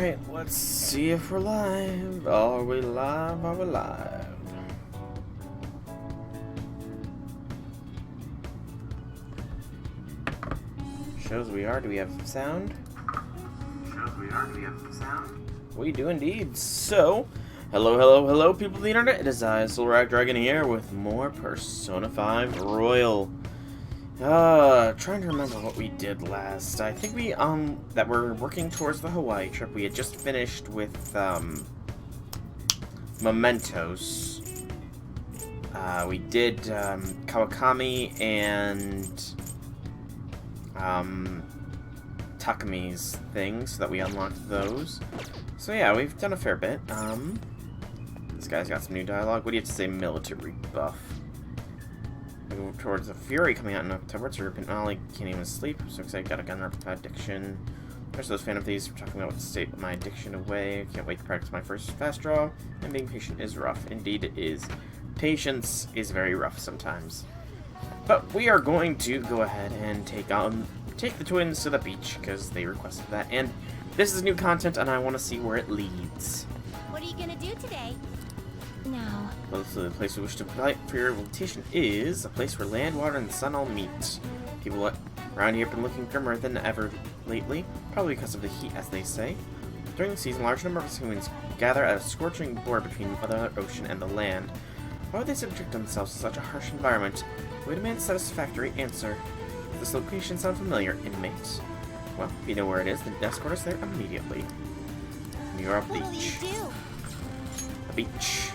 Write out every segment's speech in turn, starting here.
Alright, let's see if we're live. Are we live? Are we live? Shows we are. Do we have sound? Shows we are. Do we have sound? We do indeed. So, hello, people of the internet. It is I, Solrak Dragon here with more Persona 5 Royal. Trying to remember what we did last. I think we, that we're working towards the Hawaii trip. We had just finished with, Mementos. We did, Kawakami and, Takami's things, so that we unlocked those. So yeah, we've done a fair bit. This guy's got some new dialogue. What do you have to say, military buff? Move towards the Fury coming out in October. It's Ollie can't even sleep. So excited, got a gun addiction. There's those fan of these. We're talking about what to state my addiction away. Can't wait to practice my first fast draw. And being patient is rough. Indeed it is. Patience is very rough sometimes. But we are going to go ahead and take the twins to the beach because they requested that. And this is new content and I want to see where it leads. What are you gonna do today? No. Well, so the place we wish to apply for your invitation is a place where land, water, and the sun all meet. People around here have been looking grimmer than ever lately, probably because of the heat, as they say. During the season, a large number of humans gather at a scorching board between Mother Ocean and the land. Why would they subject themselves to such a harsh environment? We demand a satisfactory answer. Does this location sound familiar, inmate? Well, if you know where it is, then escort us there immediately. New York Beach. What'll you do? A beach.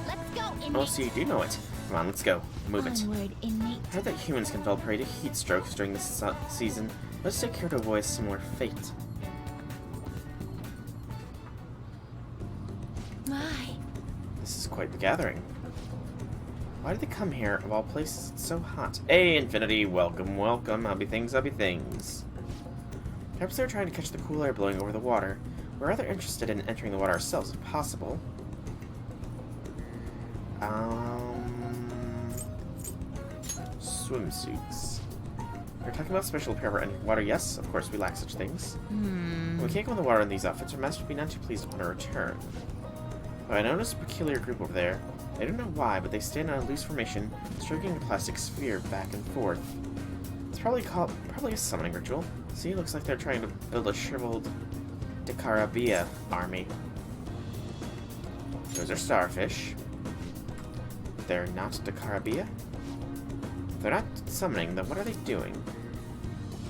Let's go, inmate. Oh, so you do know it. Come on, let's go. Move it. Onward, inmate. I heard that humans can fall prey to heat strokes during this season. Let's take care to avoid a similar fate. My. This is quite the gathering. Why did they come here, of all places? It's so hot. Hey, Infinity, welcome, welcome. How'll be things, how'll be things. Perhaps they're trying to catch the cool air blowing over the water. We're rather interested in entering the water ourselves, if possible. Swimsuits. We're talking about special repair for entering water. Yes, of course, we lack such things. We can't go in the water in these outfits. Our master would be not too pleased upon our return. But I noticed a peculiar group over there. I don't know why, but they stand on a loose formation, stroking a plastic sphere back and forth. It's probably a summoning ritual. See, looks like they're trying to build a shriveled Decarabia army. Those are starfish. They're not Decarabia? If they're not summoning, then what are they doing?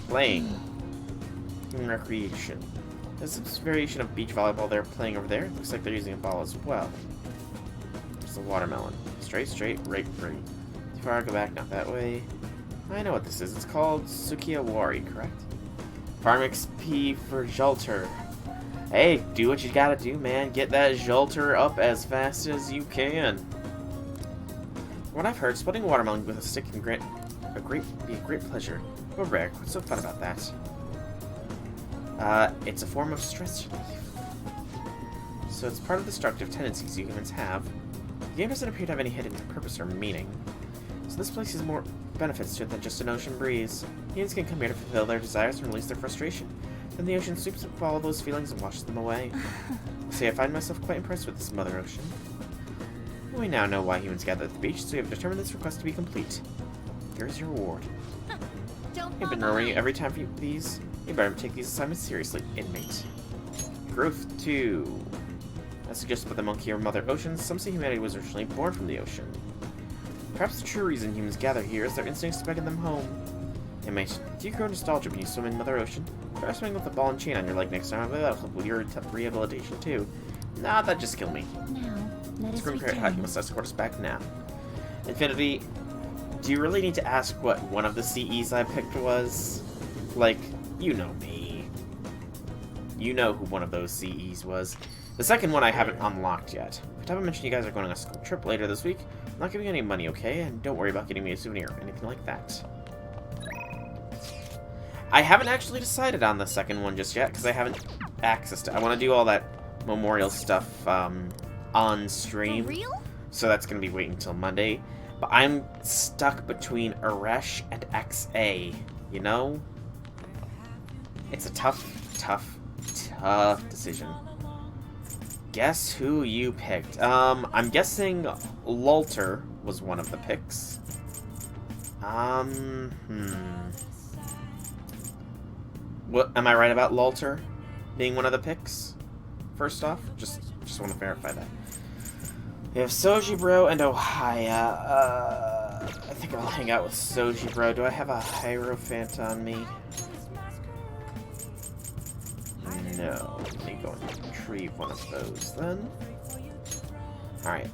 Playing. Recreation. There's some variation of beach volleyball they're playing over there. Looks like they're using a ball as well. There's a watermelon. Straight, right. Too far, go back, not that way. I know what this is. It's called Sukiyawari, correct? Farm XP for Jolter. Hey, do what you gotta do, man. Get that Jolter up as fast as you can. What I've heard, splitting a watermelon with a stick can be a great pleasure. But Rick, what's so fun about that? It's a form of stress relief. So it's part of the destructive tendencies you humans have. The game doesn't appear to have any hidden purpose or meaning. So this place has more benefits to it than just an ocean breeze. Humans can come here to fulfill their desires and release their frustration. Then the ocean sweeps up all those feelings and washes them away. See, I find myself quite impressed with this Mother Ocean. We now know why humans gather at the beach, so we have determined this request to be complete. Here's your reward. You've been rewarding you every time for these. You better take these assignments seriously, inmate. Growth 2. As suggested by the monkey or Mother Ocean, some say humanity was originally born from the ocean. Perhaps the true reason humans gather here is their instincts to beckon them home. Inmate, do you grow nostalgia when you swim in Mother Ocean? Try swimming with a ball and chain on your leg next time. That'll help with your rehabilitation too. Nah, that'd just kill me. Now, let us Scream Parrot, return. you must escort us back now. Infinity, do you really need to ask what one of the CEs I picked was? Like, you know me. You know who one of those CEs was. The second one I haven't unlocked yet. If I haven't mentioned you guys are going on a school trip later this week, I'm not giving you any money, okay? And don't worry about getting me a souvenir or anything like that. I haven't actually decided on the second one just yet, because I haven't access to it. I want to do all that memorial stuff on stream. For real? So that's going to be waiting until Monday. But I'm stuck between Aresh and XA, you know? It's a tough tough decision. Guess who you picked? I'm guessing Lolter was one of the picks. What, am I right about Lolter being one of the picks? First off, just want to verify that. We have Soji Bro and Ohaya. I think I'll hang out with Soji Bro. Do I have a Hierophant on me? No. Let me go and retrieve one of those then. Alright,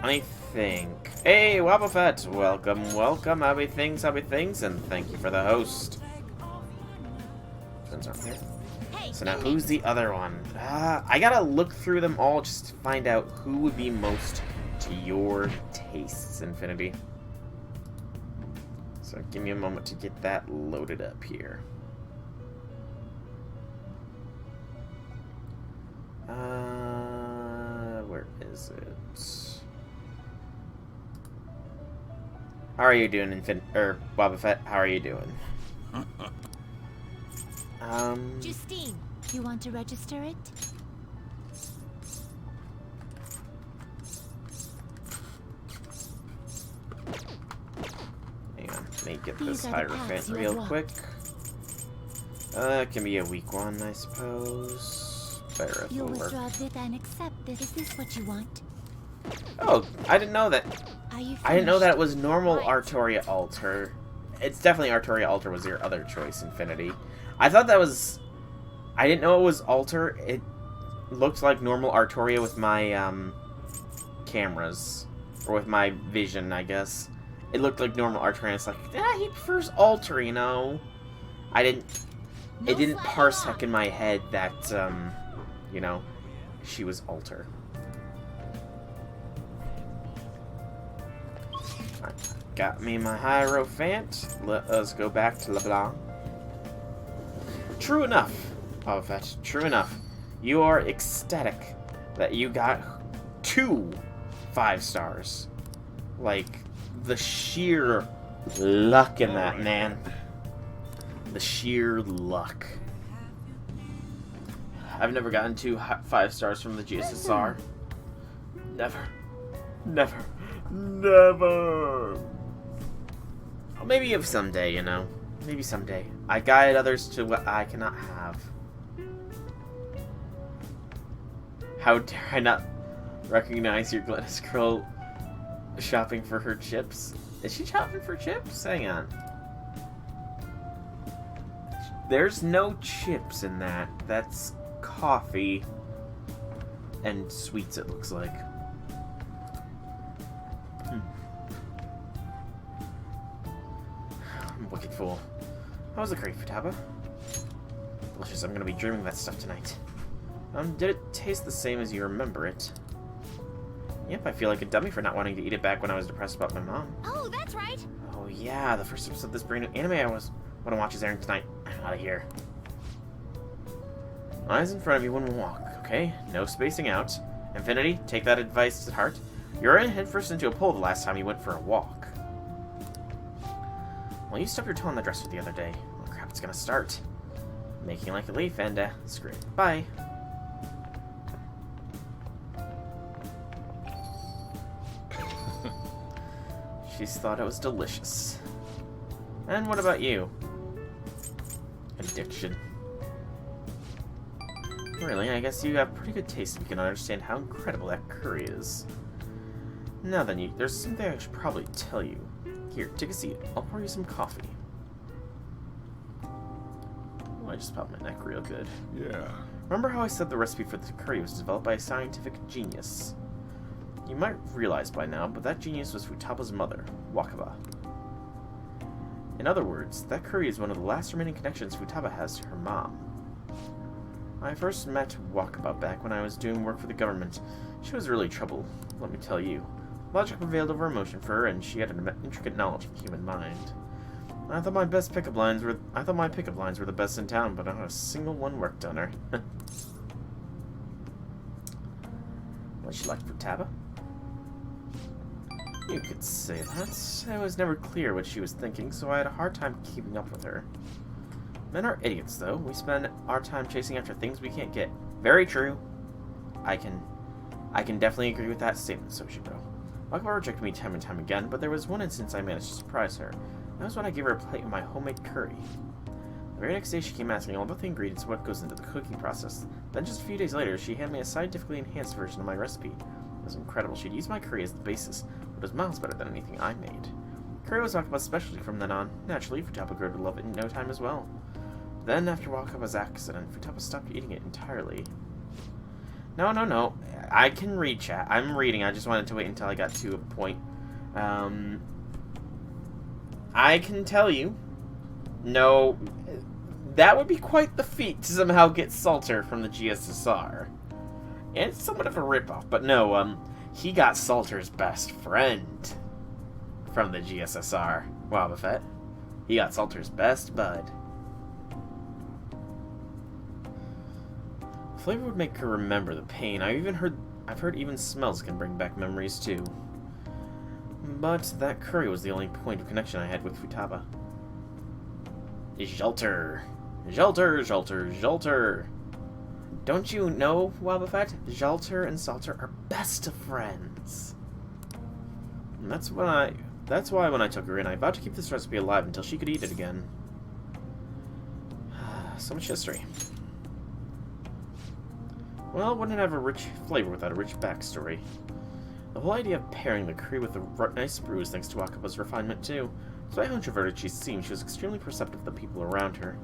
let me think. Hey, Wobbuffet! Welcome, welcome. Howdy things, and thank you for the host. Friends aren't here. So now, who's the other one? I gotta look through them all just to find out who would be most to your tastes, Infinity. So give me a moment to get that loaded up here. Where is it? How are you doing, Wobbuffet? How are you doing? Justine, you want to register it? Hang on, let me get this Hierophant real quick. Can be a weak one, I suppose. You'll withdraw it and accept this. Is this what you want? Oh, I didn't know that. Are you I didn't know that it finished? was normal Artoria Alter. It's definitely Artoria Alter was your other choice, Infinity. I thought that was... I didn't know it was Alter. It looked like normal Artoria with my, cameras. Or with my vision, I guess. It looked like normal Artoria, and it's like, he prefers Alter, you know? It didn't parsec in my head that, you know, she was Alter. Alright, got me my Hierophant. Let us go back to LeBlanc. True enough, Wobbuffet, true enough. You are ecstatic that you got 2 5 stars. Like, the sheer luck in that, man. The sheer luck. I've never gotten 2 5 stars from the GSSR. Never. Never. Never! Well, maybe if someday, you know. Maybe someday. I guide others to what I cannot have. How dare I not recognize your Glennis girl shopping for her chips? Is she shopping for chips? Hang on. There's no chips in that. That's coffee and sweets, it looks like. I'm a wicked fool. How was the curry, Futaba? Delicious. I'm gonna be dreaming that stuff tonight. Did it taste the same as you remember it? Yep, I feel like a dummy for not wanting to eat it back when I was depressed about my mom. Oh, that's right. Oh yeah, the first episode of this brand new anime I want to watch is airing tonight. I'm out of here. Eyes in front of you when we walk, okay? No spacing out. Infinity, take that advice to heart. You ran headfirst into a pole the last time you went for a walk. Well, you stubbed your toe on the dresser the other day. Oh crap, it's gonna start. Making like a leaf and, screw it. Bye. She's thought it was delicious. And what about you? Addiction. Really, I guess you have pretty good taste if you can understand how incredible that curry is. Now then, there's something I should probably tell you. Here, take a seat. I'll pour you some coffee. Oh, I just popped my neck real good. Yeah. Remember how I said the recipe for the curry was developed by a scientific genius? You might realize by now, but that genius was Futaba's mother, Wakaba. In other words, that curry is one of the last remaining connections Futaba has to her mom. I first met Wakaba back when I was doing work for the government. She was really trouble, let me tell you. Logic prevailed over emotion for her, and she had an intricate knowledge of the human mind. I thought my pickup lines were the best in town, but not a single one worked on her. Was she like Futaba? You could say that. I was never clear what she was thinking, so I had a hard time keeping up with her. Men are idiots, though. We spend our time chasing after things we can't get. Very true. I can definitely agree with that statement, Soshiro. Wakaba rejected me time and time again, but there was one instance I managed to surprise her. That was when I gave her a plate of my homemade curry. The very next day she came asking all about the ingredients and what goes into the cooking process. Then just a few days later, she handed me a scientifically enhanced version of my recipe. It was incredible. She'd used my curry as the basis, but it was miles better than anything I made. Curry was Wakaba's specialty from then on. Naturally, Futaba grew to love it in no time as well. Then, after Wakaba's accident, Futaba stopped eating it entirely. No. I can read chat. I'm reading. I just wanted to wait until I got to a point. I can tell you, no, that would be quite the feat to somehow get Salter from the GSSR. And it's somewhat of a ripoff, but no, he got Salter's best friend from the GSSR. Wow, Buffett. He got Salter's best bud. Flavor would make her remember the pain. I've heard even smells can bring back memories too. But that curry was the only point of connection I had with Futaba. Jalter. Don't you know, Wobbuffet? Jalter and Salter are best of friends. And that's why when I took her in, I vowed to keep this recipe alive until she could eat it again. So much history. Well, wouldn't have a rich flavor without a rich backstory. The whole idea of pairing the curry with a nice brew is thanks to Wakaba's refinement too. Despite how introverted she seemed, she was extremely perceptive of the people around her.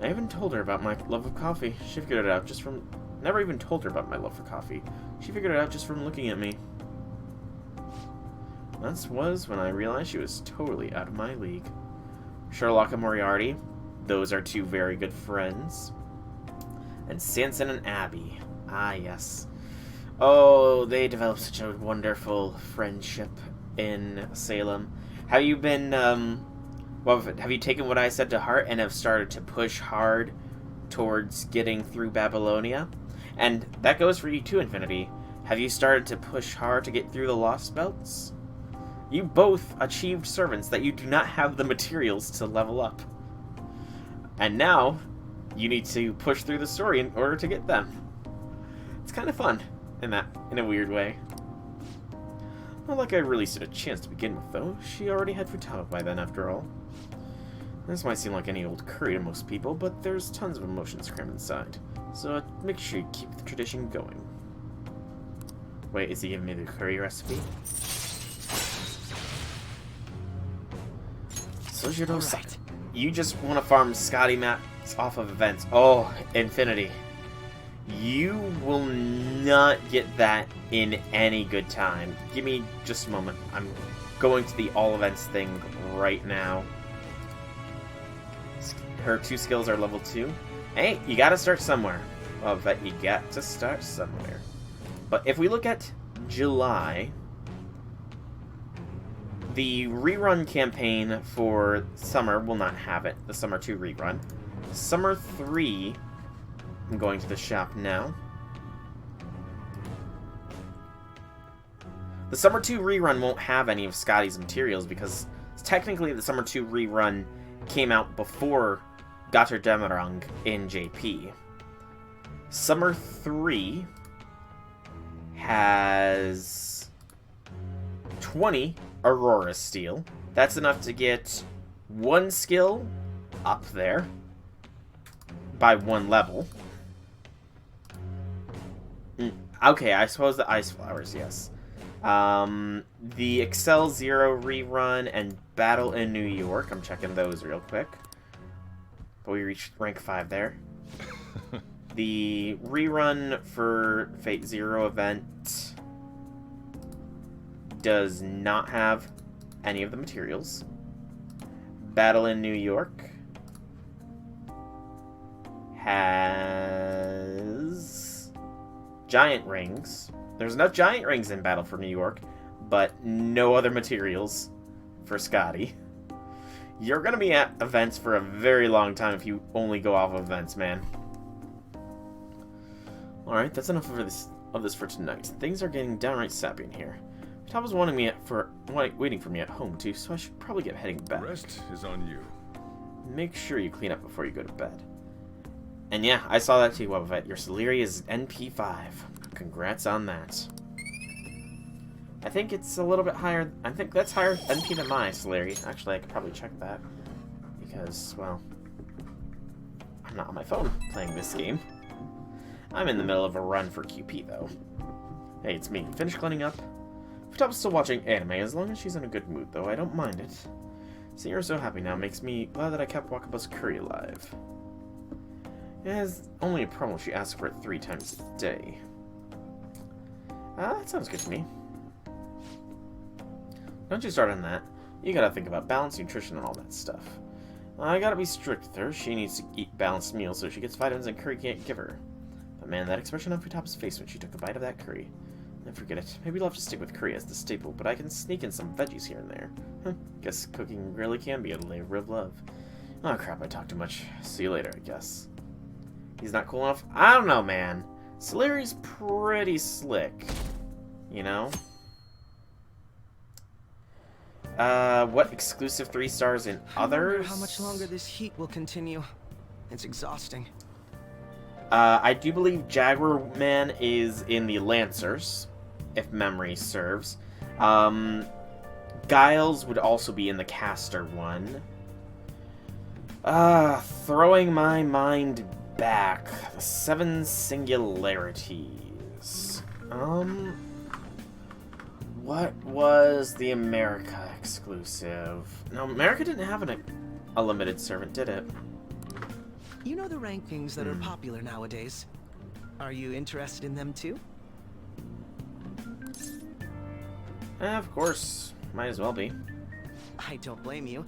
I even told her about my love of coffee. She figured it out just from... Never even told her about my love for coffee. She figured it out just from looking at me. That was when I realized she was totally out of my league. Sherlock and Moriarty. Those are two very good friends. And Sanson and Abby. Ah, yes. Oh, they developed such a wonderful friendship in Salem. Have you been, have you taken what I said to heart and have started to push hard towards getting through Babylonia? And that goes for you too, Infinity. Have you started to push hard to get through the Lost Belts? You both achieved servants that you do not have the materials to level up. And now, you need to push through the story in order to get them. It's kind of fun, in a weird way. Not like I really stood a chance to begin with, though. She already had Futaba by then, after all. This might seem like any old curry to most people, but there's tons of emotions crammed inside. So make sure you keep the tradition going. Wait, is he giving me the curry recipe? Sojiro-san, right. You just want to farm Scotty maps off of events. Oh, Infinity. You will not get that in any good time. Give me just a moment. I'm going to the all events thing right now. Her 2 skills are level 2. Hey, you gotta start somewhere. Well, but you got to start somewhere. But if we look at July, the rerun campaign for Summer will not have it. The Summer 2 rerun. Summer 3... I'm going to the shop now. The Summer 2 rerun won't have any of Scotty's materials because technically the Summer 2 rerun came out before Götterdämmerung in JP. Summer 3 has 20 Aurora Steel. That's enough to get 1 skill up there by 1 level. Okay, I suppose the Ice Flowers, yes. The Excel Zero rerun and Battle in New York. I'm checking those real quick. But we reached rank 5 there. The rerun for Fate Zero event does not have any of the materials. Battle in New York has giant rings. There's enough giant rings in Battle for New York, but no other materials for Scotty. You're gonna be at events for a very long time if you only go off of events, man. Alright, that's enough of this for tonight. Things are getting downright sappy in here. Futaba's waiting for me at home too, so I should probably get heading back. The rest is on you. Make sure you clean up before you go to bed. And yeah, I saw that too, Wobbuffet. Your Celery is NP5. Congrats on that. I think it's a little bit higher. I think that's higher NP than my Celery. Actually, I could probably check that. Because, well, I'm not on my phone playing this game. I'm in the middle of a run for QP, though. Hey, it's me. Finished cleaning up? Futap's still watching anime. As long as she's in a good mood, though, I don't mind it. Seeing her so happy now makes me glad that I kept Wakaba's curry alive. It has only a problem if she asks for it 3 times a day. That sounds good to me. Don't you start on that. You gotta think about balance, nutrition, and all that stuff. I gotta be strict with her. She needs to eat balanced meals so she gets vitamins and curry can't give her. But man, that expression on Futap's face when she took a bite of that curry. I forget it. Maybe we'll have to stick with curry as the staple, but I can sneak in some veggies here and there. Guess cooking really can be a labor of love. Oh crap, I talked too much. See you later, I guess. He's not cool enough? I don't know, man. Celery's pretty slick. You know? What exclusive 3 stars in others? I wonder how much longer this heat will continue. It's exhausting. I do believe Jaguar Man is in the Lancers, if memory serves. Giles would also be in the Caster one. Throwing my mind back. The 7 Singularities. What was the America exclusive? No, America didn't have a limited servant, did it? You know the rankings that are popular nowadays? Are you interested in them too? Of course. Might as well be. I don't blame you.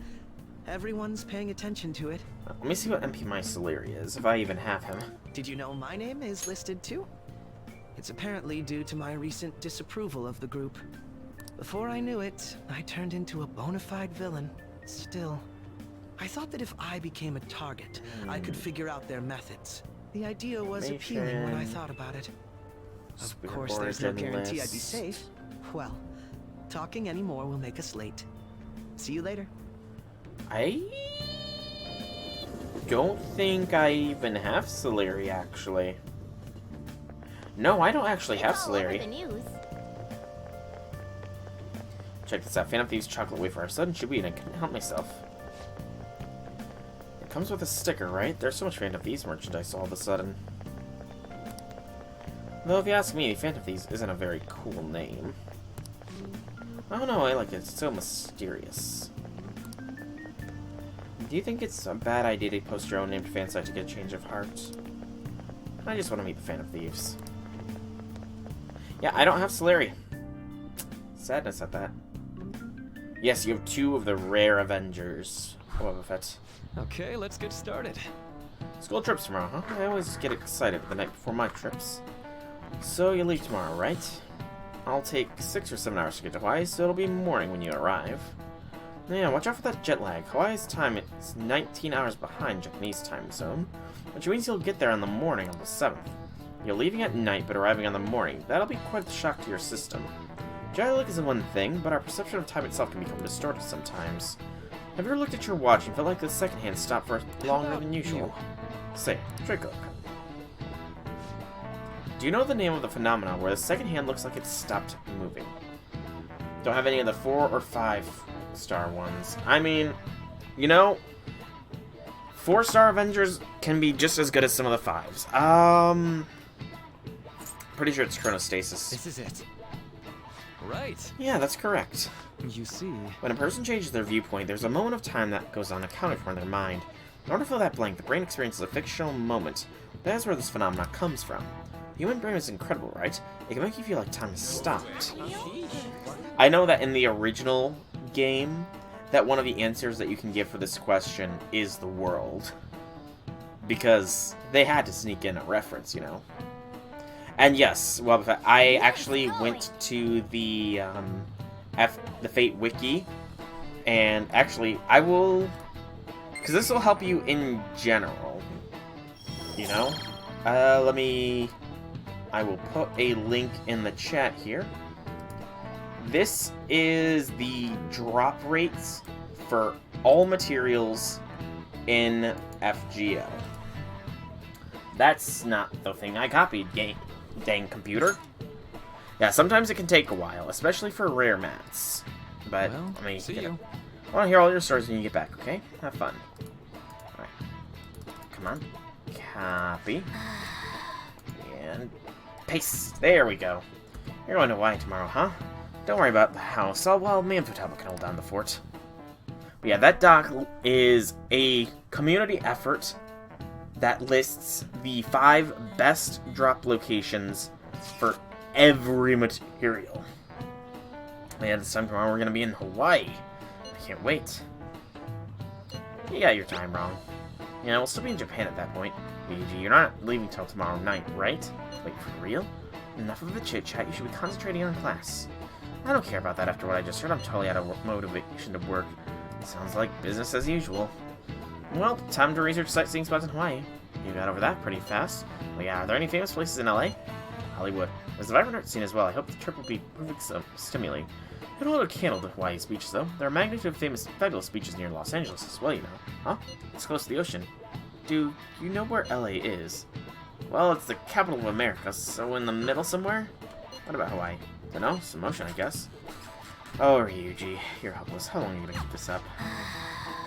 Everyone's paying attention to it. Let me see what MP my Celery is, if I even have him. Did you know my name is listed too? It's apparently due to my recent disapproval of the group. Before I knew it, I turned into a bona fide villain. Still, I thought that if I became a target, I could figure out their methods. The idea was appealing when I thought about it. Of course, there's no guarantee I'd be safe. Well, talking anymore will make us late. See you later. I don't think I even have Celery, actually. No, I don't actually have Celery. Check this out. Phantom Thieves chocolate wafer. I sudden should eat. I couldn't help myself. It comes with a sticker, right? There's so much Phantom Thieves merchandise all of a sudden. Though if you ask me, Phantom Thieves isn't a very cool name. I don't know, I like it. It's so mysterious. Do you think it's a bad idea to post your own named fan site to get a change of heart? I just want to meet the Phantom Thieves. Yeah, I don't have Celery. Sadness at that. Yes, you have 2 of the rare Avengers. Wobbuffet. Okay, let's get started. School trips tomorrow, huh? I always get excited the night before my trips. So you leave tomorrow, right? I'll take 6 or 7 hours to get to Hawaii, so it'll be morning when you arrive. Yeah, watch out for that jet lag. Hawaii's time is 19 hours behind Japanese time zone, which means you'll get there on the morning of the 7th. You're leaving at night, but arriving on the morning. That'll be quite the shock to your system. Jet lag is one thing, but our perception of time itself can become distorted sometimes. Have you ever looked at your watch and felt like the second hand stopped for longer than usual? Say, Draco. Do you know the name of the phenomena where the second hand looks like it stopped moving? Don't have any of the 4 or 5 star ones. I mean, you know, 4-star Avengers can be just as good as some of the 5s. Pretty sure it's Chronostasis. This is it. Right. Yeah, that's correct. You see. When a person changes their viewpoint, there's a moment of time that goes unaccounted for in their mind. In order to fill that blank, the brain experiences a fictional moment. That is where this phenomenon comes from. The human brain is incredible, right? It can make you feel like time has stopped. I know that in the original game, that one of the answers that you can give for this question is the world. Because they had to sneak in a reference, you know? And yes, well, I actually went to the Fate Wiki, and actually, I will... Because this will help you in general, you know? I will put a link in the chat here. This is the drop rates for all materials in FGO. That's not the thing I copied, dang computer. Yeah, sometimes it can take a while, especially for rare mats. But, Well, I mean, see you. I want to hear all your stories when you get back, okay? Have fun. Alright. Come on. Copy. And paste. There we go. You're going to Hawaii tomorrow, huh? Don't worry about the house. All while Manfutaba can hold down the fort. But yeah, that doc is a community effort that lists the 5 best drop locations for every material. And this time tomorrow we're going to be in Hawaii. I can't wait. You got your time wrong. Yeah, we'll still be in Japan at that point. Luigi, you're not leaving till tomorrow night, right? Wait, for real? Enough of the chit-chat, you should be concentrating on class. I don't care about that after what I just heard. I'm totally out of motivation to work. Sounds like business as usual. Well, time to research sightseeing spots in Hawaii. You got over that pretty fast. Well, yeah, are there any famous places in LA? Hollywood. There's the vibrant art scene as well. I hope the trip will be perfect stimulating. It'll hold a candle to Hawaii's beaches, though. There are a magnitude of famous fabulous beaches near Los Angeles as well, you know. Huh? It's close to the ocean. Do you know where LA is? Well, it's the capital of America, so in the middle somewhere? What about Hawaii? Dunno, some ocean, I guess. Oh, Ryuji, you're helpless. How long are you gonna keep this up?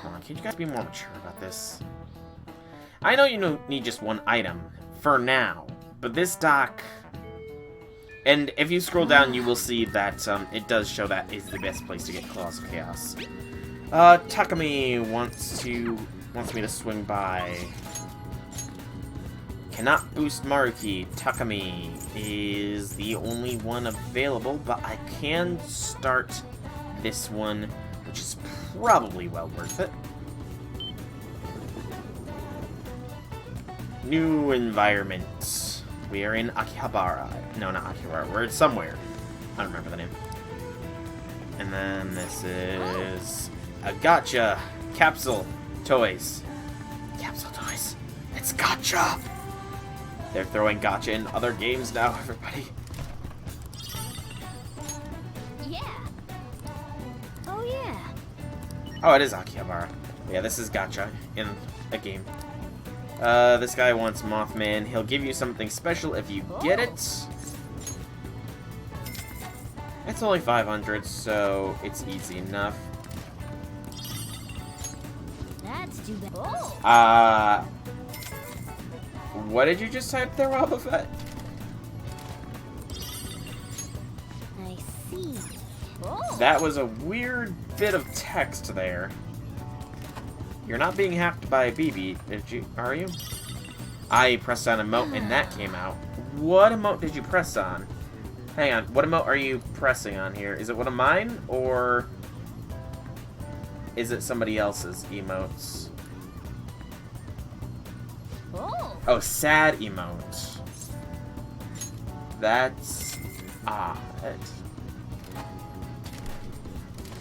Come on, can you guys be more mature about this? I know you need just one item, for now, but this doc... And if you scroll down, you will see that it does show that is the best place to get Claws of Chaos. Takumi wants me to swing by. Cannot boost Maruki. Takumi is the only one available, but I can start this one, which is probably well worth it. New environment. We are in Akihabara. No, not Akihabara. We're somewhere. I don't remember the name. And then this is a Gacha Capsule Toys. Capsule Toys. It's Gacha! They're throwing Gacha in other games now, everybody. Yeah. Oh yeah. Oh, it is Akihabara. Yeah, this is Gacha in a game. This guy wants Mothman. He'll give you something special if you get it. It's only 500, so it's easy enough. That's too bad. Oh. What did you just type there, Wobble Fett? I see. Oh. That was a weird bit of text there. You're not being hacked by a BB, are you? I pressed on emote and that came out. What emote did you press on? Hang on, what emote are you pressing on here? Is it one of mine, or is it somebody else's emotes? Oh, sad emote. That's odd.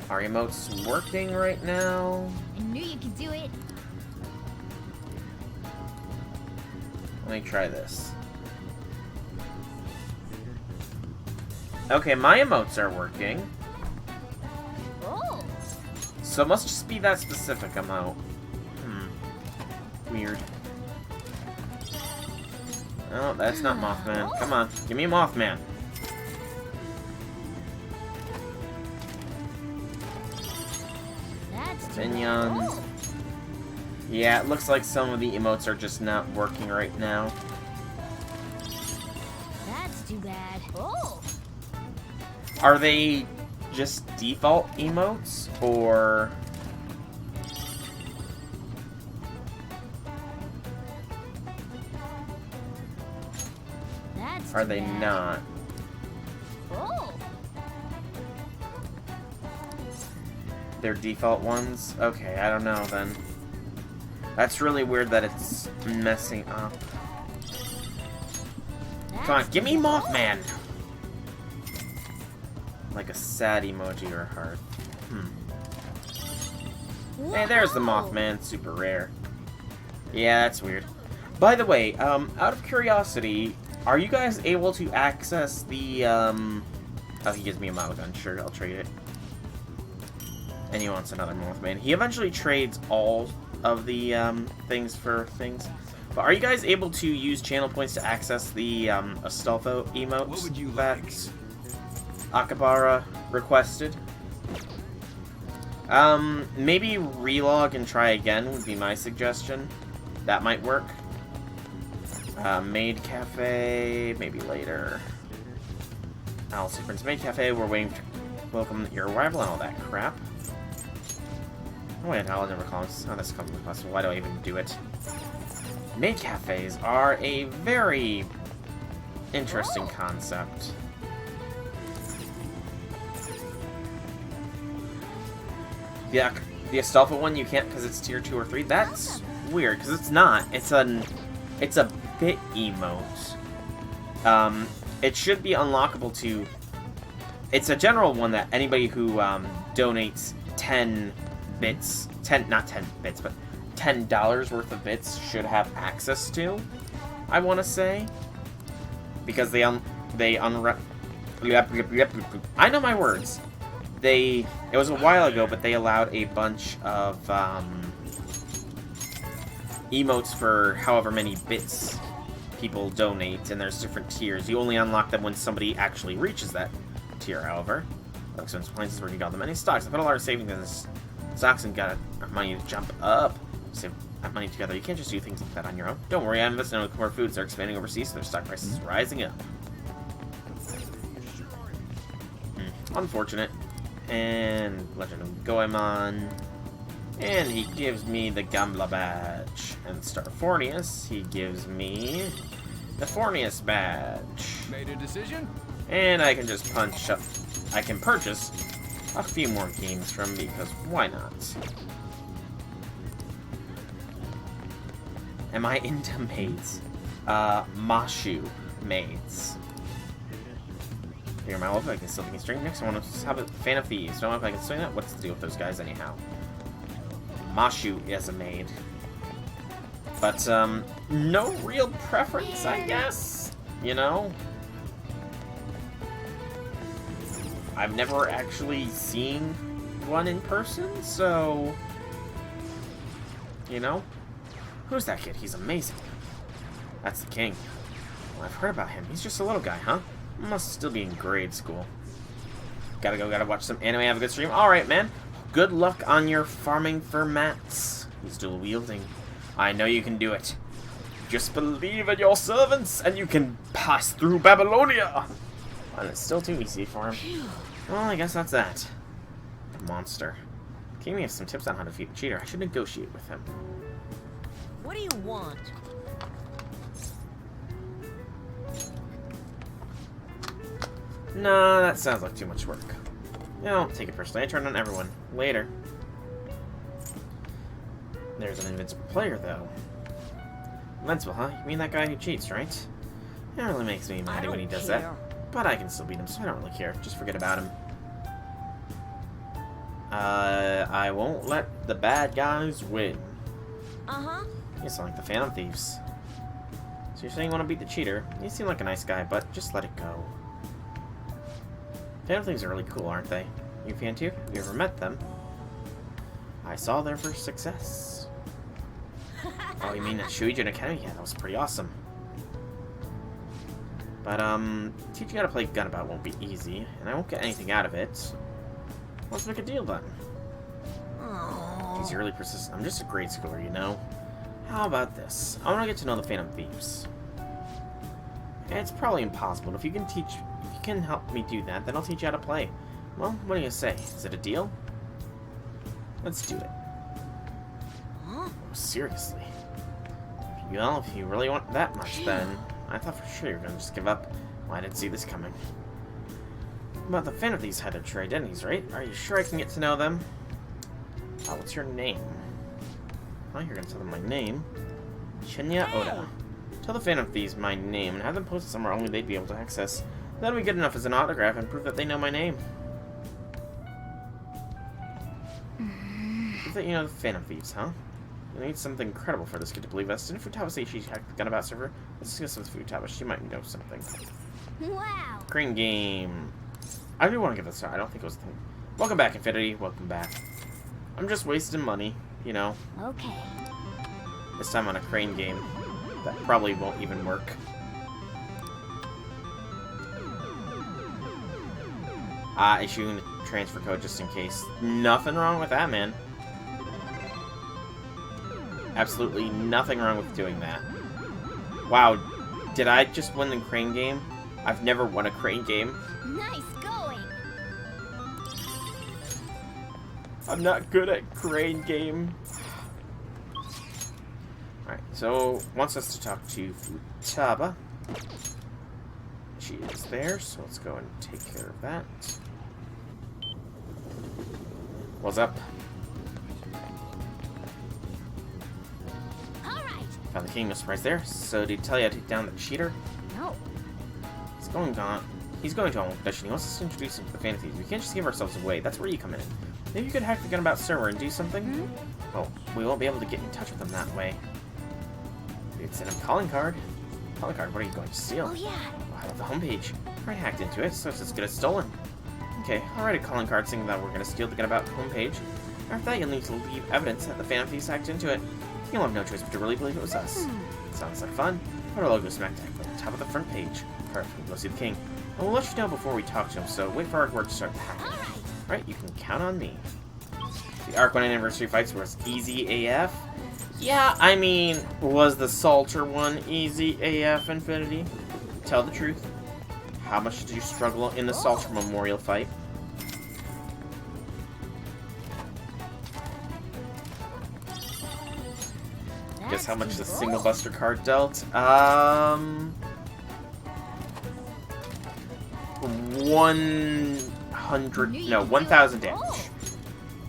Are emotes working right now? I knew you could do it. Let me try this. Okay, my emotes are working. Oh. So it must just be that specific emote. Weird. Oh, that's not Mothman. Come on, give me a Mothman. That's Minions. Oh. Yeah, it looks like some of the emotes are just not working right now. That's too bad. Oh. Are they just default emotes, or... That's are too they bad. not? Oh. They're default ones? Okay, I don't know then. That's really weird that it's messing up. Come on, give me Mothman! Like a sad emoji or a heart. Hey, there's the Mothman, super rare. Yeah, that's weird. By the way, out of curiosity, are you guys able to access the, Oh, he gives me a model gun. Sure, I'll trade it. And he wants another Mothman. He eventually trades all of the things for things. But are you guys able to use channel points to access the Astolfo emotes that Akabara requested? Maybe relog and try again would be my suggestion. That might work. Maid Cafe, maybe later. Alice Prince Maid Cafe, we're waiting to welcome your arrival and all that crap. Oh wait, I'll never call this. Oh, that's completely possible. Why do I even do it? Maid cafes are a very interesting concept. Yeah, the Astolfo one you can't because it's tier 2 or 3. That's weird because it's not. It's a bit emote. It should be unlockable to. It's a general one that anybody who donates 10 bits, not 10 bits, but $10 worth of bits should have access to. I want to say because I know my words. It was a while ago, but they allowed a bunch of emotes for however many bits people donate, and there's different tiers. You only unlock them when somebody actually reaches that tier, however. Expense points where you got them many stocks. I put a lot of savings in this stocks and got money to jump up. Save money together. You can't just do things like that on your own. Don't worry, I invested in core foods. They're expanding overseas, so their stock price is rising up. Unfortunate. And Legend of Goemon. And he gives me the Gambler badge. And Starfornius, he gives me the Fornius badge. Made a decision? And I can just punch up. I can purchase a few more games from me, because why not? Am I into maids? Mashu maids. Figure my life, I can still be string. Next, I want to have a fan of thieves. Don't know if I can swing that. What's the deal with those guys, anyhow? Mashu is a maid. But, no real preference, I guess? You know? I've never actually seen one in person, so... You know? Who's that kid? He's amazing. That's the king. Well, I've heard about him. He's just a little guy, huh? Must still be in grade school. Gotta watch some anime, have a good stream. Alright, man. Good luck on your farming for mats. He's dual wielding. I know you can do it. Just believe in your servants, and you can pass through Babylonia. And it's still too easy for him. Well, I guess that's that. Monster. King has some tips on how to defeat the cheater. I should negotiate with him. What do you want? Nah, that sounds like too much work. Yeah, don't take it personally. I turn on everyone. Later. There's an invincible player, though. Invincible, huh? You mean that guy who cheats, right? It really makes me mad when he does that. But I can still beat him, so I don't really care. Just forget about him. I won't let the bad guys win. Uh-huh. You sound like the Phantom Thieves. So you're saying you want to beat the cheater? You seem like a nice guy, but just let it go. Phantom Thieves are really cool, aren't they? You a fan too? Have you ever met them? I saw their first success. Oh, you mean at Shuijin Academy? Yeah, that was pretty awesome. But, teaching you how to play Gunabout won't be easy, and I won't get anything out of it. Let's make a deal, then. He's really persistent. I'm just a grade schooler, you know? How about this? I want to get to know the Phantom Thieves. It's probably impossible, but if you can help me do that, then I'll teach you how to play. Well, what do you say? Is it a deal? Let's do it. Huh? Oh, seriously? Well, if you really want that much, then... I thought for sure you were going to just give up. Well, I didn't see this coming. But the Phantom Thieves had their true identities, right? Are you sure I can get to know them? What's your name? Oh, you're going to tell them my name. Shinya Oda. Tell the Phantom Thieves my name and have them post it somewhere only they'd be able to access. That'll be good enough as an autograph and prove that they know my name. Prove that you know the Phantom Thieves, huh? You need something incredible for this kid to believe us. Didn't Futaba say she hacked the Gunabout server? Let's discuss with Futaba. She might know something. Wow. Crane game. I do want to give this a try. I don't think it was a thing. Welcome back, Infinity. Welcome back. I'm just wasting money. you know. Okay. This time on a crane game. That probably won't even work. Issuing the transfer code just in case. Nothing wrong with that, man. Absolutely nothing wrong with doing that. Wow, did I just win the crane game? I've never won a crane game. Nice going. I'm not good at crane game. Alright, so wants us to talk to Futaba. She is there, so let's go and take care of that. What's up? All right. Found the king, no surprise there. So did he tell you to take down the cheater? No. He's going to on with He wants us to introduce him to the fantasies. We can't just give ourselves away. That's where you come in. Maybe you could hack the Gunabout server and do something? Oh, we won't be able to get in touch with them that way. We'd send him a calling card. Calling card, what are you going to steal? Oh yeah. Oh, I love the homepage. I hacked into it, so it's as good as stolen. Okay, I'll write a calling card saying that we're going to steal the Gunabout homepage. After that, you'll need to leave evidence that the Phantom Thieves hacked into it. You'll have no choice but to really believe it was us. Sounds like fun. Put our logo smack dab at the top of the front page. Perfect, go see the king. And we'll let you know before we talk to him, so wait for our word to start the hacking. Alright, you can count on me. The Arc 1 anniversary fights were easy AF. Yeah, I mean, was the Salter one easy AF, Infinity? Tell the truth. How much did you struggle in the Salter Memorial fight? Guess how much the single buster card dealt? 1,000 damage.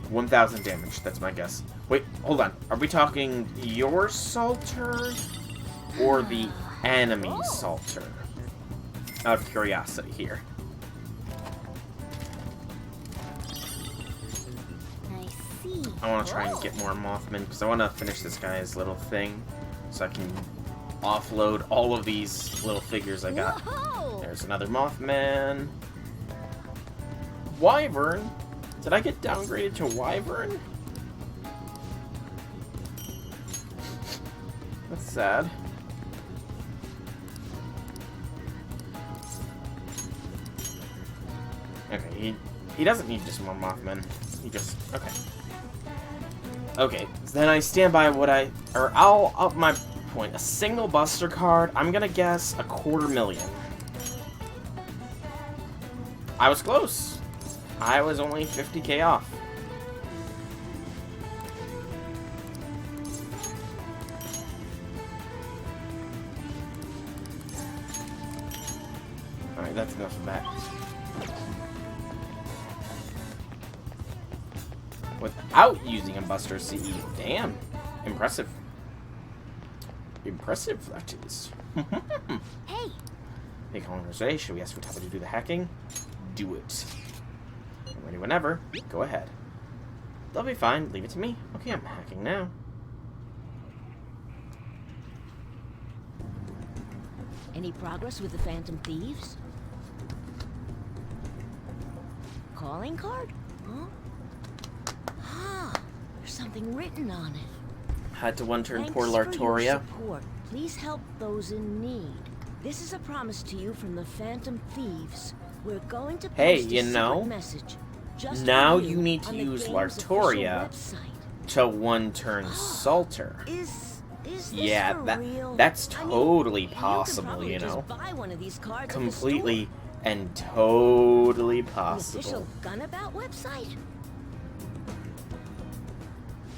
1,000 damage, that's my guess. Wait, hold on. Are we talking your Salter or the enemy Salter? Out of curiosity here. I see. I want to try and get more Mothman because I want to finish this guy's little thing so I can offload all of these little figures I got. Whoa! There's another Mothman. Wyvern? Did I get downgraded to Wyvern? That's sad. Okay, he doesn't need just more Mothman. He just... okay. Okay, so then I stand by what I'll up my point. A single buster card, I'm gonna guess 250,000. I was close. I was only 50k off. Alright, that's enough of that. Without using a Buster CE. Damn. Impressive. Impressive, that is. Hey. Hey, calling Jose, should we ask Futaba to do the hacking? Do it. I'm ready whenever. Go ahead. They'll be fine. Leave it to me. Okay, I'm hacking now. Any progress with the Phantom Thieves? Calling card? Huh? Ah, there's something written on it. Had to one turn Thanks poor for your Lartoria. support. Please help those in need. This is a promise to you from the Phantom Thieves. We're going to post Hey, a you secret know, message just now for you need to on the use game's Lartoria official website. to one turn Salter. Is this Yeah, for real? that's I mean, totally you can possible, probably you just know. buy one of these cards at the Completely and totally store. The possible. official Gunabout website?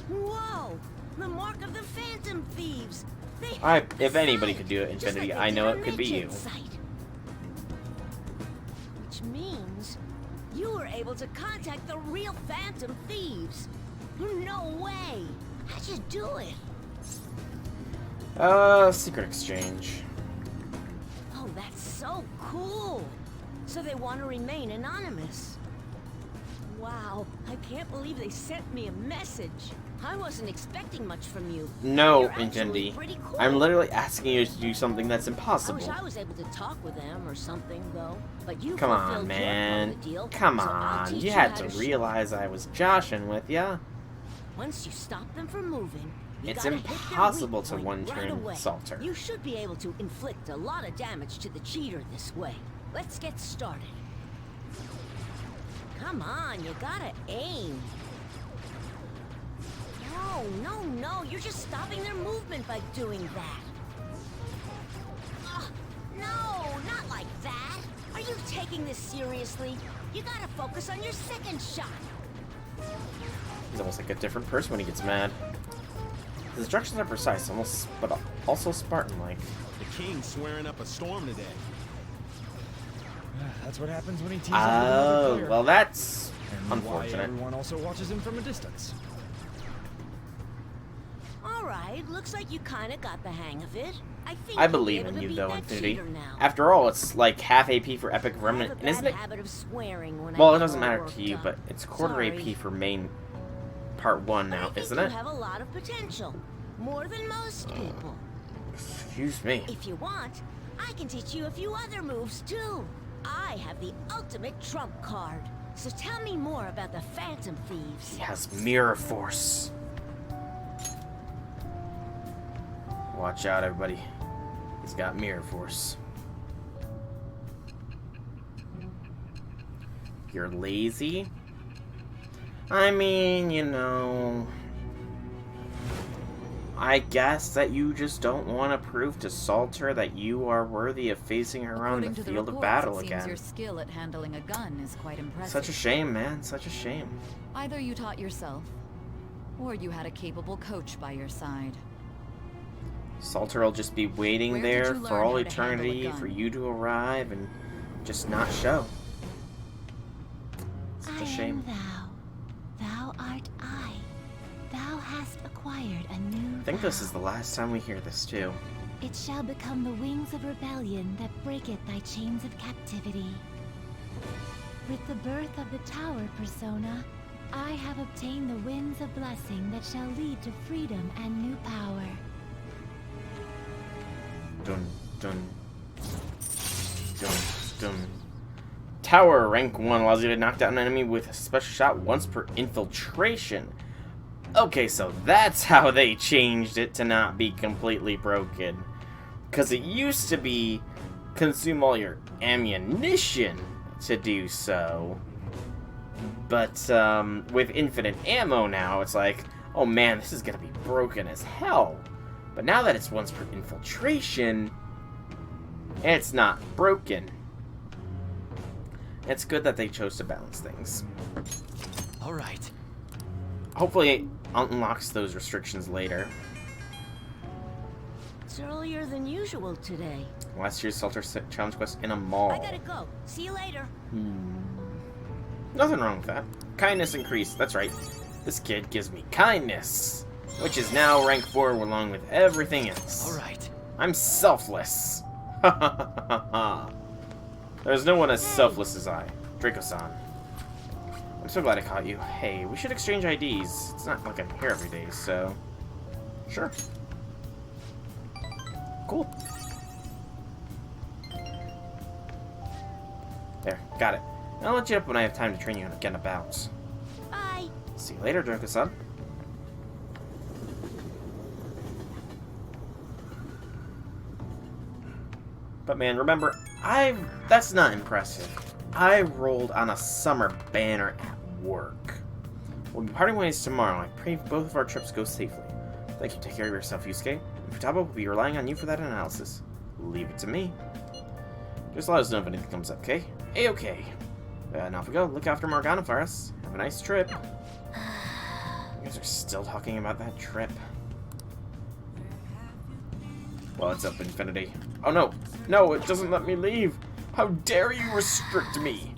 Whoa! The mark of the Phantom Thieves! They If anybody could do it, just Infinity, like they I did know on it could be you. Nature's site. Which means you were able to contact the real Phantom Thieves. No way! How'd you do it? Secret exchange. Oh, that's so cool! So they want to remain anonymous. Wow, I can't believe they sent me a message. I wasn't expecting much from you. No, You're actually Infinity. pretty cool. I'm literally asking you to do something that's I impossible. wish I was able to talk with them or something, though. But you Come fulfilled on, your man. part of the deal, Come so I'll on. teach You had how to shoot. realize I was joshing with ya. Once you stop them from moving, you It's gotta hit their impossible weak to point one-turn right away. Salter. You should be able to inflict a lot of damage to the cheater this way. Let's get started. Come on, you gotta aim. No, you're just stopping their movement by doing that. No, not like that. Are you taking this seriously? You gotta focus on your second shot. He's almost like a different person when he gets mad. His instructions are precise, but also Spartan-like. The king's swearing up a storm today. That's what happens when he teams up with another Oh, player. well that's And why unfortunate. everyone also watches him from a distance. All right, looks like you kind of got the hang of it. I believe in you though, Infinity. After all, it's like half AP for Epic Remnant, and isn't it? Well, it doesn't matter to you, but it's quarter AP for main part 1 now, isn't it? You have a lot of potential, more than most people. Excuse me. If you want, I can teach you a few other moves too. I have the ultimate trump card. So tell me more about the Phantom Thieves. He has Mirror Force. Watch out, everybody. He's got Mirror Force. You're lazy? I mean, you know... I guess that you just don't want to prove to Salter that you are worthy of facing her on the According to field of reports, battle it seems again. your skill at handling a gun is quite impressive. Such a shame, man. Such a shame. Either you taught yourself, or you had a capable coach by your side. Salter will just be waiting Where did there you for learn all how to handle a eternity gun? for you to arrive and just not show. Such a shame. I am thou art I. Thou hast acquired a new I think this vow. is the last time we hear this too. It shall become the wings of rebellion that breaketh thy chains of captivity. With the birth of the tower persona, I have obtained the winds of blessing that shall lead to freedom and new power. Dun dun dun dun. Tower rank 1 allows you to knock down an enemy with a special shot once per infiltration. Okay, so that's how they changed it to not be completely broken. Because it used to be consume all your ammunition to do so. But with infinite ammo now, it's like, oh man, this is going to be broken as hell. But now that it's once per infiltration, it's not broken. It's good that they chose to balance things. All right. Hopefully it unlocks those restrictions later. It's earlier than usual today. Last year's Salter challenge quest in a mall. I gotta go. See you later. Nothing wrong with that. Kindness increased, that's right. This kid gives me kindness, which is now rank 4 along with everything else. All right. I'm selfless. There's no one as selfless as I. Draco-san. I'm so glad I caught you. Hey, we should exchange IDs. It's not like I'm here every day, so... Sure. Cool. There, got it. I'll let you up when I have time to train you again about. Bye. See you later, Draco-san. But man, remember, that's not impressive. I rolled on a summer banner at work. We'll be parting ways tomorrow. I pray both of our trips go safely. Thank you. Take care of yourself, Yusuke. Futaba will be relying on you for that analysis. Leave it to me. Just let us know if anything comes up, okay? A-okay. And off we go. Look after Morgana for us. Have a nice trip. You guys are still talking about that trip. Well, it's up, Infinity. Oh no! No, it doesn't let me leave! How dare you restrict me!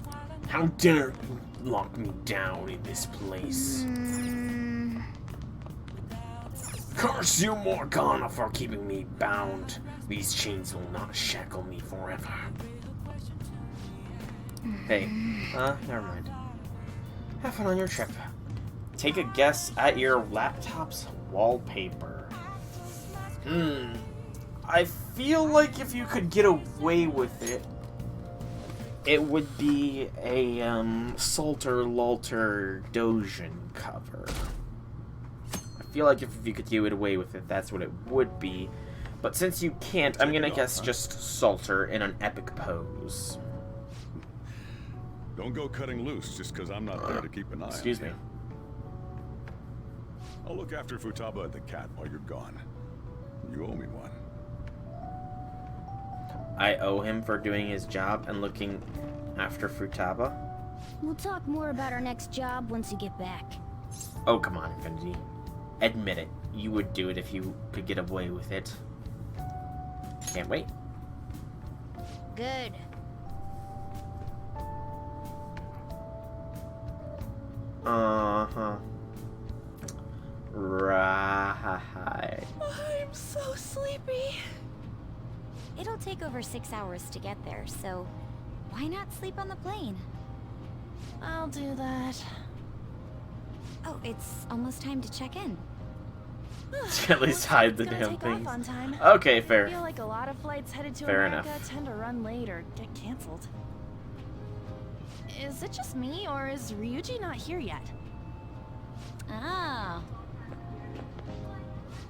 How dare you lock me down in this place? Curse you, Morgana, for keeping me bound. These chains will not shackle me forever. Hey, never mind. Have fun on your trip. Take a guess at your laptop's wallpaper. I feel like if you could get away with it, it would be a Salter Lalter Dojin cover. feel like if you could do it away with it, that's what it would be. But since you can't, I'm gonna guess just Salter in an epic pose. Don't go cutting loose just because I'm not there to keep an eye Excuse on me. you. I'll look after Futaba and the cat while you're gone. You owe me one. I owe him for doing his job and looking after Futaba? We'll talk more about our next job once you get back. Oh, come on, Infinity. Admit it. You would do it if you could get away with it. Can't wait. Good. Uh-huh. Right. I'm so sleepy. It'll take over 6 hours to get there, so why not sleep on the plane? I'll do that. Oh, it's almost time to check in. At least hide the Gotta damn take things. off on time. Okay, I fair. feel like a lot of flights headed to Fair America enough. tend to run late or get canceled. Is it just me, or is Ryuji not here yet? Ah,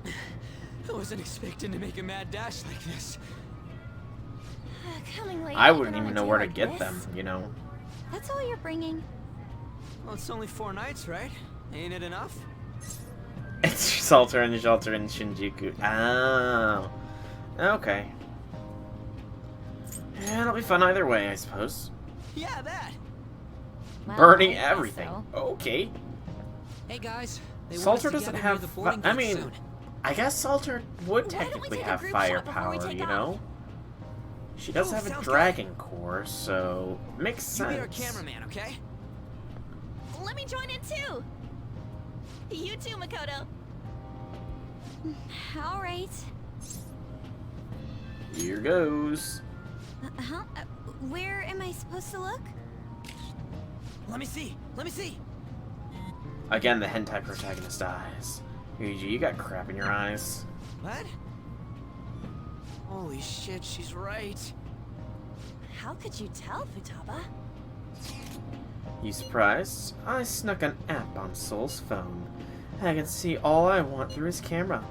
I wasn't expecting to make a mad dash like this. Coming late. I wouldn't on a even know day where to like get this? them, you know? that's all you're bringing. Well, it's only 4 nights, right? Ain't it enough? It's Salter and Shelter and Shinjuku. Oh. Okay. Yeah, it'll be fun either way, I suppose. Yeah, that. Well, Burning I guess everything. so. Okay. Hey guys, they Salter want us doesn't together near have. the boarding I gates mean, soon. I guess Salter would Why don't we technically take a have group shot before we firepower, take you off? know? She does Oh, have a sounds good. dragon core, so makes You be our sense. cameraman, okay? Let me join in too. You too, Makoto. All right. Here goes. Huh? Where am I supposed to look? Let me see. Let me see. Again, the hentai protagonist eyes. Yuji, you got crap in your eyes. What? Holy shit, she's right. How could you tell, Futaba? You surprised? I snuck an app on Soul's phone. I can see all I want through his camera.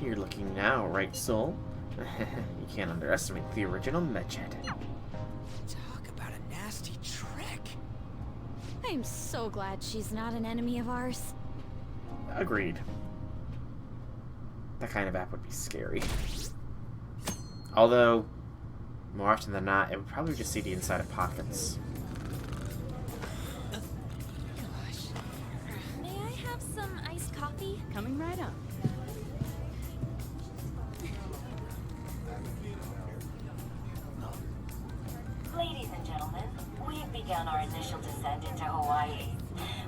You're looking now, right, Soul? You can't underestimate the original Medjed. Talk about a nasty trick. I'm so glad she's not an enemy of ours. Agreed. That kind of app would be scary. Although, more often than not, it would probably just see the inside of pockets. May I have some iced coffee? Coming right up. Ladies and gentlemen, we've begun our initial descent into Hawaii.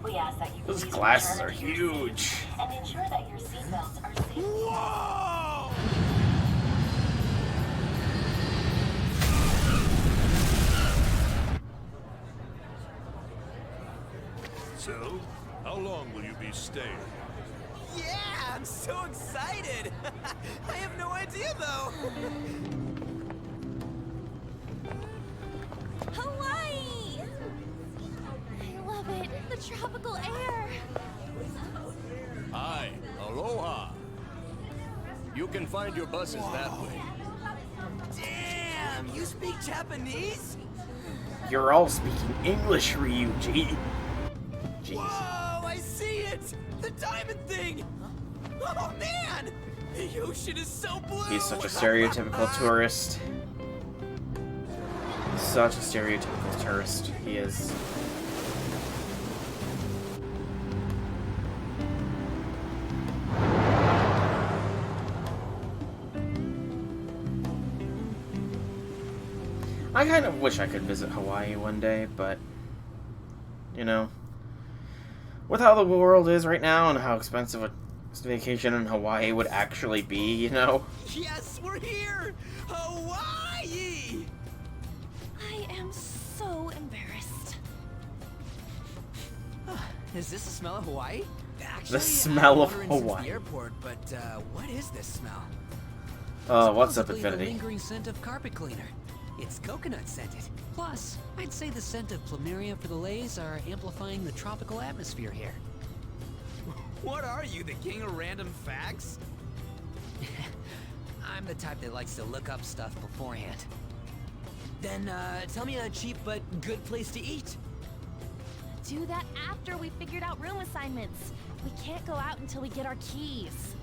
We ask that you Those please glasses return are to your huge. seats and ensure that your seatbelts are safely Whoa! So, how long will you be staying? Yeah, I'm so excited. I have no idea though. Hawaii! I love it. The tropical air. Hi, aloha. You can find your buses that way. Damn, you speak Japanese? You're all speaking English, Ryuji. Jeez. Whoa, I see it! The diamond thing! Oh man! The ocean is so blue! He's such a stereotypical tourist. Such a stereotypical tourist. He is. I kind of wish I could visit Hawaii one day, but, you know, with how the world is right now and how expensive a vacation in Hawaii would actually be, you know? Yes, we're here! Hawaii! I am so embarrassed. Is this the smell of Hawaii? Actually, The smell of I've been Hawaii. Since the airport, but what is this smell? Oh, what's up, Supposedly the Infinity? lingering scent of carpet cleaner. It's coconut scented. Plus, I'd say the scent of plumeria for the lays are amplifying the tropical atmosphere here. What are you, the king of random facts? I'm the type that likes to look up stuff beforehand. Then, tell me a cheap but good place to eat. Do that after we figured out room assignments. We can't go out until we get our keys.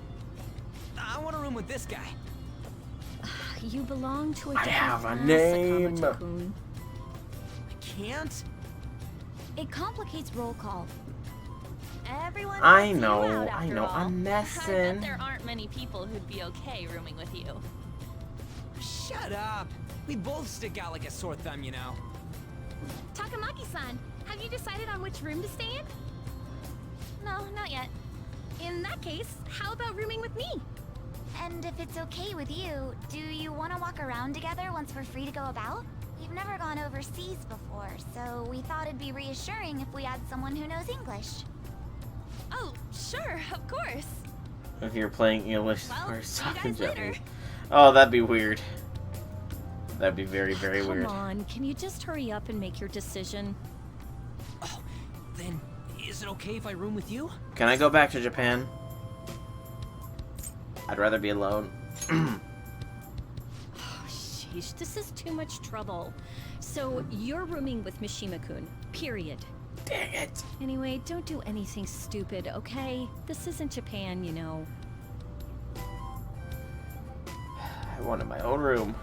I want a room with this guy. You belong to a I different have a class, name. Sakamoto-kun. I can't. It complicates roll call. Everyone I wants you know, out I after know, all. I'm I messing. bet there aren't many people who'd be okay rooming with you. Shut up. We both stick out like a sore thumb, you know. Takamaki-san, have you decided on which room to stay in? No, not yet. In that case, how about rooming with me? And if it's okay with you, do you want to walk around together once we're free to go about? We've never gone overseas before, so we thought it'd be reassuring if we had someone who knows English. Oh, sure, of course. If you're playing English Well, or see you talking guys later. Japanese. Oh, that'd be weird. That'd be very, very weird. Come on, can you just hurry up and make your decision? Oh, then is it okay if I room with you? Can I go back to Japan? I'd rather be alone. Oh, sheesh, this is too much trouble. So, you're rooming with Mishima-kun, period. Dang it. Anyway, don't do anything stupid, okay? This isn't Japan, you know. I wanted my own room.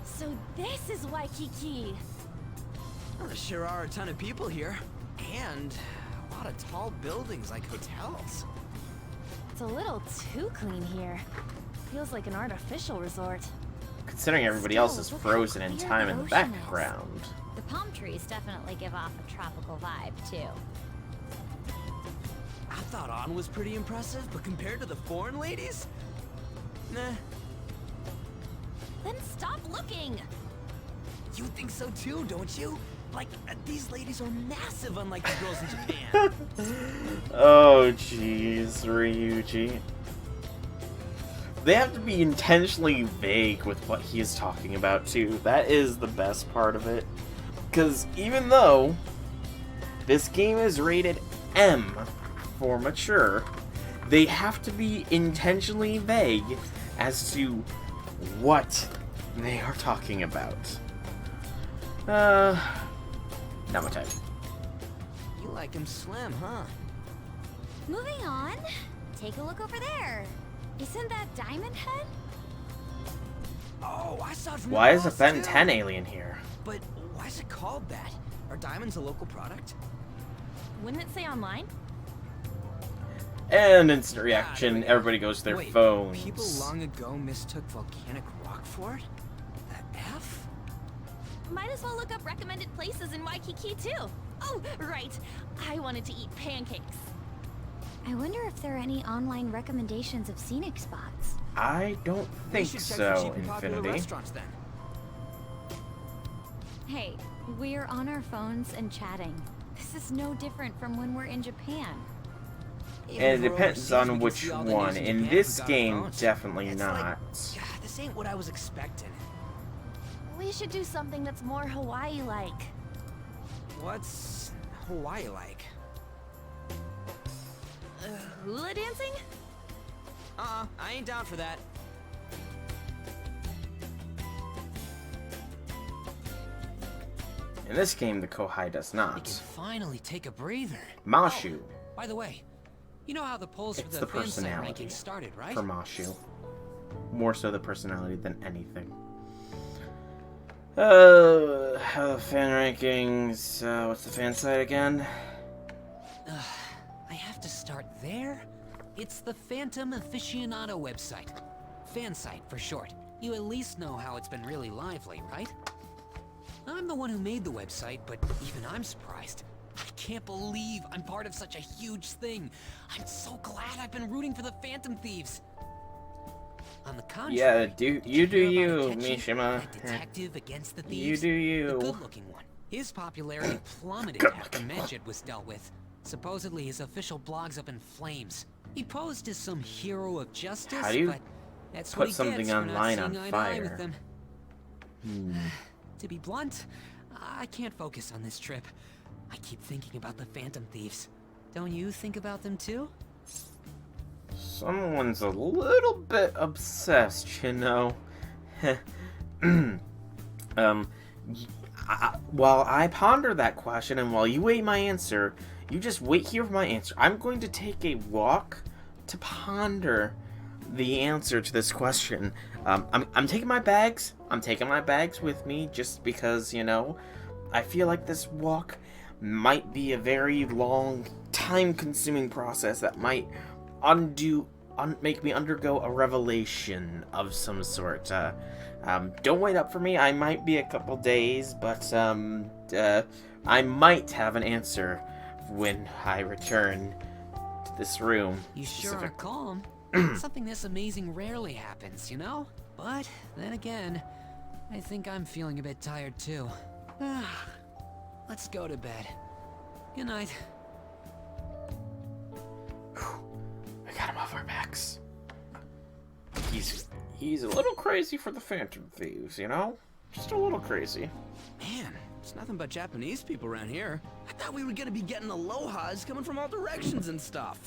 So this is Waikiki. Well, there sure are a ton of people here. And a lot of tall buildings like hotels. It's a little too clean here. Feels like an artificial resort. Considering everybody else is frozen in time in the background. The palm trees definitely give off a tropical vibe, too. I thought On was pretty impressive, but compared to the foreign ladies? Nah. Then stop looking! You think so too, don't you? Like, these ladies are massive unlike the girls in Japan. Oh, jeez, Ryuji. They have to be intentionally vague with what he is talking about, too. That is the best part of it. Because even though this game is rated M for mature, they have to be intentionally vague as to what they are talking about. Not my type. You like him slim, huh? Moving on. Take a look over there. Isn't that Diamond Head? Oh, I saw it from Why is a across, Ben too. 10 alien here? But why is it called that? Are diamonds a local product? Wouldn't it say online? And instant reaction, everybody goes to their Wait, phones. People long ago mistook volcanic rock for it? The F? Might as well look up recommended places in Waikiki too. Oh, right. I wanted to eat pancakes. I wonder if there are any online recommendations of scenic spots. I don't We think should check for so, cheap and popular Infinity. restaurants then. Hey, we're on our phones and chatting. This is no different from when we're in Japan. Even And it if we're depends overseas, we on can which see all the one. news In Japan this who's got our game, phones. definitely It's not. Like, this ain't what I was expecting. We should do something that's more Hawaii-like. What's Hawaii like? Hula dancing? I ain't down for that. In this game, the Kohai does We can not. finally take a breather. Mashu. Oh, by the way, you know how the polls It's for the the fansite personality rankings started, right? For Mashu. More so the personality than anything. How the fan rankings, what's the fan site again? I have to start there? It's the Phantom Aficionado website. Fansite, for short. You at least know how it's been really lively, right? I'm the one who made the website, but even I'm surprised. I can't believe I'm part of such a huge thing. I'm so glad I've been rooting for the Phantom Thieves. On the contrary, Yeah, did you do hear you, about Akechi, Mishima. that detective against the You thieves? do you. The good-looking one. His popularity plummeted after Medjed was dealt with. Supposedly, his official blog's up in flames. He posed as some hero of justice, How do you but that's put what he something gets for not online seeing on eye to eye fire? with them. Hmm. To be blunt, I can't focus on this trip. I keep thinking about the Phantom Thieves. Don't you think about them too? Someone's a little bit obsessed, you know. While I ponder that question, and while you wait my answer, you just wait here for my answer. I'm going to take a walk to ponder the answer to this question. I'm taking my bags. I'm taking my bags with me just because, you know, I feel like this walk might be a very long, time-consuming process that might make me undergo a revelation of some sort. Don't wait up for me. I might be a couple days, but I might have an answer when I return to this room. You sure are calm. Something this amazing rarely happens, you know? But then again, I think I'm feeling a bit tired too. Let's go to bed. Good night. I got him off our backs. He's a little crazy for the Phantom Thieves, you know? Just a little crazy. Man, it's nothing but Japanese people around here. I thought we were gonna be getting alohas coming from all directions and stuff.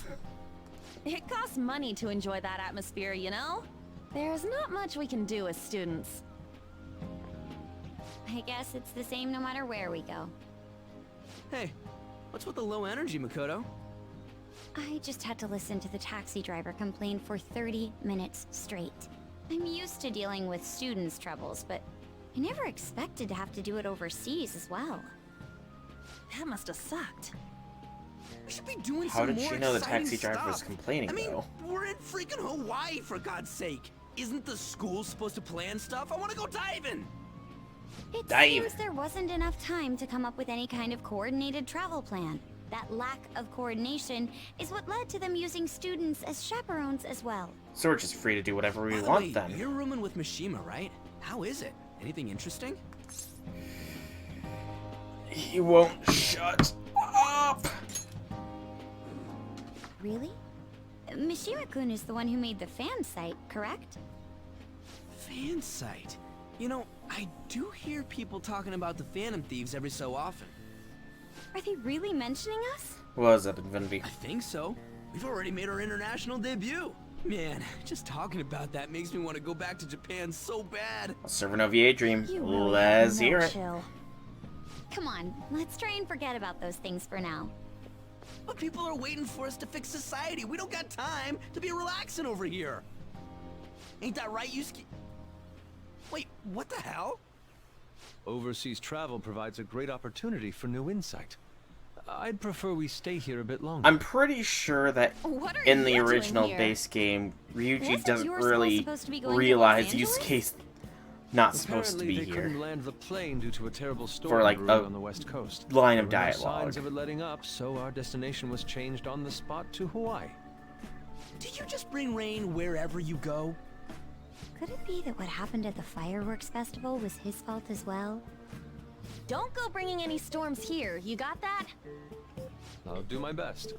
It costs money to enjoy that atmosphere, you know? There's not much we can do as students. I guess it's the same no matter where we go. Hey, what's with the low energy, Makoto? I just had to listen to the taxi driver complain for 30 minutes straight. I'm used to dealing with students' troubles, but I never expected to have to do it overseas as well. That must have sucked. We should be doing How some did more she know the exciting taxi driver was stuff. complaining, I mean, though? we're in freaking Hawaii, for God's sake. Isn't the school supposed to plan stuff? I want to go diving. It Dive. seems there wasn't enough time to come up with any kind of coordinated travel plan. That lack of coordination is what led to them using students as chaperones as well. So we're just free to do whatever we By the want way, then. You're rooming with Mishima, right? How is it? Anything interesting? He won't shut up. Really? Mishima-kun is the one who made the fan site, correct? Fan site? You know, I do hear people talking about the Phantom Thieves every so often. Are they really mentioning us? Was up, Infinity? I think so. We've already made our international debut. Man, just talking about that makes me want to go back to Japan so bad. A Servant of a dream. You really Let's have no hear it. chill. Come on, let's try and forget about those things for now. But people are waiting for us to fix society. We don't got time to be relaxing over here. Ain't that right, Yusuke? Wait, what the hell? Overseas travel provides a great opportunity for new insight. I'd prefer we stay here a bit longer. I'm pretty sure that What are in the you doing original here? base game, Ryuji Wasn't doesn't your school really supposed to be going to realize Los use Angeles? case not supposed to Apparently be they couldn't here. land the plane due to a terrible storm For, like, brewing a on the west coast. line of There were no dialogue. signs of it letting up, so our destination was changed on the spot to Hawaii. Did you just bring rain wherever you go? Could it be that what happened at the fireworks festival was his fault as well? Don't go bringing any storms here, you got that? I'll do my best.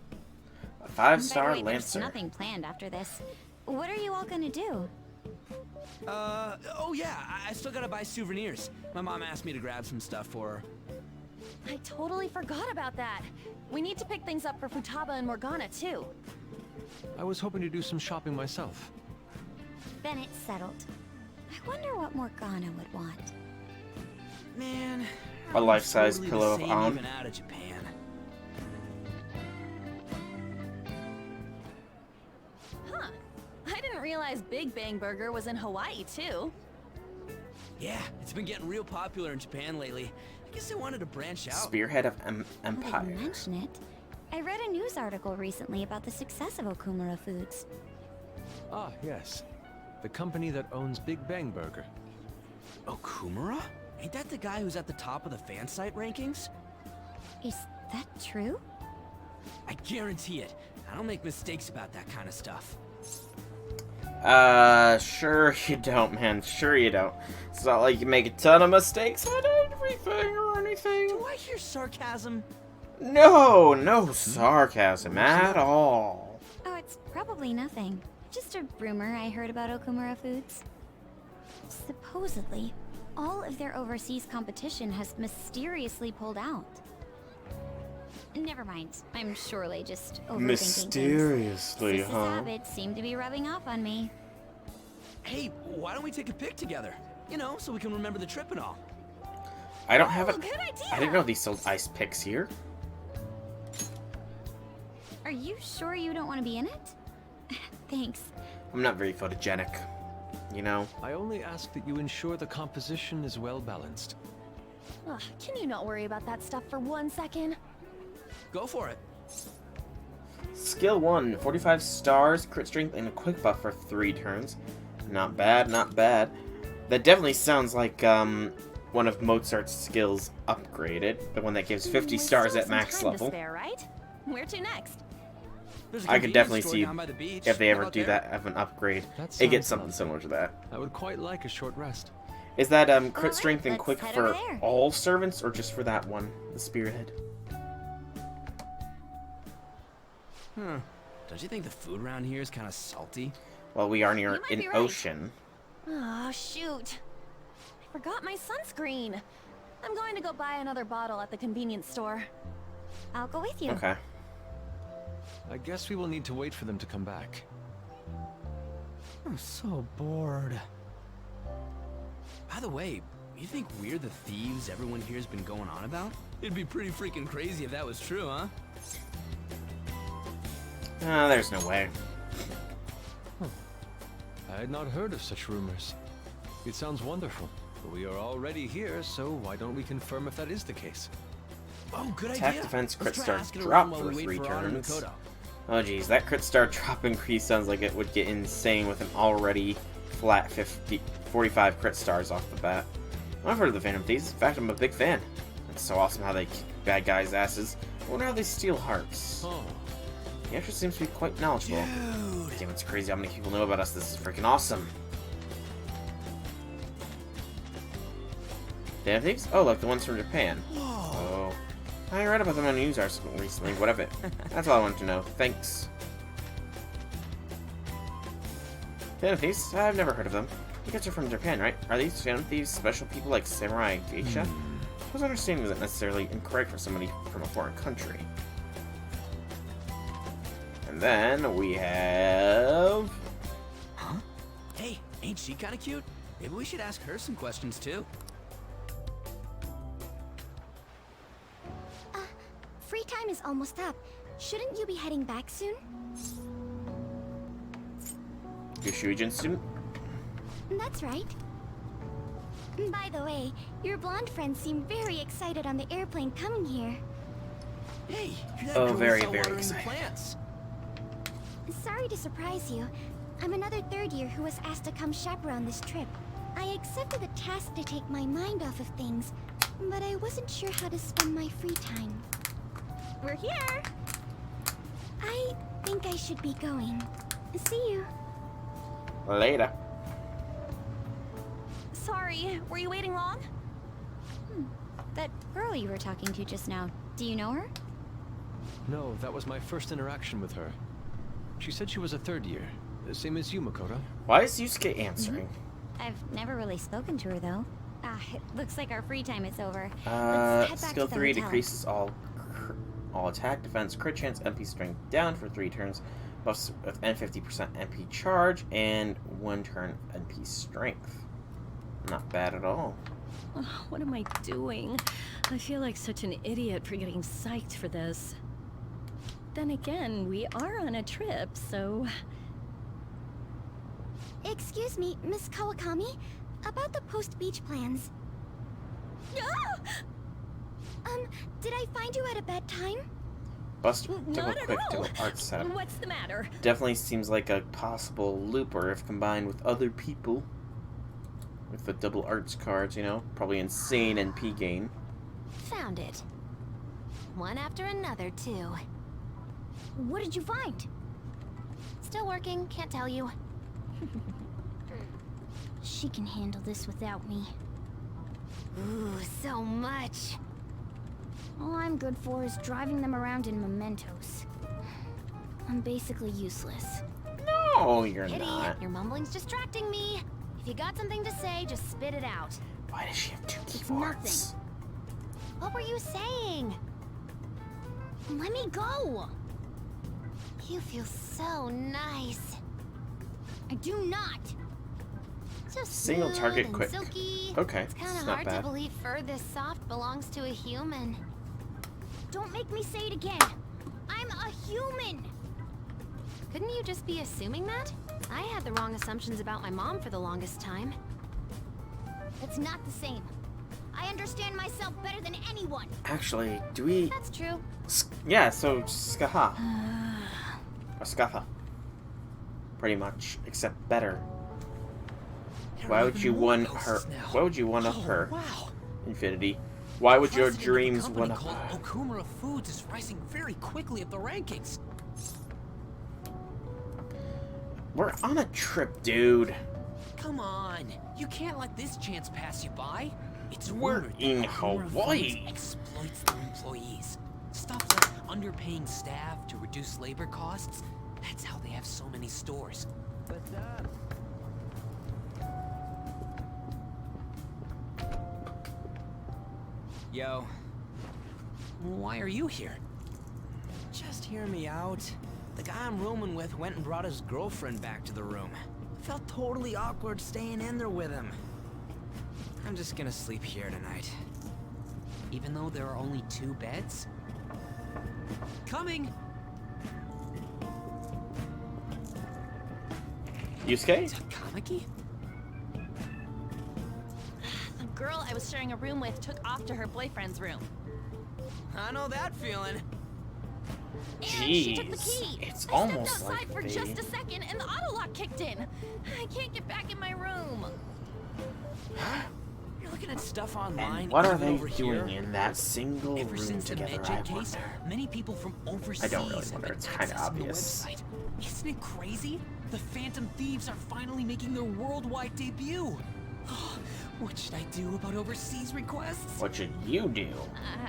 A By the 5-star way, there's Lancer. nothing planned after this. What are you all gonna do? Oh yeah, I still gotta buy souvenirs. My mom asked me to grab some stuff for her. I totally forgot about that. We need to pick things up for Futaba and Morgana, too. I was hoping to do some shopping myself. Then it's settled. I wonder what Morgana would want. Man, A life-size totally pillow the of same An. even out of Japan. Huh. I didn't realize Big Bang Burger was in Hawaii, too. Yeah, it's been getting real popular in Japan lately. I guess they wanted to branch out. Spearhead of Now that you Empire. mention it, I read a news article recently about the success of Okumura Foods. Ah, yes. The company that owns Big Bang Burger. Okumura? Ain't that the guy who's at the top of the fan site rankings? Is that true? I guarantee it. I don't make mistakes about that kind of stuff. Sure you don't, man. Sure you don't. It's not like you make a ton of mistakes on everything or anything. Do I hear sarcasm? No, no sarcasm at all. Oh, it's probably nothing. Just a rumor I heard about Okumura Foods. Supposedly, all of their overseas competition has mysteriously pulled out. Never mind. I'm surely just overthinking Mysteriously, things. huh? Habits seem to be rubbing off on me. Hey, why don't we take a pic together? You know, so we can remember the trip and all. I don't have Oh, it. good idea. I didn't know these sold ice picks here. Are you sure you don't want to be in it? Thanks. I'm not very photogenic, you know. I only ask that you ensure the composition is well balanced. Ugh, can you not worry about that stuff for 1 second? Go for it. Skill 1, 45 stars, crit strength, and a quick buff for 3 turns. Not bad, not bad. That definitely sounds like one of Mozart's skills upgraded, the one that gives 50 stars at max level. Spare, right? Where to next? There's a I could convenience definitely store see down by the beach. if they How ever about do there? that of an upgrade. That It gets sounds something similar to that. I would quite like a short rest. Is that crit Alright, strength and let's quick head for over there. all servants or just for that one, the spearhead? Don't you think the food around here is kind of salty? Well, we are near You might an be right. ocean. Oh, shoot. I forgot my sunscreen. I'm going to go buy another bottle at the convenience store. I'll go with you. Okay. I guess we will need to wait for them to come back. I'm so bored. By the way, you think we're the thieves everyone here's been going on about? It'd be pretty freaking crazy if that was true, huh? There's no way. I had not heard of such rumors. It sounds wonderful, but we are already here, so why don't we confirm if that is the case? Oh, good Attack, idea. defense, crit Let's try star asking drop around while for we wait 3 for Otto and turns. Makoto. Oh geez, that crit star drop increase sounds like it would get insane with an already flat 45 crit stars off the bat. I've heard of the Phantom Thieves. In fact, I'm a big fan. It's so awesome how they kick bad guys' asses. I wonder how they steal hearts. Oh, He actually seems to be quite knowledgeable. Damn, it's crazy how many people know about us. This is freaking awesome. Phantom Thieves? Oh, like the ones from Japan. Oh. I read about them on the news article recently. Whatever. That's all I wanted to know. Thanks. Phantom Thieves? I've never heard of them. You guys are from Japan, right? Are these Phantom Thieves special people like samurai and geisha? I was understanding isn't necessarily incorrect for somebody from a foreign country. And then we have... Huh? Hey, ain't she kind of cute? Maybe we should ask her some questions too. Free time is almost up. Shouldn't you be heading back soon? You Shuijin student? That's right. By the way, your blonde friends seem very excited on the airplane coming here. Hey, you're that Oh, girl who very, saw very watering the excited. plants. Sorry to surprise you. I'm another third year who was asked to come chaperone this trip. I accepted the task to take my mind off of things, but I wasn't sure how to spend my free time. We're here. I think I should be going. See you. Later. Sorry, were you waiting long? That girl you were talking to just now, do you know her? no, that was my first interaction with her. She said she was a third year, the same as you, Makoto. Why is Yusuke answering? I've never really spoken to her, though. It looks like our free time is over. Let's head back Skill to the 3 hotel. decreases all attack, defense, crit chance, MP strength down for 3 turns, buffs with and 50% MP charge, and 1 turn MP strength. Not bad at all. Ugh, what am I doing? I feel like such an idiot for getting psyched for this. Then again, we are on a trip, so... Excuse me, Miss Kawakami. About the post-beach plans. Did I find you at a bad time? Bust double Not at quick all. double art setup. What's the matter? Definitely seems like a possible looper if combined with other people. With the double arts cards, you know? Probably insane NP gain. Found it. One after another, too. What did you find? Still working, can't tell you. She can handle this without me. Ooh, so much. All I'm good for is driving them around in mementos. I'm basically useless. No, you're Pity, not. your mumbling's distracting me. If you got something to say, just spit it out. Why does she have 2 It's keyboards? What were you saying? Let me go! You feel so nice. I do not. So Single smooth target and quick. silky. Okay, It's kind it's of not hard bad. to believe fur this soft belongs to a human. Don't make me say it again. I'm a human. Couldn't you just be assuming that? I had the wrong assumptions about my mom for the longest time. It's not the same. I understand myself better than anyone. Actually, do we? That's true. Yeah, so Skaha. Or Skaha. Pretty much, except better. Why would you one her? Why would you one up her? Wow. Infinity. Why would your President of a dreams company one up called her? Okumura Foods is rising very quickly up the rankings. We're on a trip, dude. Come on, you can't let this chance pass you by. It's We're rumored that in Okumura Hawaii. Foods exploits their employees. Stuff like underpaying staff to reduce labor costs. That's how they have so many stores. Yo. Why are you here? Just hear me out. The guy I'm rooming with went and brought his girlfriend back to the room. Felt totally awkward staying in there with him. I'm just gonna sleep here tonight. Even though there are only 2 beds? Coming! Yusuke? Takamaki? The girl I was sharing a room with took off to her boyfriend's room. I know that feeling. And she took the Jeez, key. it's I almost stepped outside like for they- just a second and the auto lock kicked in. I can't get back in my room. You're looking at stuff online. And what are even they over doing here? in that single Ever room since the together? I Medjed case, wonder. many people from overseas I don't really have wonder, been it's kinda accessing the obvious. website. Isn't it crazy? The Phantom Thieves are finally making their worldwide debut. What should I do about overseas requests? What should you do?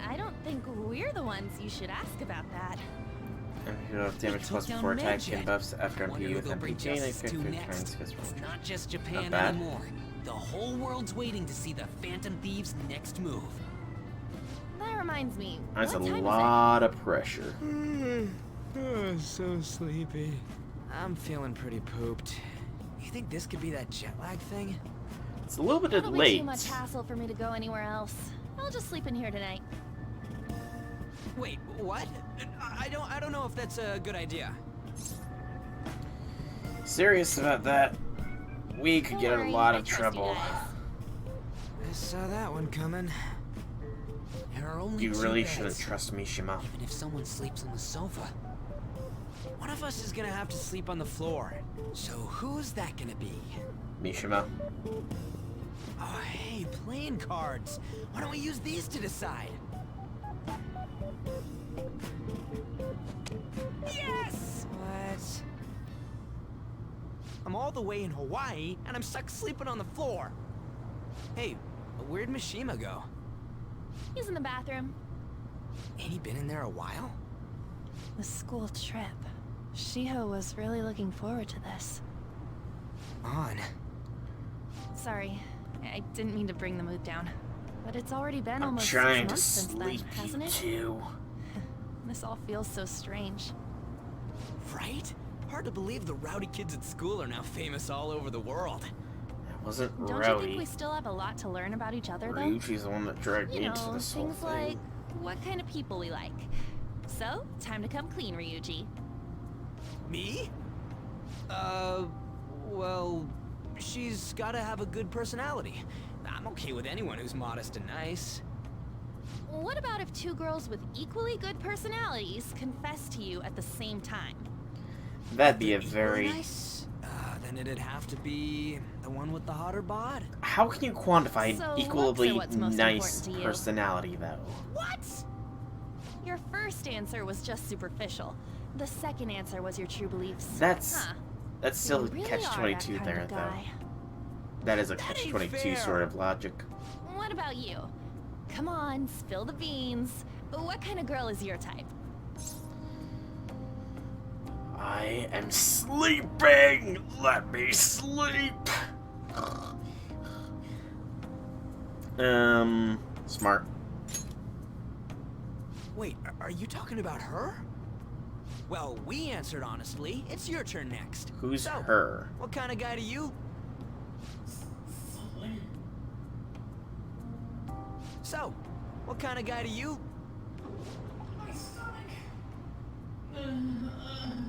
I don't think we're the ones you should ask about that. And you have damage took plus down before attack Medjed. and buffs after Wonder MP who with they'll bring MP gain. I justice to pick next. turns It's not just Japan bad. anymore. The whole world's waiting to see the Phantom Thieves' next move. That reminds me. That's a what time lot of pressure. So sleepy. I'm feeling pretty pooped. You think this could be that jet lag thing? It's a little bit That'll be late. too much hassle for me to go anywhere else. I'll just sleep in here tonight. Wait, what? I don't know if that's a good idea. Serious about that? We could Don't get in worry, a lot I of trust you trouble. I saw that one coming. There are only You 2 really beds, shouldn't trust Mishima. even if someone sleeps on the sofa. One of us is gonna have to sleep on the floor. So who's that gonna be? Mishima. Oh, hey, playing cards. Why don't we use these to decide? Yes! What? I'm all the way in Hawaii, and I'm stuck sleeping on the floor. Hey, where'd Mishima go? He's in the bathroom. Ain't he been in there a while? The school trip. Shiho was really looking forward to this. On. Sorry, I didn't mean to bring the mood down. But it's already been I'm almost trying 6 to months since sleep, then, hasn't you it? two. This all feels so strange. Right? Hard to believe the rowdy kids at school are now famous all over the world. It wasn't Don't you rowdy. think we still have a lot to learn about each other, though? Ryuji's the one that dragged me You into know, this whole things thing. like what kind of people we like. So, time to come clean, Ryuji. Me? Well, she's gotta have a good personality. I'm okay with anyone who's modest and nice. What about if 2 girls with equally good personalities confess to you at the same time? That'd be a very... Nice? Then it'd have to be the one with the hotter bod. How can you quantify an So looks equally are what's most nice important to you. personality, though? What? Your first answer was just superficial. The second answer was your true beliefs. That's... Huh. That's still You really catch-22 are that kind there, of though. guy. That is a That ain't catch-22 fair. sort of logic. What about you? Come on, spill the beans. What kind of girl is your type? I am sleeping! Let me sleep! Smart. Wait, are you talking about her? Well, we answered honestly. It's your turn next. Who's So, her? What kind of guy do you... So, what kind of guy do you...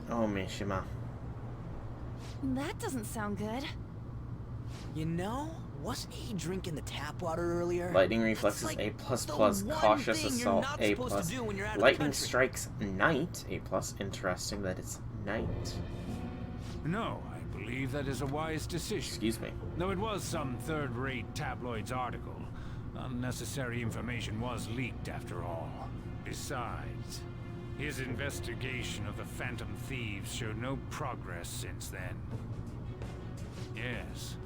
Oh, Mishima. That doesn't sound good. You know, wasn't he drinking the tap water earlier? Lightning reflexes That's A++, the one cautious thing you're assault not A+. supposed to do when you're out of the Lightning country. strikes night A+. Interesting that it's night. No, I believe that is a wise decision. Excuse me. Though it was some third-rate tabloid's article, unnecessary information was leaked after all. Besides, his investigation of the Phantom Thieves showed no progress since then. Yes,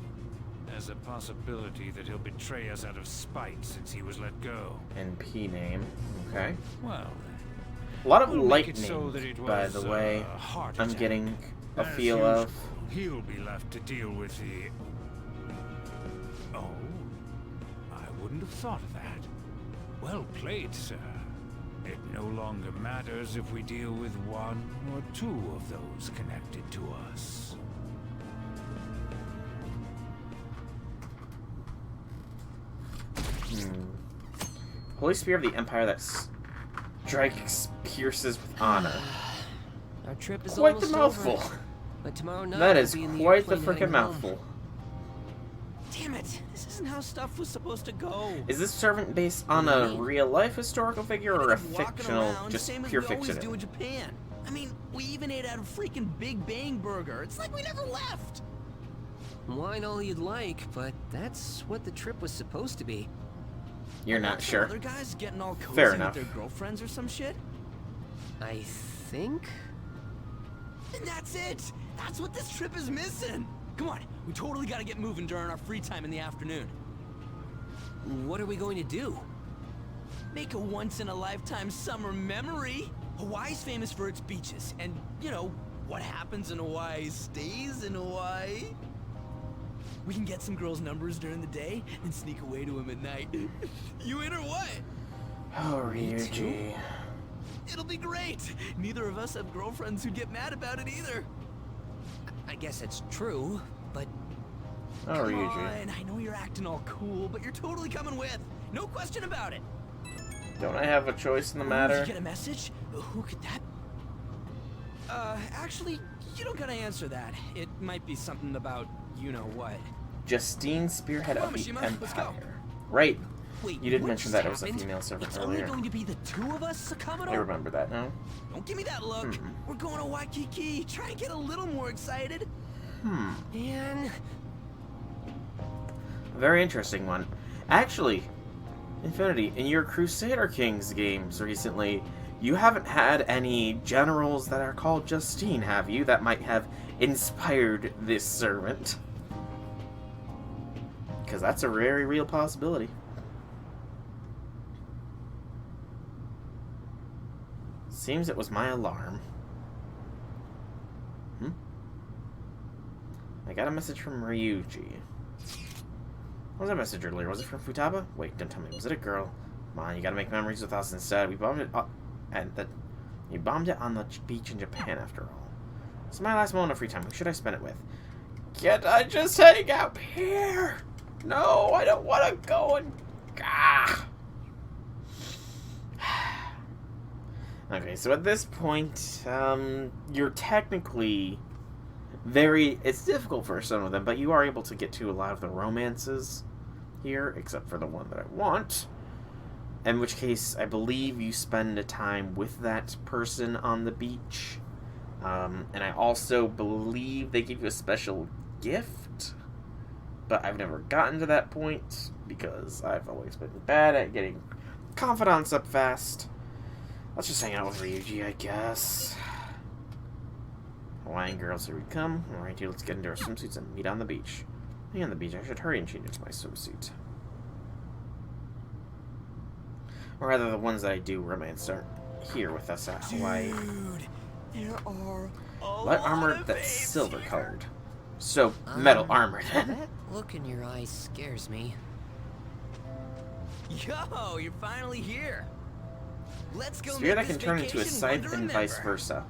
there's a possibility that he'll betray us out of spite since he was let go. NP name. Okay. Well, A lot of we'll light make it so that names, it by was the way. a heart I'm attack. getting a As feel usual, of. He'll be left to deal with the... Oh, I wouldn't have thought of that. Well played, sir. It no longer matters if we deal with one or two of those connected to us. Holy Spear of the Empire that strikes pierces with honor. Our trip is Quite the almost mouthful. over, but tomorrow night That we'll is be in quite the airplane freaking heading home. mouthful. Damn it! This isn't how stuff was supposed to go. Is this servant based on a real-life historical figure or a Walking fictional, around, just same as pure we always fiction? do in Japan. I mean, we even ate at a freaking Big Bang Burger. It's like we never left. Wine all you'd like, but that's what the trip was supposed to be. You're not sure. Other guys getting all cozy Fair with enough. their girlfriends or some shit. I think? And that's it. That's what this trip is missing. Come on, we totally gotta get moving during our free time in the afternoon. What are we going to do? Make a once-in-a-lifetime summer memory. Hawaii's famous for its beaches, and, you know, what happens in Hawaii stays in Hawaii. We can get some girls' numbers during the day and sneak away to them at night. You in or what? Oh, Ryuji. It'll be great. Neither of us have girlfriends who'd get mad about it either. I guess it's true, but... Oh, Come Ryuji. on, I know you're acting all cool, but you're totally coming with. No question about it. Don't I have a choice in the matter? Did you get a message? Who could that... actually, you don't gotta answer that. It might be something about you-know-what. Justine, Spearhead Come of on, the Mishima, let's go. Empire. Right. Wait, You did what mention just that it was a happened? female servant It's earlier. only going to be the two of us, Sakamoto? I remember that now. Don't give me that look. We're going to Waikiki. Try and get a little more excited. Man, Very interesting one. Actually, Infinity, in your Crusader Kings games recently, you haven't had any generals that are called Justine, have you? That might have inspired this servant. Because that's a very real possibility. Seems it was my alarm. I got a message from Ryuji. What was that message earlier? Was it from Futaba? Wait, don't tell me. Was it a girl? Come on, you gotta make memories with us instead. We bombed it up, and you bombed it on the beach in Japan after all. It's my last moment of free time. Who should I spend it with? Can't I just hang out here? No, I don't want to go and... Ah. Okay, so at this point, you're technically it's difficult for some of them, but you are able to get to a lot of the romances here, except for the one that I want. In which case, I believe you spend a time with that person on the beach. And I also believe they give you a special gift. But I've never gotten to that point, because I've always been bad at getting confidants up fast. Let's just hang out with Ryuji, I guess. Hawaiian girls, here we come. Alright, dude, let's get into our swimsuits and meet on the beach. Being on the beach, I should hurry and change into my swimsuit. Or rather, the ones that I do romance are here with us at Hawaii. Dude, there are Light armor that's silver colored. So, metal armor then. that look in your eyes scares me. Yo, you're finally here. Let's go Sphere make that can this turn into a vacation scythe one to and vice remember. versa.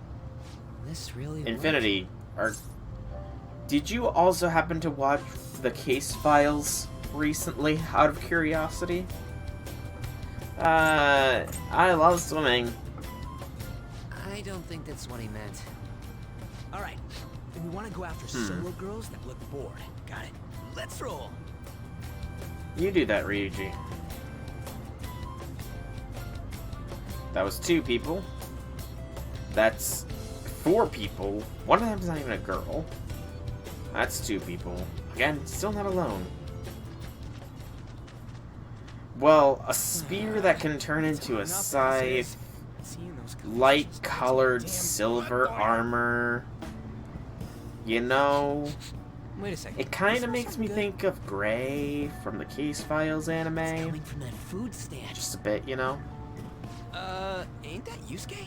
This really Infinity, did you also happen to watch the Case Files recently, out of curiosity? I love swimming. I don't think that's what he meant. All right, then we want to go after solo girls that look bored. Got it. Let's roll. You do that, Ryuji. That was 2 people. That's 4 people. One of them's not even a girl. That's 2 people. Again, still not alone. Well, a spear that can turn into a scythe, light-colored silver armor. You know, Wait a second. it kind of makes me think of Gray from the Case Files anime. Coming from that food stand. Just a bit, you know? Ain't that Yusuke?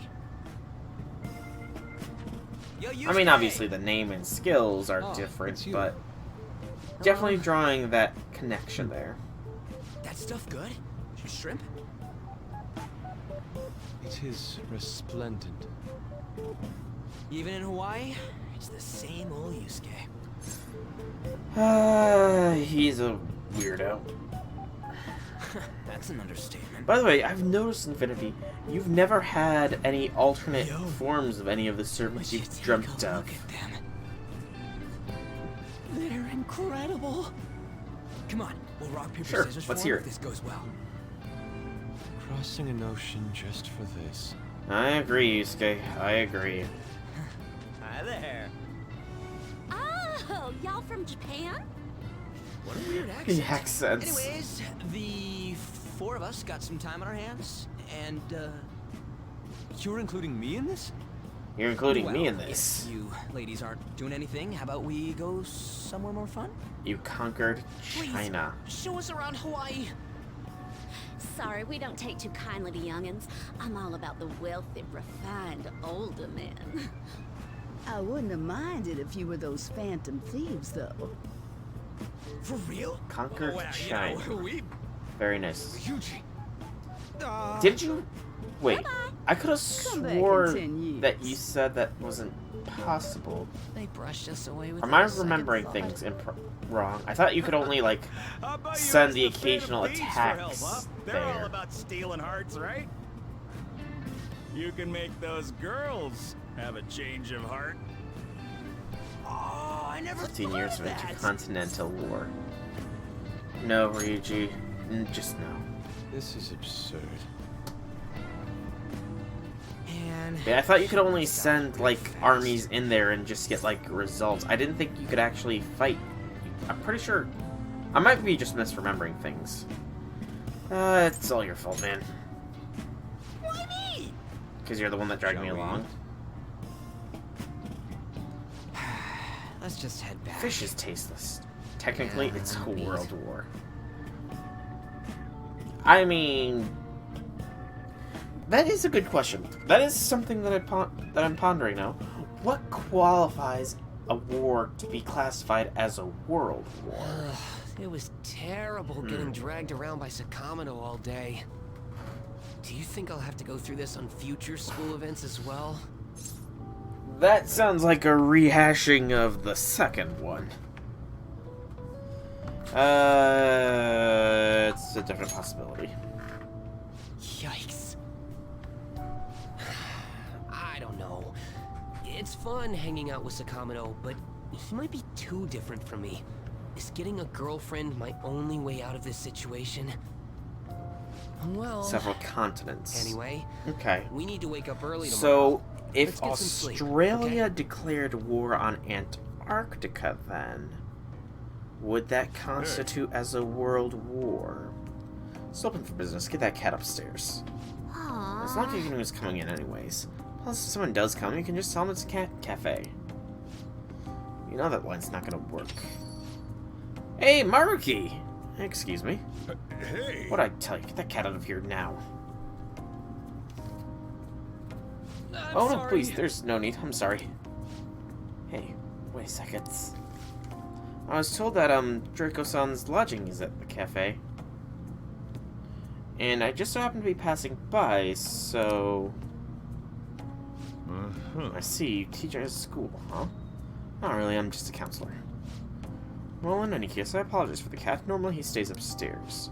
Yo, Yusuke! I mean, obviously the name and skills are different, but definitely drawing that connection there. That stuff good? Shrimp? It is resplendent. Even in Hawaii, it's the same old Yusuke. He's a weirdo. That's an understatement. By the way, I've noticed, Infinity, you've never had any alternate forms of any of the servants you've dreamt of. They're incredible. Come on, we'll rock, paper, Sure, scissors let's form hear if it. this goes well. Crossing an ocean just for this. I agree, Yusuke. I agree. Hi there. Oh, y'all from Japan? What a weird accent. The accents. Anyways, the 4 of us got some time on our hands, and, You're including me in this? You're including me in well, this. If you ladies aren't doing anything, how about we go somewhere more fun? You conquered China. Show us around Hawaii. Sorry, we don't take too kindly to youngins. I'm all about the wealthy, refined, older men. I wouldn't have minded if you were those phantom thieves, though. For real? Conquered Well, China. you know, we... Very nice. Yuji. Did you... Wait, I could have Come back in sworn 10 years. that you said that wasn't possible. They brushed us away with Or am I a second remembering thought. things wrong? I thought you could only, like, send the occasional attacks They're all there. about stealing hearts, right? You can make those girls have a change of heart. Oh, I never 15 thought years of of that. intercontinental war. No, Ryuji. Just no. This is absurd. And Yeah, I thought you could only send, like, armies in there and just get, like, results. I didn't think you could actually fight. I'm pretty sure... I might be just misremembering things. It's all your fault, man. Why me? Because you're the one that dragged me Shall we? along. Let's just head back. Fish is tasteless. Technically, Yeah, it's a beef. world war. I mean... That is a good question. That is something that I'm pondering now. What qualifies a war to be classified as a world war? It was terrible getting dragged around by Sakamoto all day. Do you think I'll have to go through this on future school events as well? That sounds like a rehashing of the second one. It's a different possibility. Yikes. I don't know. It's fun hanging out with Sakamoto, but he might be too different from me. Is getting a girlfriend my only way out of this situation? Well... Several continents. Anyway, Okay. we need to wake up early tomorrow. So, if Let's get some sleep, Australia declared war on Antarctica, then, would that constitute as a world war? It's open for business. Get that cat upstairs. As long as you know who's coming in anyways. Plus, if someone does come, you can just tell them it's a cat cafe. You know that line's not gonna work. Hey, Maruki! Excuse me. Hey! What'd I tell you? Get that cat out of here now. Oh no, please, there's no need. I'm sorry. Hey, wait a second. I was told that, Draco-san's lodging is at the cafe. And I just so happened to be passing by, so... I see, you teach at a school, huh? Not really, I'm just a counselor. Well, in any case, I apologize for the cat. Normally he stays upstairs.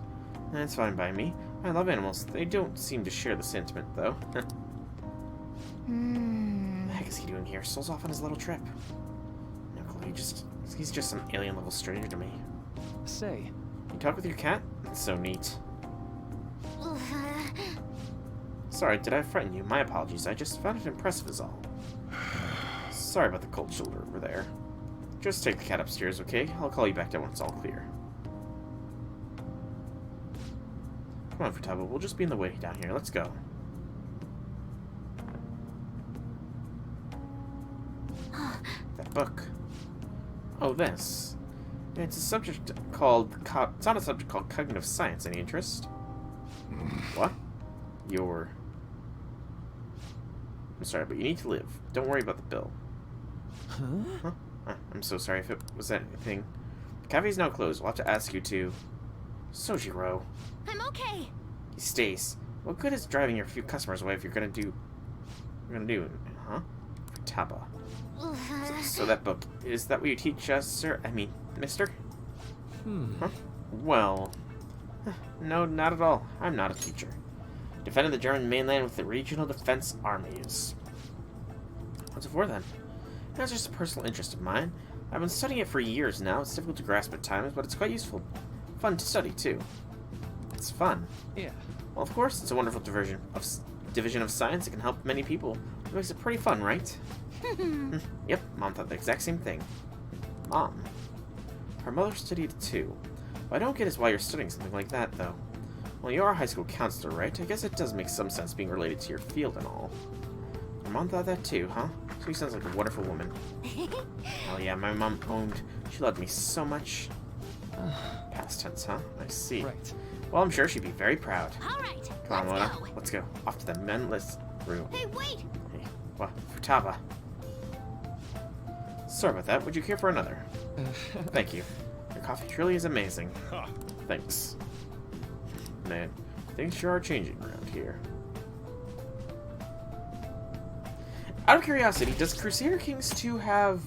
That's fine by me. I love animals. They don't seem to share the sentiment, though. What the heck is he doing here? Soul's off on his little trip. No clue, he's just some alien-level stranger to me. Say, you talk with your cat? That's so neat. Sorry, did I frighten you? My apologies. I just found it impressive is all. Sorry about the cold shoulder over there. Just take the cat upstairs, okay? I'll call you back down when it's all clear. Come on, Futaba. We'll just be in the way down here. Let's go. That book. Oh, this. It's a subject called... It's on a subject called cognitive science. Any interest? What? I'm sorry, but you need to live. Don't worry about the bill. Huh? I'm so sorry if it was anything. The cafe's now closed. We'll have to ask you to... Sojiro. I'm okay. He stays. What good is driving your few customers away if you're gonna do... Huh? Futaba. So that book, is that what you teach us, sir? I mean, mister? Huh? Well... No, not at all. I'm not a teacher. Defended the German mainland with the regional defense armies. What's it for, then? That's just a personal interest of mine. I've been studying it for years now. It's difficult to grasp at times, but it's quite useful. Fun to study, too. It's fun. Yeah. Well, of course, it's a wonderful division of science. It can help many people. It makes it pretty fun, right? Yep, Mom thought the exact same thing. Mom. Her mother studied it, too. What I don't get is why you're studying something like that, though. Well, you are a high school counselor, right? I guess it does make some sense being related to your field and all. Your mom thought that too, huh? She sounds like a wonderful woman. Hell yeah, my mom owned... She loved me so much. Past tense, huh? I see. Right. Well, I'm sure she'd be very proud. Alright, Come on, Mona. go. Let's go. Off to the menless room. Hey, wait! Hey, what? Futaba. Sorry about that. Would you care for another? Thank you. Your coffee truly is amazing. Thanks. Man, things sure are changing around here. Out of curiosity, does Crusader Kings 2 have,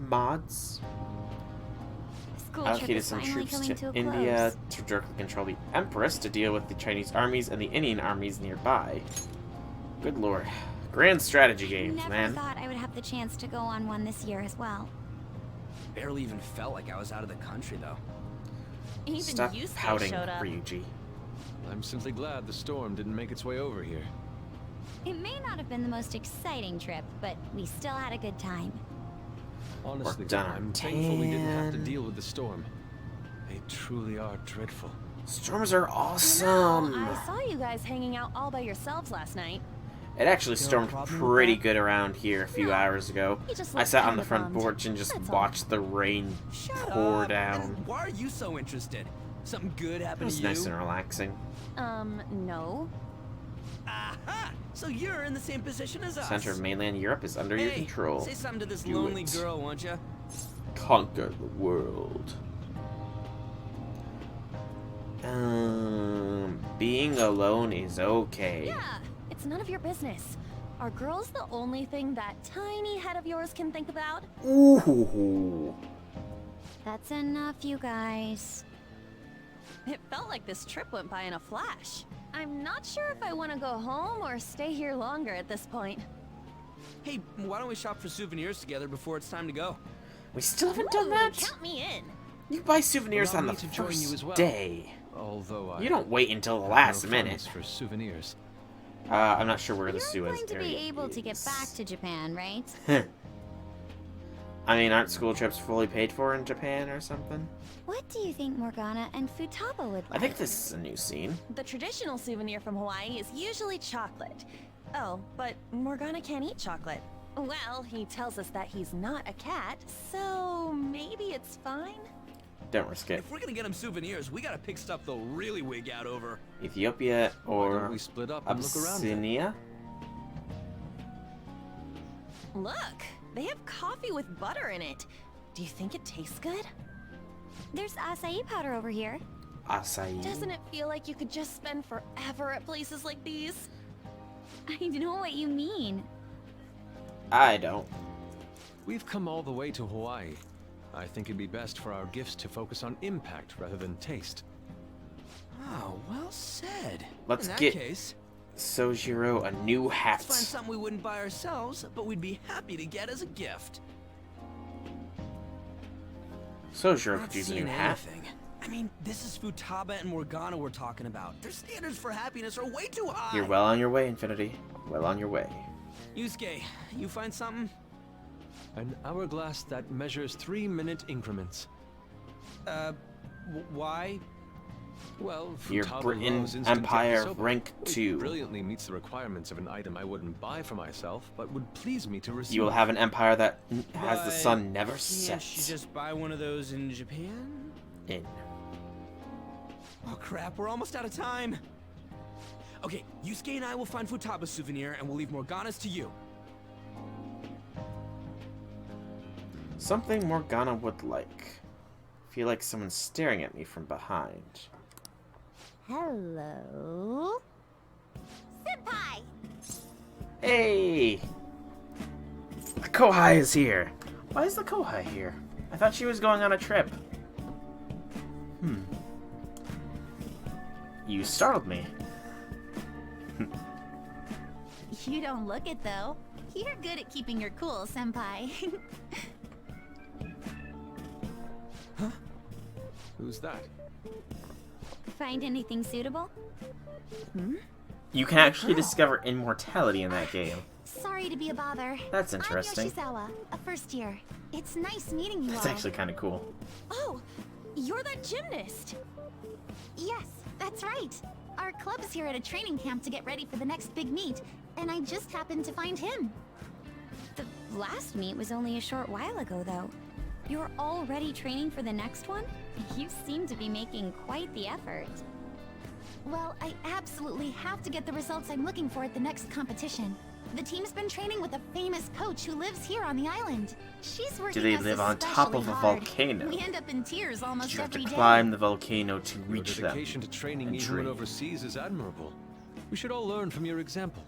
mods? Allocated some troops to India to directly control the Empress to deal with the Chinese armies and the Indian armies nearby. Good lord. Grand strategy games, man. Never thought I would have the chance to go on one this year as well. Barely even felt like I was out of the country, though. Even Stop Yusuke pouting, showed up. Ryuji. I'm simply glad the storm didn't make its way over here. It may not have been the most exciting trip, but we still had a good time. Honestly, done our I'm thankful we didn't have to tan. deal with the storm. They truly are dreadful. Storms are awesome. I saw you guys hanging out all by yourselves last night. It actually There a stormed problem with pretty that? good around here a few hours ago. he just I looked sat on kinda the front bummed. porch and just That's all. watched the rain pour down. And why are you so interested? Something good It happened was to you? nice and relaxing. No. Aha! So you're in the same position as us. Center of mainland Europe is under your Hey, control. say something to this Do lonely it. girl, won't you? Conquer the world. Being alone is okay. Yeah, it's none of your business. Are girls the only thing that tiny head of yours can think about? Ooh. That's enough, you guys. It felt like this trip went by in a flash. I'm not sure if I want to go home or stay here longer at this point. Hey, why don't we shop for souvenirs together before it's time to go? We still haven't done Ooh, that? count me in. You buy souvenirs Allow on the me to join first you as well. day. Although I You don't wait until the have last no minute. fondness for souvenirs. I'm not sure where the You're Suez going to area be able to get is. back to Japan, right? I mean, aren't school trips fully paid for in Japan or something? What do you think Morgana and Futaba would like? I think this is a new scene. The traditional souvenir from Hawaii is usually chocolate. Oh, but Morgana can't eat chocolate. Well, he tells us that he's not a cat, so maybe it's fine? Don't risk it. If we're gonna get him souvenirs, we gotta pick stuff they'll really wig out over. Ethiopia Why or don't we split up and look around then? Abyssinia? Look, they have coffee with butter in it. Do you think it tastes good? There's acai powder over here. Acai. Doesn't it feel like you could just spend forever at places like these? I know what you mean. I don't. We've come all the way to Hawaii. I think it'd be best for our gifts to focus on impact rather than taste. Oh, well said. Let's In that get case, Sojiro a new hat. let's find something we wouldn't buy ourselves, but we'd be happy to get as a gift. Sojiro Not could use a new seeing hat. anything. I mean, this is Futaba and Morgana we're talking about. Their standards for happiness are way too high. You're well on your way, Infinity. Well on your way. Yusuke, you find something? An hourglass that measures 3-minute increments. Why? Well, Your Futaba Britain loves instant Empire yakisoba. rank It 2. brilliantly meets the requirements of an item I wouldn't buy for myself, but would please me to receive. You will have an empire that has the But sun never Can't sets. you just buy one of those in Japan? In. Oh crap, we're almost out of time. Okay, Yusuke and I will find Futaba's souvenir and we'll leave Morgana's to you. Something Morgana would like. Feel like someone's staring at me from behind. Hello? Senpai! Hey! The Kohai is here. Why is the Kohai here? I thought she was going on a trip. You startled me. You don't look it, though. You're good at keeping your cool, Senpai. Who's that? Find anything suitable? You can actually discover immortality in that game. Sorry to be a bother. That's interesting. I'm Yoshizawa, a first year. It's nice meeting you That's all. actually kind of cool. Oh, you're that gymnast. Yes, that's right. Our club's here at a training camp to get ready for the next big meet, and I just happened to find him. The last meet was only a short while ago, though. You're already training for the next one? You seem to be making quite the effort. Well, I absolutely have to get the results I'm looking for at the next competition. The team's been training with a famous coach who lives here on the island. She's working Do they us live on top especially of a hard. volcano? We end up in tears Did almost you have to every day. climb the volcano to Your reach them? dedication to training and even when dream. overseas is admirable. We should all learn from your example.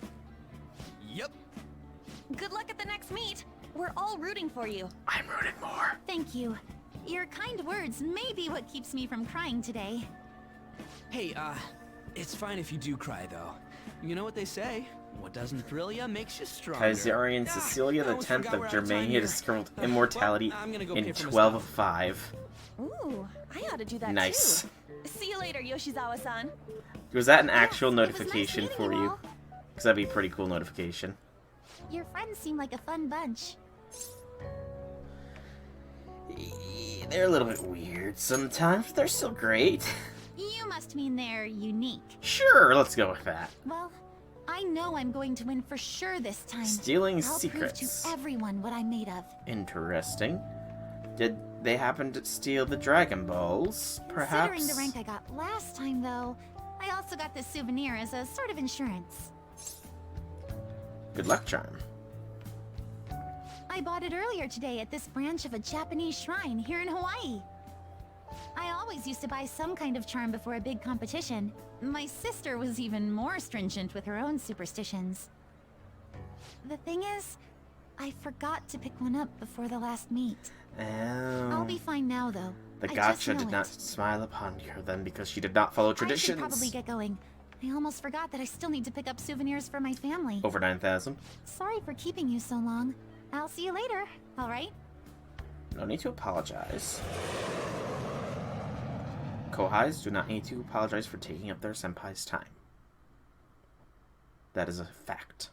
Yep. Good luck at the next meet. We're all rooting for you. I'm rooting more. Thank you. Your kind words may be what keeps me from crying today. Hey, it's fine if you do cry, though. You know what they say? What doesn't thrill ya makes you stronger. Kaisari and Cecilia I the almost 10th forgot of we're out of time Germania here. discovered Well, immortality I'm gonna go in pay for 12 of Mustafa. 5. Ooh, I ought to do that Nice. too. See you later, Yoshizawa-san. Was that an actual it was nice notification meeting for you you? all. Because that'd be a pretty cool notification. Your friends seem like a fun bunch. They're a little bit weird sometimes, but they're still great. You must mean they're unique. Sure, let's go with that. Well, I know I'm going to win for sure this time. Stealing I'll secrets. prove to everyone what I'm made of. Interesting. Did they happen to steal the Dragon Balls, perhaps? Considering the rank I got last time, though, I also got this souvenir as a sort of insurance. Good luck charm. I bought it earlier today at this branch of a Japanese shrine here in Hawaii. I always used to buy some kind of charm before a big competition. My sister was even more stringent with her own superstitions. The thing is, I forgot to pick one up before the last meet. I'll Oh. be fine now, though. The I gotcha just know did it. not smile upon her then because she did not follow I should traditions. probably get going. I almost forgot that I still need to pick up souvenirs for my family. Over 9,000. Sorry for keeping you so long. I'll see you later, alright? No need to apologize. Kohais do not need to apologize for taking up their senpai's time. That is a fact.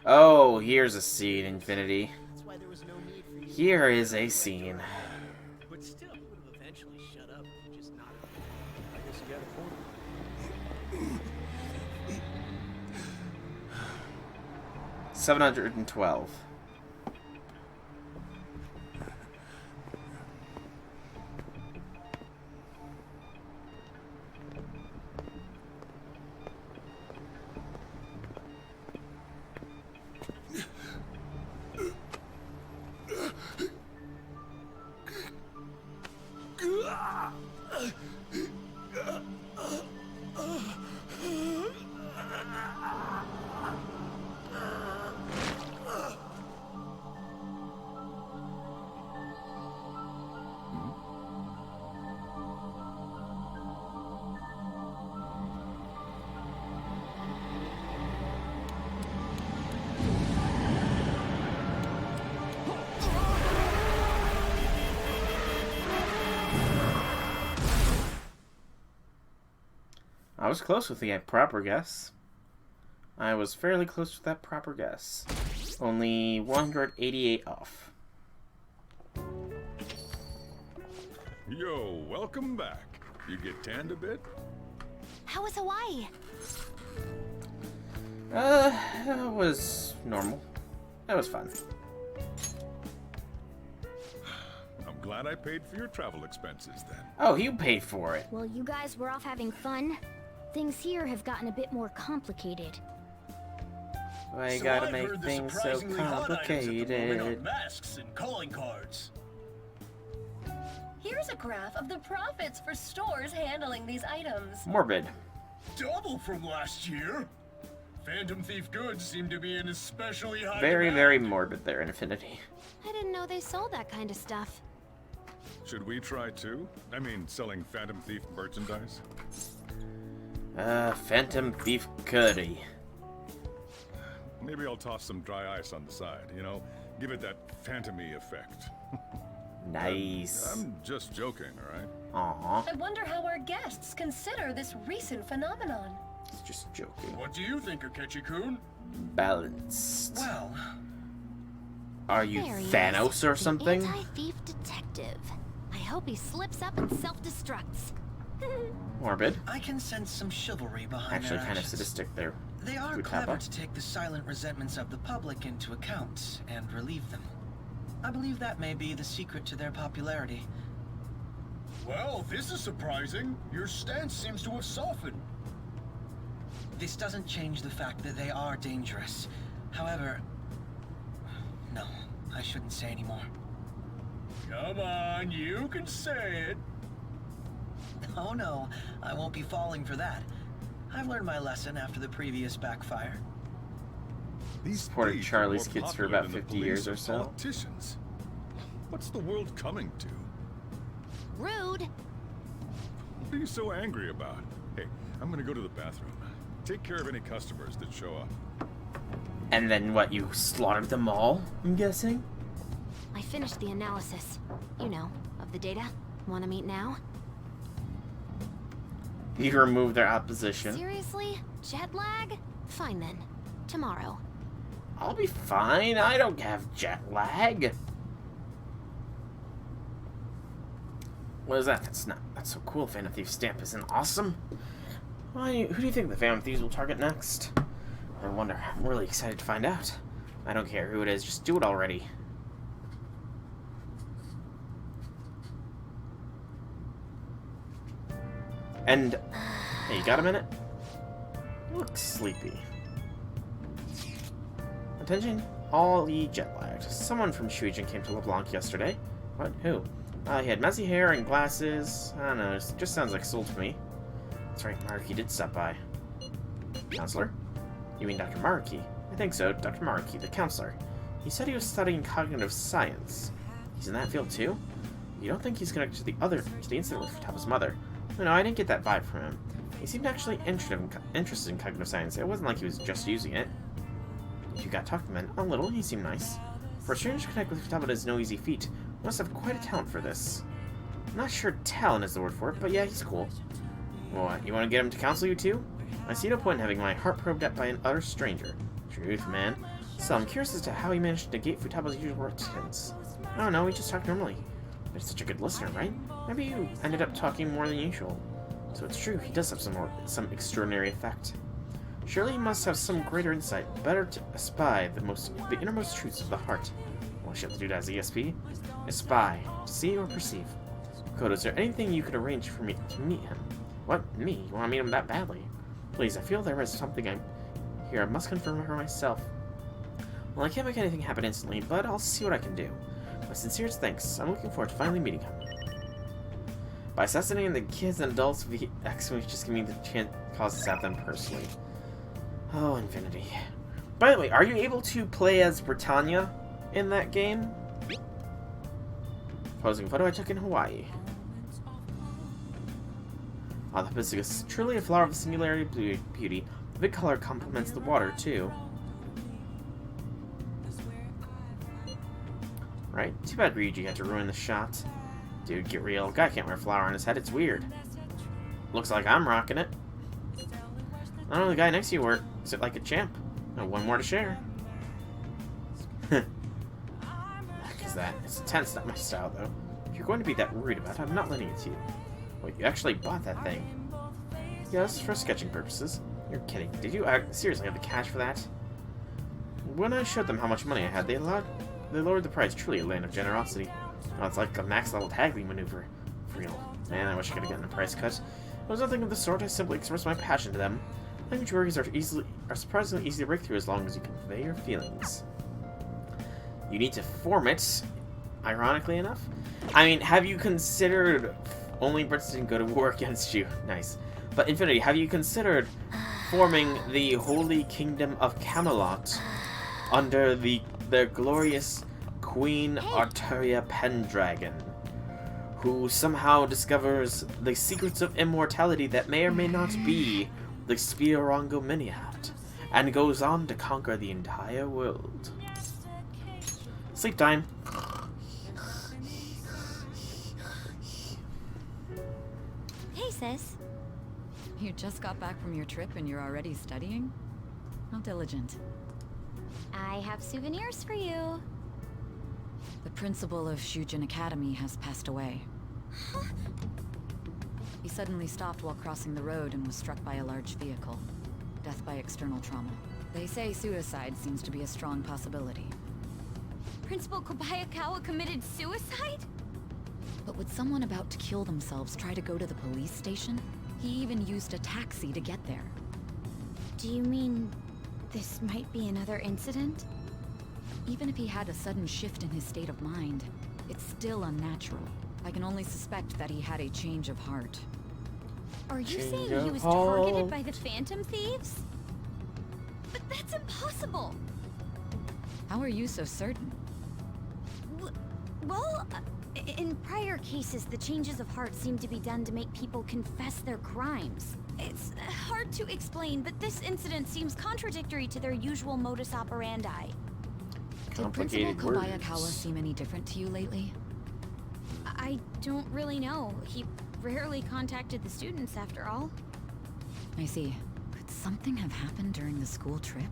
Oh, here's a scene, Infinity. Here is a scene. But still, he would have eventually shut up and just not. I guess you got a point. 712. I was close with the proper guess. I was fairly close with that proper guess. Only 188 off. Yo, welcome back. You get tanned a bit? How was Hawaii? It was normal. That was fun. I'm glad I paid for your travel expenses then. Oh, you paid for it. While you guys were off having fun, things here have gotten a bit more complicated. Why you So gotta I've make heard the things so surprisingly hot items at the moment complicated? are masks and calling cards. Here's a graph of the profits for stores handling these items. Morbid. Double from last year. Phantom Thief goods seem to be in especially high Very, demand. very morbid there, Infinity. I didn't know they sold that kind of stuff. Should we try too? I mean, selling Phantom Thief merchandise? Phantom Thief Curry. Maybe I'll toss some dry ice on the side, you know? Give it that phantom-y effect. Nice. I'm just joking, alright? Aww. I wonder how our guests consider this recent phenomenon. It's just joking. What do you think, Akechi-kun? Balanced. Well, Are you There he Thanos is, or the something? Anti-thief detective. I hope he slips up and self-destructs. Morbid. I can sense some chivalry behind Actually, their kind of actions. sadistic there. They are Futaba. clever to take the silent resentments of the public into account and relieve them. I believe that may be the secret to their popularity. well, this is surprising. Your stance seems to have softened. This doesn't change the fact that they are dangerous. However, no, I shouldn't say anymore. Come on, you can say it. Oh no, I won't be falling for that. I've learned my lesson after the previous backfire. These Supported thieves are Charlie's more kids for popular about than the 50 police years or and so. Politicians. What's the world coming to? Rude. What are you so angry about? Hey, I'm gonna go to the bathroom. Take care of any customers that show up. And then what, you slaughtered them all, I'm guessing? I finished the analysis. You know, of the data. Want to meet now? You removed their opposition. Seriously? Jet lag? Fine then. Tomorrow. I'll be fine. I don't have jet lag. What is that? That's so cool. Phantom Thief stamp isn't awesome. Who do you think the Phantom Thieves will target next? I wonder. I'm really excited to find out. I don't care who it is. Just do it already. And hey, you got a minute? You look sleepy. Attention, all ye jet lagged. Someone from Shuijin came to LeBlanc yesterday. What? Who? He had messy hair and glasses. I don't know, it just sounds like Soul to me. That's right, Maruki did stop by. Counselor? You mean Dr. Maruki? I think so, Dr. Maruki, the counselor. He said he was studying cognitive science. He's in that field too? You don't think he's connected to the incident with Futaba's mother? No, I didn't get that vibe from him. He seemed actually interested in cognitive science. It wasn't like he was just using it. If you got talking to him a little, he seemed nice. For a stranger to connect with Futaba is no easy feat. You must have quite a talent for this. I'm not sure talent is the word for it, but yeah, he's cool. What, you want to get him to counsel you too? I see no point in having my heart probed at by an utter stranger. Truth, man. So I'm curious as to how he managed to negate Futaba's usual reticence. I don't know, we just talked normally. But he's such a good listener, right? Maybe you ended up talking more than usual. So it's true, he does have some extraordinary effect. Surely he must have some greater insight, better to espy the innermost truths of the heart. What should I do as ESP? Espy, to see or perceive. Kodo, is there anything you could arrange for me to meet him? What? Me? You want to meet him that badly? Please, I feel there is something here I must confirm for myself. Well, I can't make anything happen instantly, but I'll see what I can do. My sincerest thanks. I'm looking forward to finally meeting him. By assassinating the kids and adults, the X-Wing just give me the chance to cause at them personally. Oh, Infinity. By the way, are you able to play as Britannia in that game? Posing a photo I took in Hawaii. Ah, the hibiscus is truly a flower of singular beauty. The big color complements the water, too. Right? Too bad Ryuji had to ruin the shot. Dude, get real. Guy can't wear a flower on his head. It's weird. Looks like I'm rocking it. I don't know, the guy next to you wore it like a champ. And one more to share. Heck is that? It's intense, not my style, though. If you're going to be that worried about it, I'm not lending it to you. Wait, you actually bought that thing? Yes, for sketching purposes. You're kidding. Did you seriously have the cash for that? When I showed them how much money I had, they lowered the price. Truly a land of generosity. Oh, it's like a max-level haggling maneuver. For real. Man, I wish I could have gotten a price cut. It was nothing of the sort. I simply expressed my passion to them. Language barriers are surprisingly easy to break through as long as you convey your feelings. You need to form it, ironically enough. I mean, have you considered... Only Brits didn't go to war against you. Nice. But Infinity, have you considered forming the Holy Kingdom of Camelot under their glorious Queen Arturia Pendragon, who somehow discovers the secrets of immortality that may or may not be the Spherongo Miniat, and goes on to conquer the entire world. Sleep time. Hey, sis. You just got back from your trip and you're already studying? How diligent. I have souvenirs for you. The principal of Shujin Academy has passed away. He suddenly stopped while crossing the road and was struck by a large vehicle. Death by external trauma. They say suicide seems to be a strong possibility. Principal Kobayakawa committed suicide? But would someone about to kill themselves try to go to the police station? He even used a taxi to get there. Do you mean this might be another incident? Even if he had a sudden shift in his state of mind, it's still unnatural. I can only suspect that he had a change of heart. Are you saying he was targeted by the Phantom Thieves? But that's impossible! How are you so certain? Well, in prior cases, the changes of heart seem to be done to make people confess their crimes. It's hard to explain, but this incident seems contradictory to their usual modus operandi. Did Principal Kobayakawa seem any different to you lately? I don't really know. He rarely contacted the students, after all. I see. Could something have happened during the school trip?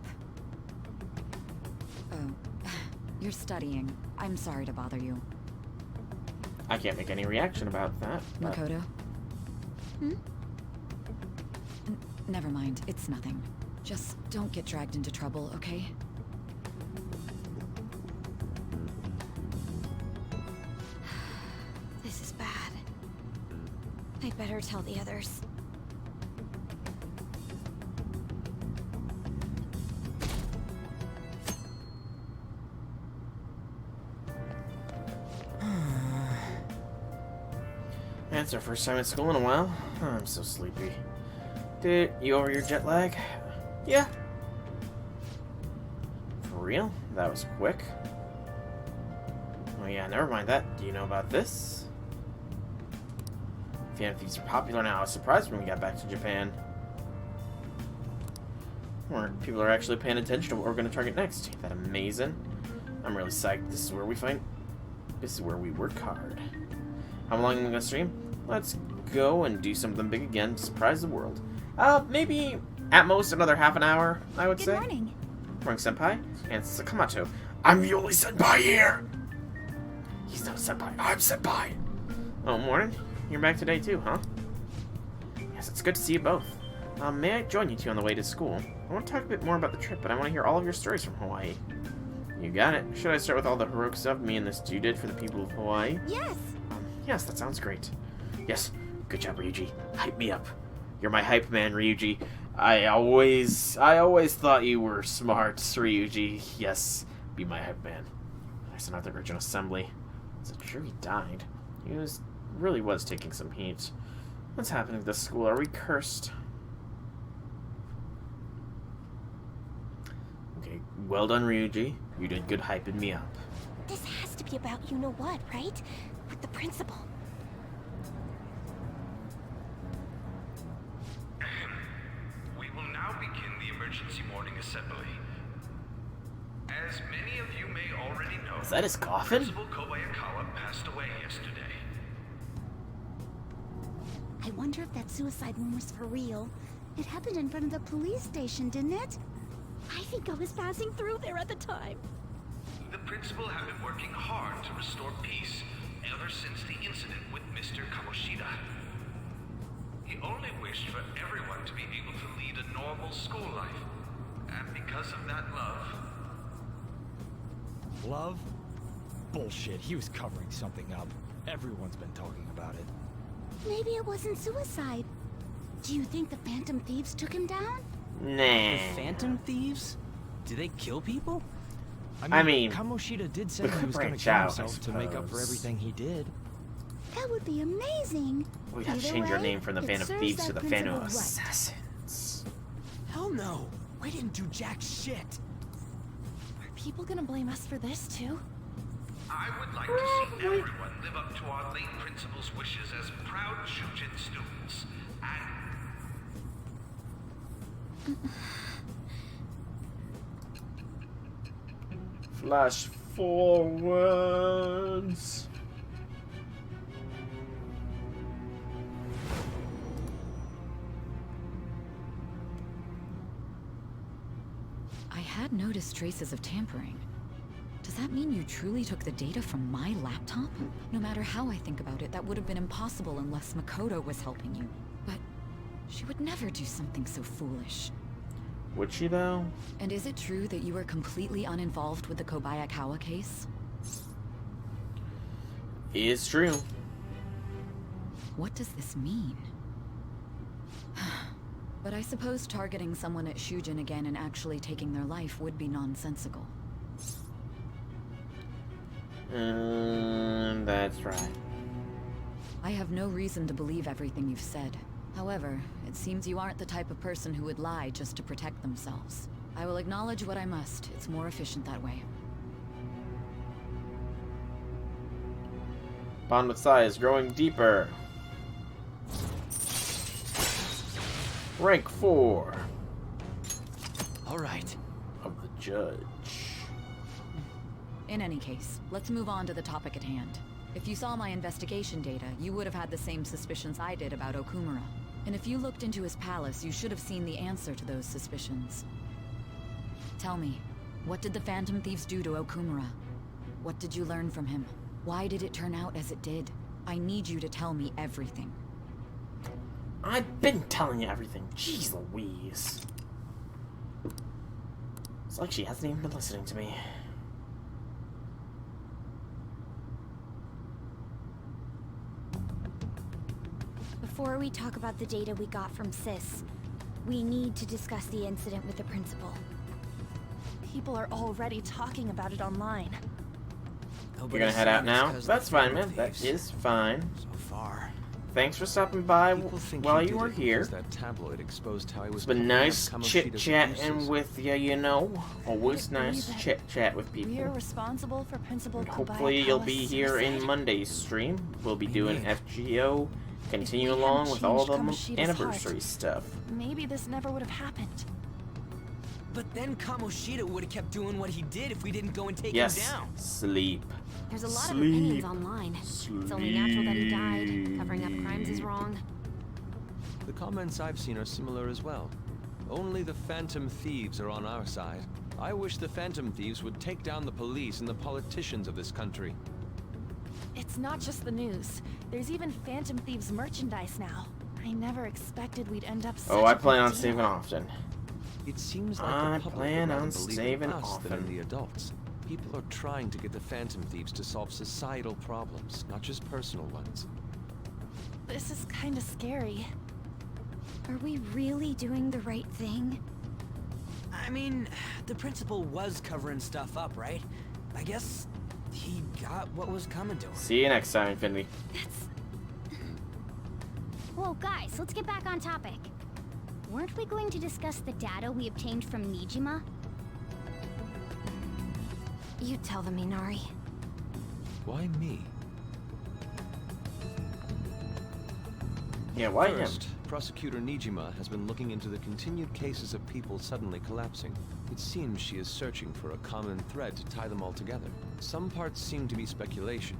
Oh, you're studying. I'm sorry to bother you. I can't make any reaction about that. But... Makoto? Never mind. It's nothing. Just don't get dragged into trouble, okay? This is bad. I'd better tell the others. It's our first time at school in a while. Oh, I'm so sleepy. Dude, you over your jet lag? Yeah. For real? That was quick. Oh yeah, never mind that. Do you know about this? Phantom Thieves are popular now. I was surprised when we got back to Japan. Or people are actually paying attention to what we're going to target next. Ain't that amazing? I'm really psyched. This is where we work hard. How long am I going to stream? Let's go and do something big again to surprise the world. Maybe at most another half an hour, I would say. Good morning. Morning, Senpai. And Sakamoto. I'm the only Senpai here! He's not a Senpai. I'm Senpai! Oh, morning. You're back today too, huh? Yes, it's good to see you both. May I join you two on the way to school? I want to talk a bit more about the trip, but I want to hear all of your stories from Hawaii. You got it. Should I start with all the heroic stuff me and this dude did for the people of Hawaii? Yes! Yes, that sounds great. Yes, good job, Ryuji. Hype me up. You're my hype man, Ryuji. I always thought you were smart, Ryuji. Yes, be my hype man. I sent out the original assembly. Is it true he died? He was really was taking some heat. What's happening to this school? Are we cursed? Okay, well done, Ryuji. You did good hyping me up. This has to be about you-know-what, right? With the principal. We will now begin the emergency morning assembly. As many of you may already know, Is that his coffin? Principal Kobayakawa passed away yesterday. I wonder if that suicide one was for real. It happened in front of the police station, didn't it? I think I was passing through there at the time. The principal had been working hard to restore peace ever since the incident with Mr. Kamoshida. He only wished for everyone to be able to lead a normal school life. And because of that love... Love? Bullshit, he was covering something up. Everyone's been talking about it. Maybe it wasn't suicide. Do you think the Phantom Thieves took him down? Nah. The Phantom Thieves? Do they kill people? I mean, Kamoshida did say we he could was going to branch kill out, I himself to make up for suppose. everything he did. That would be amazing. We gotta Either change our way, name from the it Phantom serves Thieves to that the Phantom principal right. Assassins. Hell no! We didn't do jack shit! Are people gonna blame us for this, too? I would like to see everyone live up to our late principal's wishes as proud Shujin students. And Flash forwards. I had noticed traces of tampering. Does that mean you truly took the data from my laptop? No matter how I think about it, that would have been impossible unless Makoto was helping you. But she would never do something so foolish. Would she, though? And is it true that you were completely uninvolved with the Kobayakawa case? Is true. What does this mean? But I suppose targeting someone at Shujin again and actually taking their life would be nonsensical. That's right. I have no reason to believe everything you've said. However, it seems you aren't the type of person who would lie just to protect themselves. I will acknowledge what I must. It's more efficient that way. Bond with Sai is growing deeper. Rank 4. Alright. Of the judge. In any case, let's move on to the topic at hand. If you saw my investigation data, you would have had the same suspicions I did about Okumura. And if you looked into his palace, you should have seen the answer to those suspicions. Tell me, what did the Phantom Thieves do to Okumura? What did you learn from him? Why did it turn out as it did? I need you to tell me everything. I've been telling you everything. Jeez Louise. It's like she hasn't even been listening to me. Before we talk about the data we got from Sis, we need to discuss the incident with the principal. People are already talking about it online. You're gonna head out now? That's fine, man. That is fine. So far. Thanks for stopping by while you were Because here. that tabloid exposed how he was It's been covering nice up Kamoshida's chit-chatting abuses. with you, you know. Always Can it be nice that chit-chat with We are people. responsible for Principal Hopefully you'll Kobayakawa's be here in suicide? Monday's stream. We'll be doing FGO. Continue If we along hadn't with all the changed Kamoshida's anniversary heart, stuff. Maybe this never would have happened. But then Kamoshida would have kept doing what he did if we didn't go and take Yes. him down. Sleep. There's a lot Sleep. of opinions online. It's only natural that he died. Covering up crimes is wrong. The comments I've seen are similar as well. Only the Phantom Thieves are on our side. I wish the Phantom Thieves would take down the police and the politicians of this country. It's not just the news. There's even Phantom Thieves merchandise now. I never expected we'd end up such Oh, I a plan on big saving deal. often. It seems like I the public plan would rather on believe saving in us than in often. the adults. People are trying to get the Phantom Thieves to solve societal problems, not just personal ones. This is kinda scary. Are we really doing the right thing? I mean, the principal was covering stuff up, right? I guess he got what was coming to him. See you next time, Infinity. Whoa, guys, let's get back on topic. Weren't we going to discuss the data we obtained from Nijima? You tell them, Minari. Why me? Yeah, why First, Prosecutor Nijima has been looking into the continued cases of people suddenly collapsing. It seems she is searching for a common thread to tie them all together. Some parts seem to be speculation,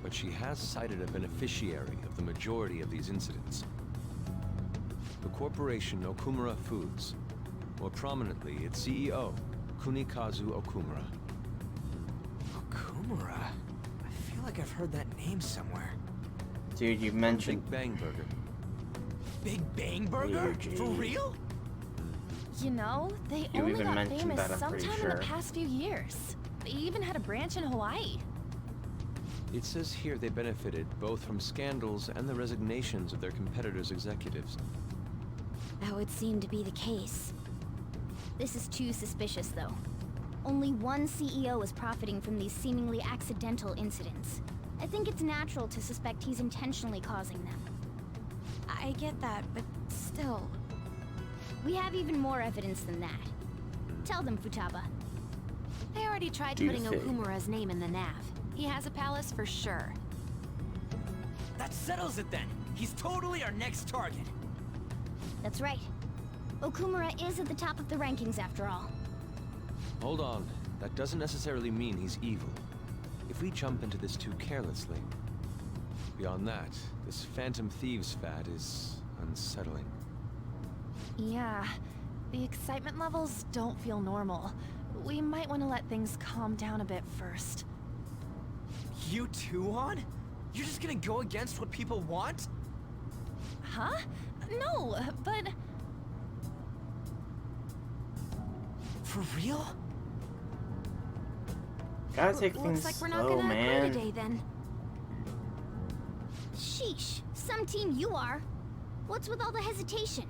but she has cited a beneficiary of the majority of these incidents. The corporation Okumura Foods. More prominently, its CEO, Kunikazu Okumura. Okumura? I feel like I've heard that name somewhere. Dude, you mentioned Big Bang Burger. Big Bang Burger? For real? You know, they You only even got mentioned famous that, I'm pretty sometime in sure. the past few years. They even had a branch in Hawaii. It says here they benefited both from scandals and the resignations of their competitors' executives. That would seem to be the case. This is too suspicious, though. Only one CEO is profiting from these seemingly accidental incidents. I think it's natural to suspect he's intentionally causing them. I get that, but still. We have even more evidence than that. Tell them, Futaba. They already tried Do putting the thing. Okumura's name in the nav. He has a palace for sure. That settles it then. He's totally our next target. That's right. Okumura is at the top of the rankings after all. Hold on. That doesn't necessarily mean he's evil. If we jump into this too carelessly. Beyond that, this Phantom Thieves fad is unsettling. Yeah, the excitement levels don't feel normal. We might want to let things calm down a bit first. You too, On? You're just gonna go against what people want? Huh? No, but... For real? Gotta take things Looks like we're not slow, gonna man. agree today then. Sheesh, some team you are. What's with all the hesitation?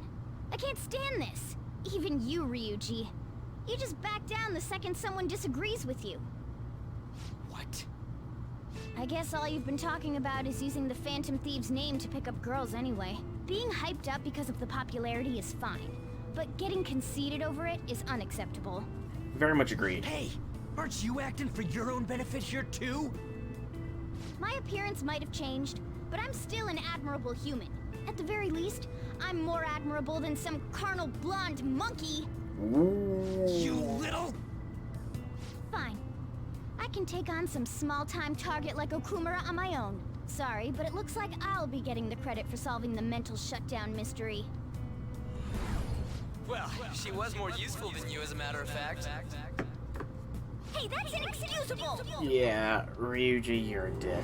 I can't stand this. Even you, Ryuji. You just back down the second someone disagrees with you. What? I guess all you've been talking about is using the Phantom Thieves' name to pick up girls anyway. Being hyped up because of the popularity is fine, but getting conceited over it is unacceptable. Very much agreed. Hey, aren't you acting for your own benefit here too? My appearance might have changed, but I'm still an admirable human. At the very least, I'm more admirable than some carnal blonde monkey. You little... Fine. I can take on some small-time target like Okumura on my own. Sorry, but it looks like I'll be getting the credit for solving the mental shutdown mystery. Well, she was more useful than you, as a matter of fact. Hey, that's inexcusable! Yeah, Ryuji, you're a dick.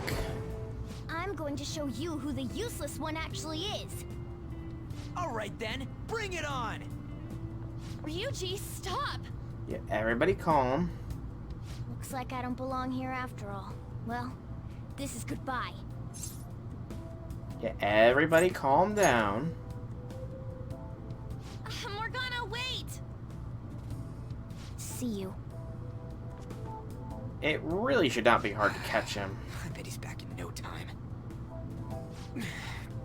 I'm going to show you who the useless one actually is. Alright then, bring it on! Ryuji, stop! Yeah, everybody calm. Looks like I don't belong here after all. Well, this is goodbye. Yeah, everybody calm down. Morgana, wait! See you. It really should not be hard to catch him. I bet he's back in no time.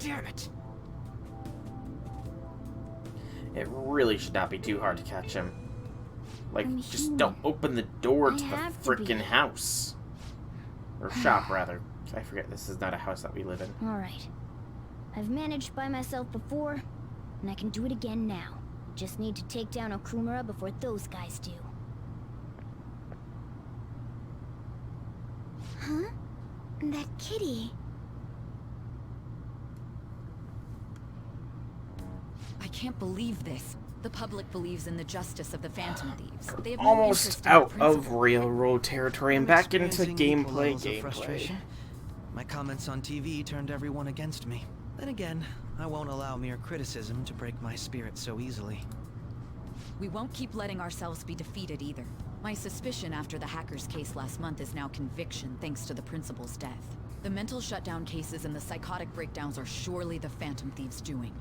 Damn it! It really should not be too hard to catch him. Like, I'm just human. don't open the door I to the have to be. frickin' house. Or shop, rather. I forget, this is not a house that we live in. Alright. I've managed by myself before, and I can do it again now. Just need to take down Okumura before those guys do. Huh? That kitty. I can't believe this. The public believes in the justice of the Phantom Thieves. They have no Almost interest in the out of principle. I'm railroad territory and back into experiencing equal gameplay. levels of frustration. Gameplay. My comments on TV turned everyone against me. Then again, I won't allow mere criticism to break my spirit so easily. We won't keep letting ourselves be defeated either. My suspicion after the hacker's case last month is now conviction thanks to the principal's death. The mental shutdown cases and the psychotic breakdowns are surely the Phantom Thieves' doing.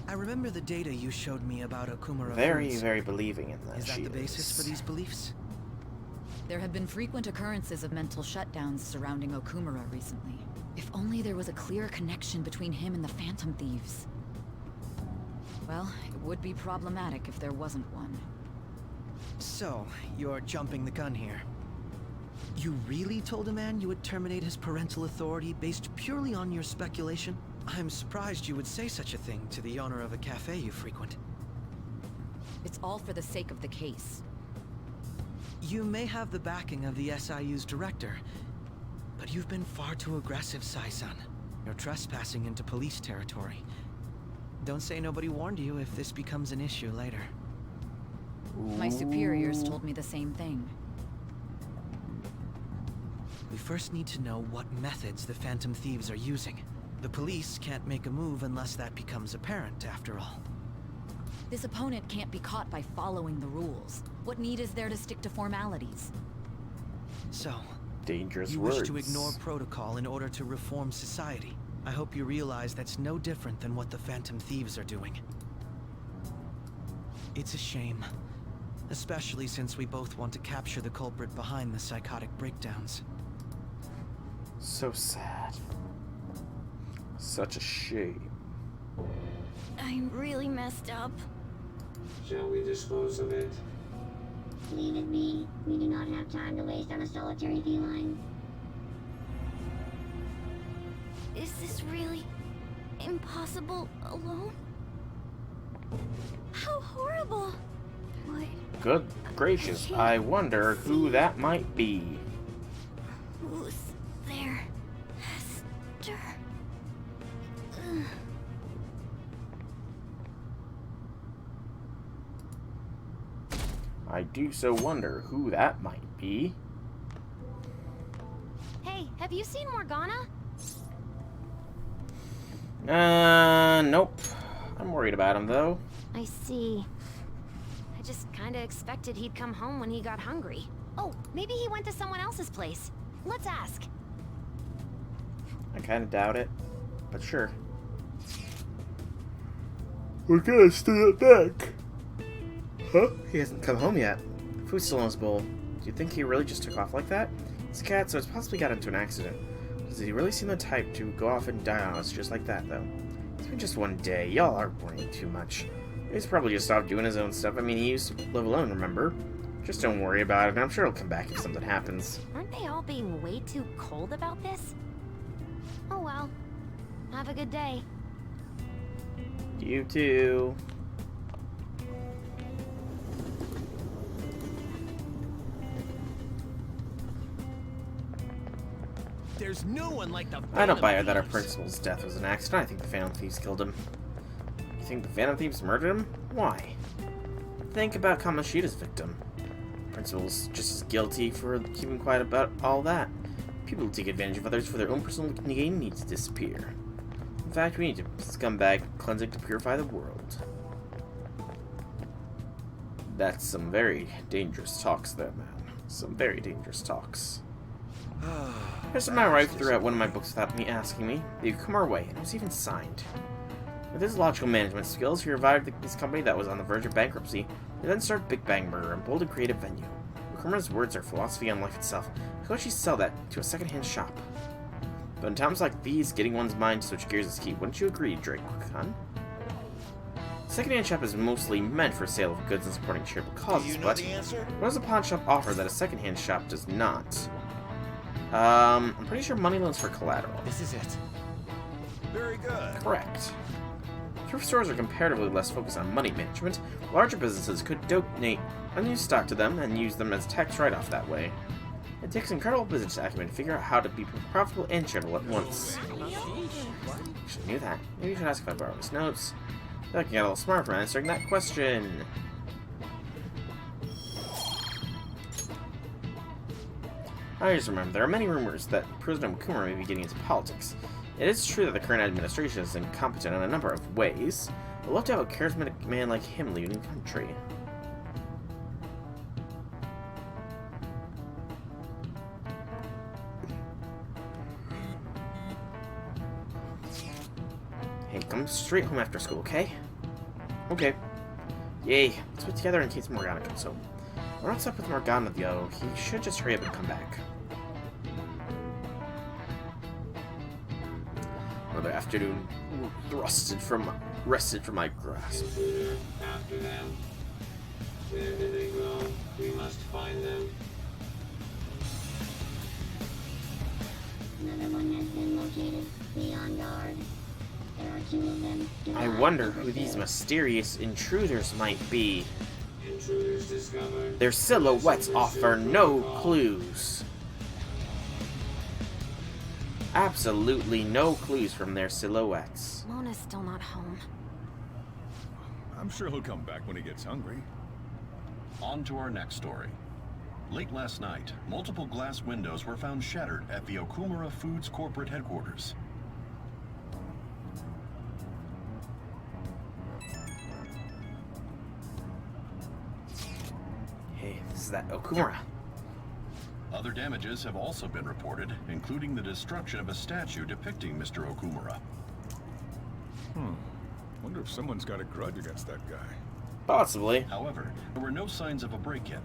I remember the data you showed me about Okumura Very, Foods. very believing in that. Is that she the basis for these beliefs? There have been frequent occurrences of mental shutdowns surrounding Okumura recently. If only there was a clear connection between him and the Phantom Thieves. Well, it would be problematic if there wasn't one. So, you're jumping the gun here. You really told a man you would terminate his parental authority based purely on your speculation? I'm surprised you would say such a thing to the owner of a cafe you frequent. It's all for the sake of the case. You may have the backing of the SIU's director, but you've been far too aggressive, Sai-san. You're trespassing into police territory. Don't say nobody warned you if this becomes an issue later. My superiors told me the same thing. We first need to know what methods the Phantom Thieves are using. The police can't make a move unless that becomes apparent, after all. This opponent can't be caught by following the rules. What need is there to stick to formalities? So, dangerous you words. wish to ignore protocol in order to reform society. I hope you realize that's no different than what the Phantom Thieves are doing. It's a shame. Especially since we both want to capture the culprit behind the psychotic breakdowns. So sad. Such a shame. I'm really messed up. Shall we dispose of it? Leave it be. We do not have time to waste on a solitary feline. Is this really impossible alone? How horrible! What? Good gracious, I wonder who that might be. Who's there? Hester. Ugh. I do so wonder who that might be. Hey, have you seen Morgana? Nope. I'm worried about him, though. I see. I just kinda expected he'd come home when he got hungry. Oh, maybe he went to someone else's place. Let's ask. I kinda doubt it, but sure. We're gonna stay at back. Huh? He hasn't come home yet. Food's still in his bowl. Do you think he really just took off like that? He's a cat, so it's possibly got into an accident. Does he really seem the type to go off and die on us just like that, though? It's been just one day. Y'all are worrying too much. He's probably just off doing his own stuff. I mean, he used to live alone, remember? Just don't worry about it, and I'm sure he'll come back if something happens. Aren't they all being way too cold about this? Oh well. Have a good day. You too. There's no one like the I don't buy it that our principal's death was an accident. I think the Phantom Thieves killed him. You think the Phantom Thieves murdered him? Why? Think about Kamoshida's victim. The principal's just as guilty for keeping quiet about all that. People who take advantage of others for their own personal gain need to disappear. In fact, we need to scumbag cleansing to purify the world. That's some very dangerous talks there, man. Some very dangerous talks. Here's my wife threw out one of my books without me asking me. They've come our way, and it was even signed. With his logical management skills, he revived this company that was on the verge of bankruptcy, and then started Big Bang Burger, a bold and creative venue. Okumura's words are philosophy on life itself. How could she sell that to a second-hand shop? But in times like these, getting one's mind to switch gears is key. Wouldn't you agree, Drake-kun? Second-hand shop is mostly meant for sale of goods and supporting charitable causes, but what does a pawn shop offer that a second-hand shop does not? I'm pretty sure money loans for collateral. This is it. Very good. Correct. Thrift stores are comparatively less focused on money management. Larger businesses could donate unused stock to them and use them as tax write-off that way. It takes incredible business acumen to figure out how to be profitable and charitable at once. Actually knew that. Maybe you should ask if I borrow his notes. I can get a little smarter from answering that question. I just remember, there are many rumors that President Okumura may be getting into politics. It is true that the current administration is incompetent in a number of ways, but we'll love to have a charismatic man like him leading the country. Hey, come straight home after school, okay? Okay. Yay, let's put together in case Morgana comes home. We're not stuck with Morgana, though. He should just hurry up and come back. another afternoon wrested from my grasp. After them. Where did they go? We must find them. Another one has been located. Be on guard. There are 2 of them. Do I not wonder who interfere. these mysterious intruders might be. Intruders discovered. Their silhouettes offer no clues. Absolutely no clues from their silhouettes. Mona's still not home. I'm sure he'll come back when he gets hungry. On to our next story. Late last night, multiple glass windows were found shattered at the Okumura Foods corporate headquarters. Hey, this is that Okumura. Other damages have also been reported, including the destruction of a statue depicting Mr. Okumura. Wonder if someone's got a grudge against that guy. Possibly. However, there were no signs of a break-in.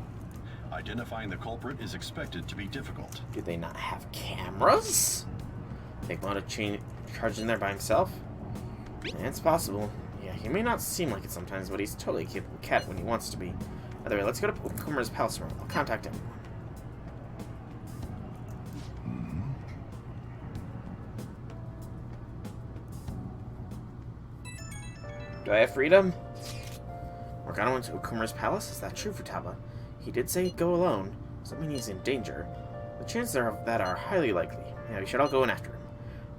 Identifying the culprit is expected to be difficult. Do they not have cameras? Think Mona charged in there by himself? Yeah, it's possible. Yeah, he may not seem like it sometimes, but he's totally a capable cat when he wants to be. Either way, let's go to Okumura's palace tomorrow. I'll contact him. Do I have freedom? Morgana went to Okumura's palace? Is that true, Futaba? He did say he'd go alone. Does that mean he's in danger? The chances of that are highly likely. Yeah, we should all go in after him.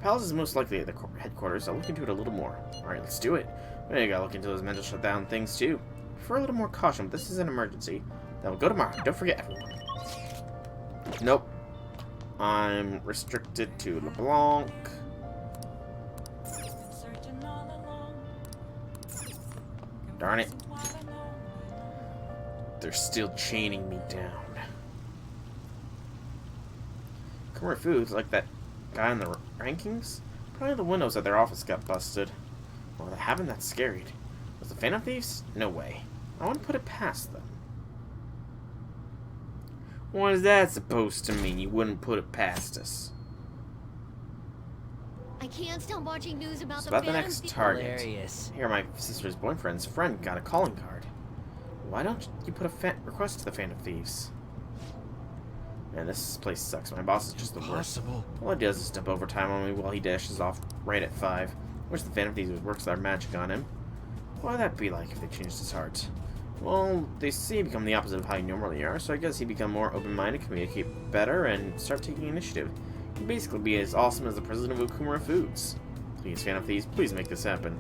Palace is most likely at the corporate headquarters. I'll look into it a little more. Alright, let's do it. We gotta look into those mental shutdown things too. For a little more caution, but this is an emergency. Then we'll go tomorrow. Don't forget, everyone. Nope. I'm restricted to LeBlanc. Darn it. They're still chaining me down. Okumura Foods, like that guy in the rankings? Probably the windows at their office got busted. Well, they haven't that scary. Was the Phantom Thieves? No way. I wouldn't put it past them. What is that supposed to mean? You wouldn't put it past us? I can't stop watching news about It's about the Phantom next Thieves. target. Hilarious. Here, my sister's boyfriend's friend got a calling card. Why don't you put a request to the Phantom Thieves? Man, this place sucks. My boss is just the worst. All he does is dump overtime on me while he dashes off right at 5. Wish the Phantom Thieves would work their magic on him. What would that be like if they changed his heart? Well, they say you become the opposite of how you normally are, so I guess he'd become more open-minded, communicate better, and start taking initiative. He'd basically be as awesome as the president of Okumura Foods. Please, Phantom Thieves, please make this happen.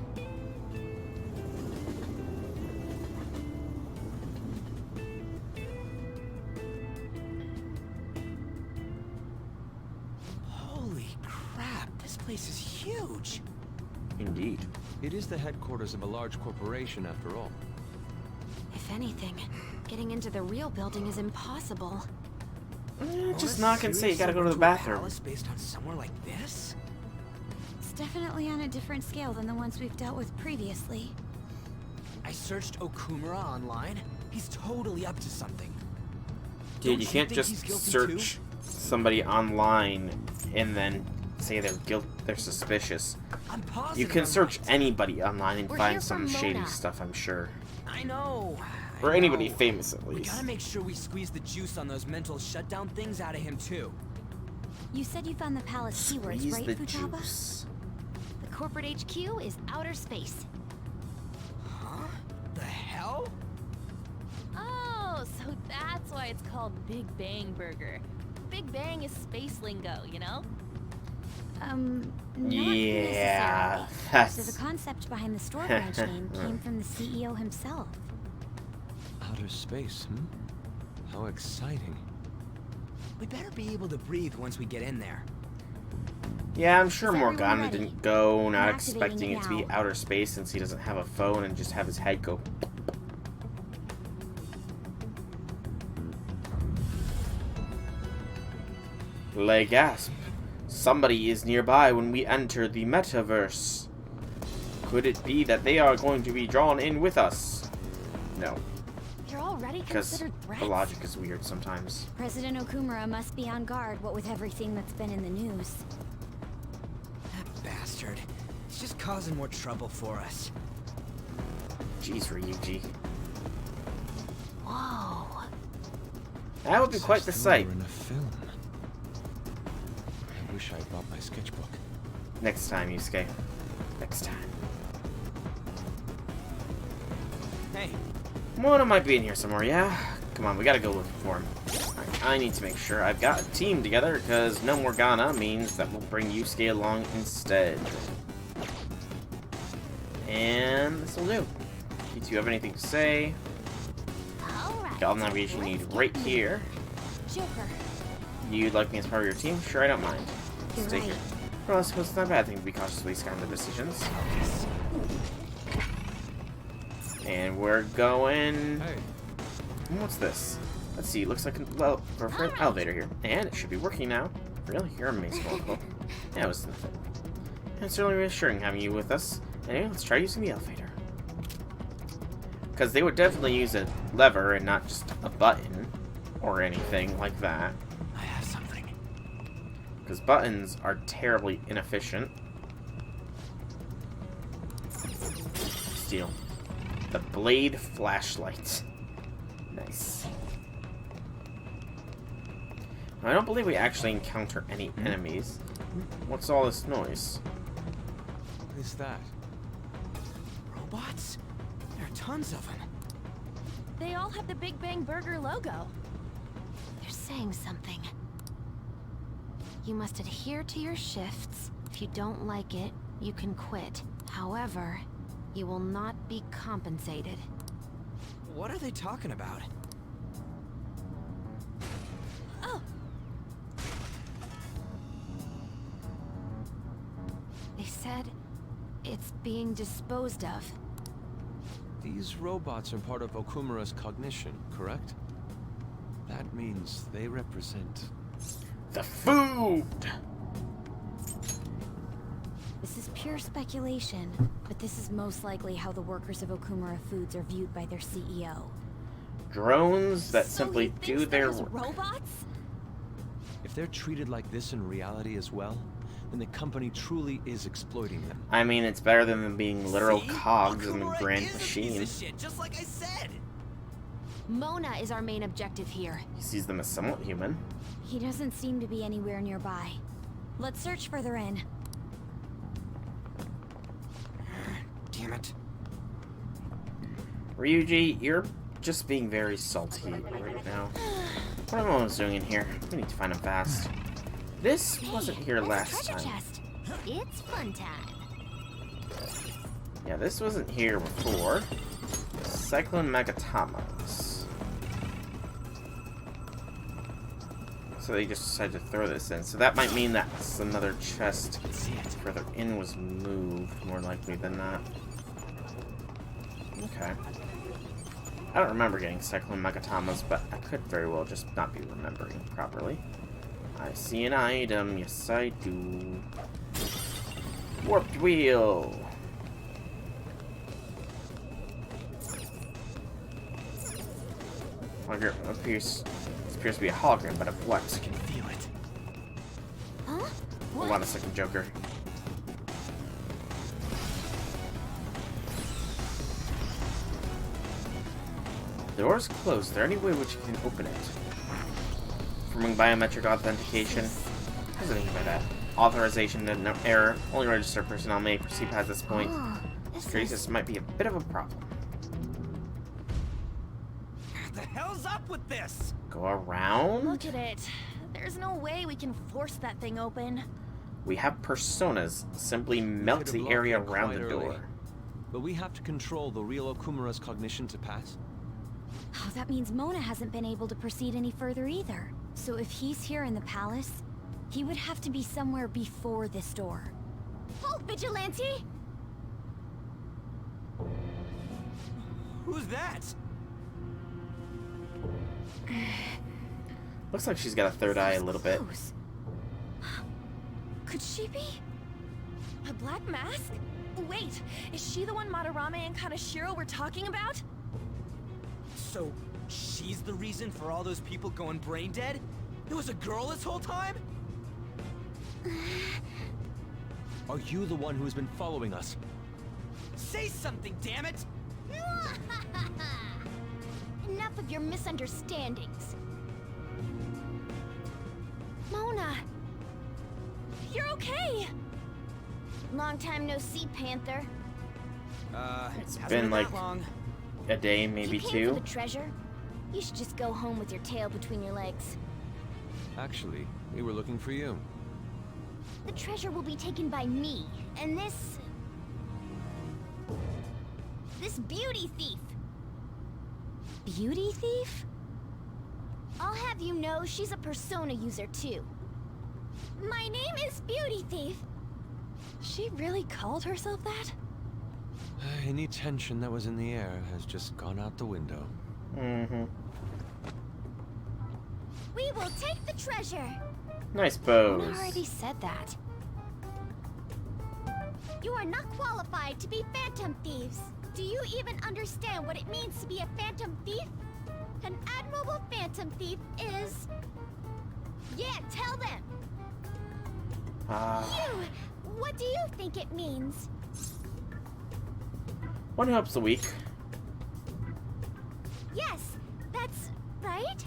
Holy crap, this place is huge. Indeed. It is the headquarters of a large corporation, after all. If anything, getting into the real building is impossible. Just knock and say you gotta go to the bathroom. Palace based on somewhere like this? It's definitely on a different scale than the ones we've dealt with previously. I searched Okumura online. He's totally up to something. Dude, Don't you can't think just he's guilty search too? somebody online and then say they're suspicious. I'm positive You can I'm search right. anybody online and We're find here some for shady Mona. stuff, I'm sure. I know. Or I anybody know. famous, at We least. gotta make sure we squeeze the juice on those mental shutdown things out of him too. You said you found the palace keywords, Squeeze right, the Futaba? juice. The corporate HQ is outer space. Huh? The hell? Oh, so that's why it's called Big Bang Burger. Big Bang is space lingo, you know? Not Yeah, necessarily. that's... So the concept behind the store branch name came from the CEO himself. Outer space, How exciting. We better be able to breathe once we get in there. Yeah, I'm sure Is everyone Morgana ready? didn't go, not I'm activating expecting it it to be now. outer space since he doesn't have a phone and just have his head go. Lay gasp. Somebody is nearby when we enter the metaverse. Could it be that they are going to be drawn in with us? No, They're already because considered threats. the logic is weird sometimes. President Okumura must be on guard, what with everything that's been in the news. That bastard. It's just causing more trouble for us. Jeez, Ryuji. Whoa. That would be quite the sight. In a film. I wish I brought my sketchbook. Next time, Yusuke. Next time. Hey. Mona might be in here somewhere, yeah? Come on, we gotta go looking for him. Alright, I need to make sure I've got a team together, because no Morgana means that we'll bring Yusuke along instead. And this will do. You two have anything to say? Alright. Got all the navigation you need right here. Joker. You'd like me as part of your team? Sure, I don't mind. You're Stay right. here. Well, I suppose it's not a bad thing to be cautiously scanning the decisions. And we're going... Hey. What's this? Let's see, looks like an elevator here. And it should be working now. Really? You're amazing, Oracle. Yeah, it was nothing. And it's certainly reassuring having you with us. Anyway, let's try using the elevator. Because they would definitely use a lever and not just a button or anything like that. I have something. Because buttons are terribly inefficient. Steal. The Blade Flashlight. Nice. I don't believe we actually encounter any enemies. What's all this noise? What is that? Robots? There are tons of them. They all have the Big Bang Burger logo. They're saying something. You must adhere to your shifts. If you don't like it, you can quit. However, you will not be compensated. What are they talking about? Oh! They said it's being disposed of. These robots are part of Okumura's cognition, correct? That means they represent... the food! This is pure speculation, but this is most likely how the workers of Okumura Foods are viewed by their CEO. Drones that So simply he thinks do that their his work. robots? If they're treated like this in reality as well, then the company truly is exploiting them. I mean, it's better than them being literal See? cogs in the Okumura grand is a machine. piece of shit, just like I said. Mona is our main objective here. He sees them as somewhat human. He doesn't seem to be anywhere nearby. Let's search further in. Damn it. Ryuji, you're just being very salty right now. What am I doing in here? We need to find him fast. This wasn't here last Treasure time. chest. It's fun time. Yeah, this wasn't here before. Cyclone Magatamas. So they just decided to throw this in. So that might mean that another chest further in was moved, more likely than not. Okay. I don't remember getting Cyclone Magatamas, but I could very well just not be remembering properly. I see an item. Yes, I do. Warped wheel. Appears to be a hologram, but a flex. I can feel it. Huh? Hold on a second, Joker. The door's closed. Is there any way which you can open it? Performing biometric authentication. What does it mean by that? Authorization and no error. Only registered personnel may proceed past this point. Oh, This might be a bit of a problem. What the hell's up with this? Go around? Look at it. There's no way we can force that thing open. We have personas. Simply melt Could have the locked area it around quite the early. door. But we have to control the real Okumura's cognition to pass. Oh, that means Mona hasn't been able to proceed any further either. So if he's here in the palace, he would have to be somewhere before this door. Halt, Vigilante! Who's that? Looks like she's got a third eye a little bit. Close. Could she be? A black mask? Wait, is she the one Madarame and Kaneshiro were talking about? So, she's the reason for all those people going brain dead? It was a girl this whole time? Are you the one who has been following us? Say something, damn it! Enough of your misunderstandings. Mona! You're okay! Long time no see, Panther. It's hasn't been like that long. a day, maybe You came two. for the treasure? You should just go home with your tail between your legs. Actually, we were looking for you. The treasure will be taken by me, and this beauty thief. Beauty thief? I'll have you know she's a Persona user too. My name is Beauty Thief. She really called herself that? Any tension that was in the air has just gone out the window. Mm-hmm. We will take the treasure. Nice pose. Mona already said that. You are not qualified to be phantom thieves. Do you even understand what it means to be a phantom thief? An admirable phantom thief is... Yeah, tell them. You, what do you think it means? One helps a week. Yes, that's right.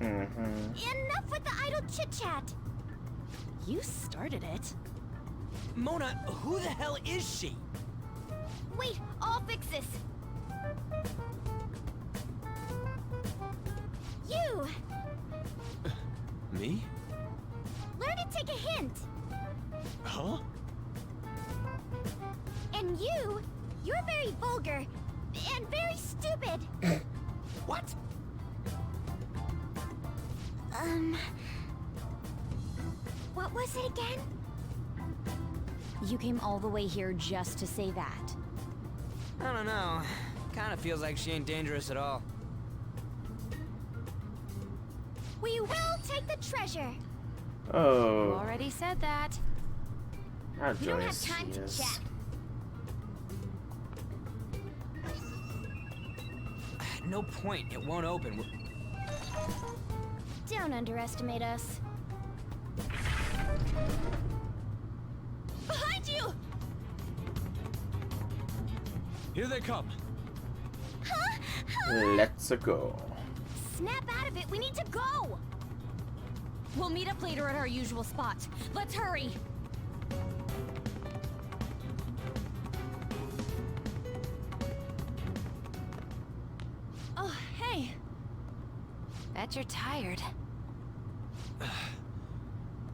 Mm-hmm. Enough with the idle chit-chat. You started it. Mona, who the hell is she? Wait, I'll fix this. You! Me? Learn to take a hint. Huh? And you're very vulgar and very stupid. What? What was it again? You came all the way here just to say that. I don't know. Kinda feels like she ain't dangerous at all. We will take the treasure. Oh. Already said that. How We don't have joyous time he to is. chat. No point. It won't open. Don't underestimate us. Behind you! Here they come. Huh? Let's go. Snap out of it. We need to go. We'll meet up later at our usual spot. Let's hurry. Oh, hey. Bet you're tired.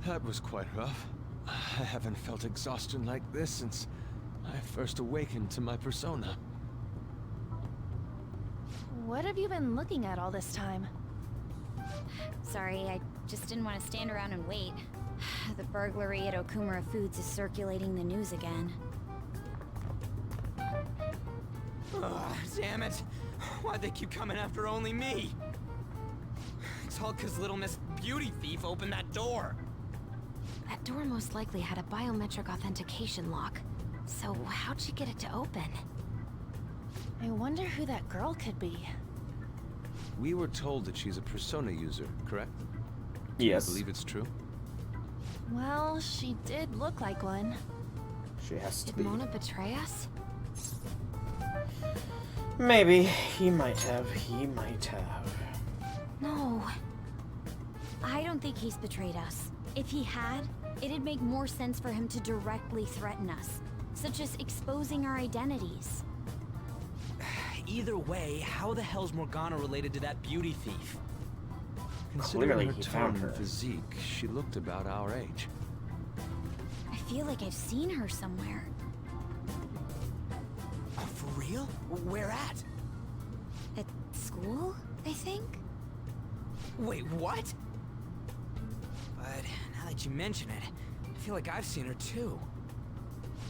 That was quite rough. I haven't felt exhaustion like this since I first awakened to my persona. What have you been looking at all this time? Sorry, I just didn't want to stand around and wait. The burglary at Okumura Foods is circulating the news again. Ugh, damn it. Why'd they keep coming after only me? It's all 'cause little Miss Beauty Thief opened that door. That door most likely had a biometric authentication lock. So how'd she get it to open? I wonder who that girl could be. We were told that she's a persona user, correct? Yes. I believe it's true. Well, she did look like one. She has to Did be. Mona betray us? Maybe. He might have. He might have. No. I don't think he's betrayed us. If he had, it'd make more sense for him to directly threaten us, such as exposing our identities. Either way, how the hell's Morgana related to that beauty thief? Considering Clearly her he tone found and her. physique, she looked about our age. I feel like I've seen her somewhere. For real? Where at? At school, I think? Wait, what? But now that you mention it, I feel like I've seen her too.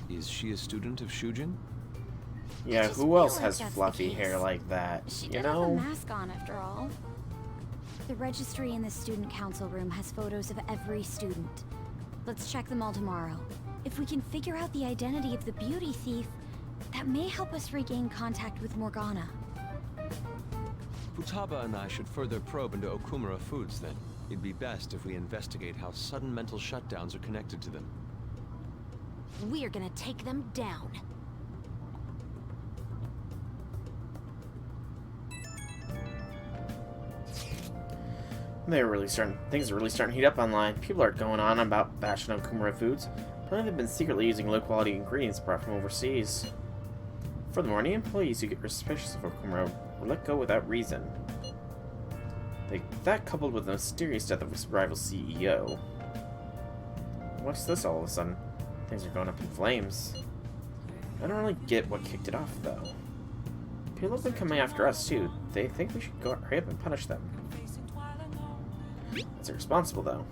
Is she a student of Shujin? Yeah, just who feel else like has that's the fluffy case. hair like that? She You did have a know? mask on after all. The registry in the student council room has photos of every student. Let's check them all tomorrow. If we can figure out the identity of the beauty thief, that may help us regain contact with Morgana. Futaba and I should further probe into Okumura Foods then. It'd be best if we investigate how sudden mental shutdowns are connected to them. we're gonna take them down. Things are really starting to heat up online. People are going on about bashing Okumura foods. Apparently they've been secretly using low-quality ingredients brought from overseas. Furthermore, any employees who get suspicious of Okumura were let go without reason. That coupled with the mysterious death of his rival CEO. What's this all of a sudden? Things are going up in flames. I don't really get what kicked it off, though. People have been coming after us, too. They think we should go hurry up and punish them. That's irresponsible, though.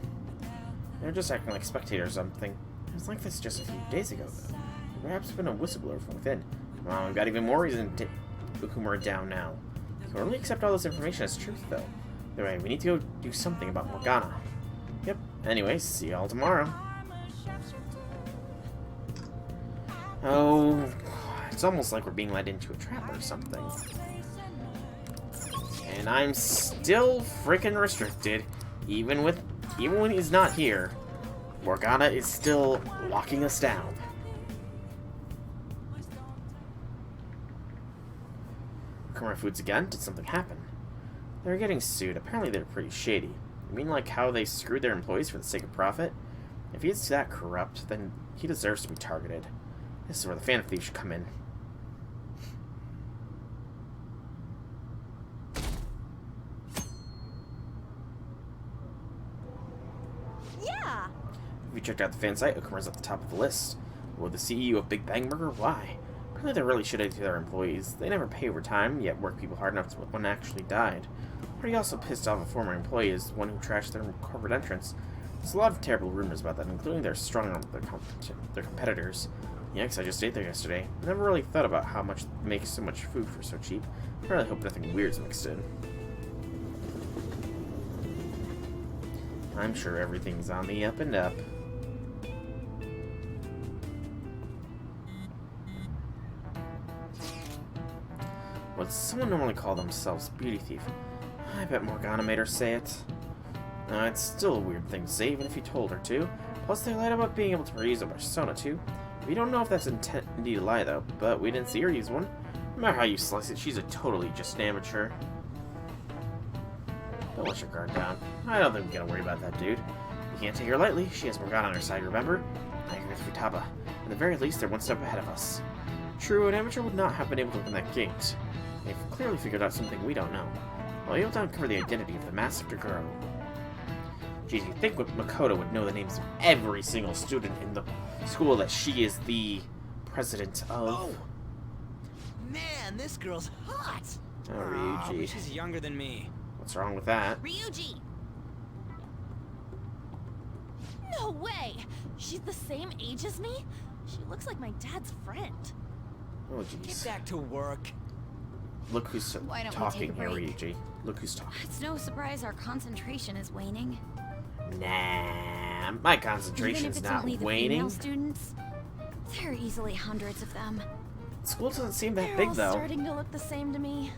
They're just acting like spectators or something. It was like this just a few days ago, though. Perhaps been a whistleblower from within. Well, we've got even more reason to take Okumura down now. We can only accept all this information as truth, though. Anyway, we need to go do something about Morgana. Yep. Anyways, see y'all tomorrow. Oh, it's almost like we're being led into a trap or something. And I'm still freaking restricted, even when he's not here. Morgana is still locking us down. Okumura Foods again? Did something happen? They're getting sued. Apparently they're pretty shady. You mean like how they screwed their employees for the sake of profit? If he's that corrupt, then he deserves to be targeted. This is where the Phantom Thief should come in. Yeah! If you checked out the fan site, Okumura's at the top of the list. Will the CEO of Big Bang Burger? Why? Apparently they're really shitty to their employees. They never pay overtime, yet work people hard enough to when one actually died. Pretty also pissed off a former employee is one who trashed their corporate entrance. There's a lot of terrible rumors about that, including their strong arm their competitors. Yikes, I just ate there yesterday. Never really thought about how much they make so much food for so cheap. I really hope nothing weird's mixed in. I'm sure everything's on the up and up. Would someone normally call themselves Beauty Thief? I bet Morgana made her say it. It's still a weird thing to say, even if you told her to. Plus, they lied about being able to reuse a persona, too. We don't know if that's indeed a lie, though, but we didn't see her use one. No matter how you slice it, she's a totally just an amateur. Don't let your guard down. I don't think we gotta worry about that dude. You can't take her lightly. She has Morgana on her side, remember? I agree with Futaba. At the very least, they're one step ahead of us. True, an amateur would not have been able to open that gate. They've clearly figured out something we don't know. I'll be able to uncover the identity of the masked girl. Geez, you'd think Makoto would know the names of every single student in the school that she is the president of. Oh! Man, this girl's hot! Oh, Ryuji. She's younger than me. What's wrong with that? Ryuji! No way! She's the same age as me? She looks like my dad's friend. Oh, Get jeez. back to work. Look who's Why don't we talking take a here, break? Ryuji. Look who's talking. It's no surprise our concentration is waning. Nah, my Even if concentration's it's not only the waning. female students, there are easily hundreds of them. School doesn't seem that They're big, all though. starting to look the same to me.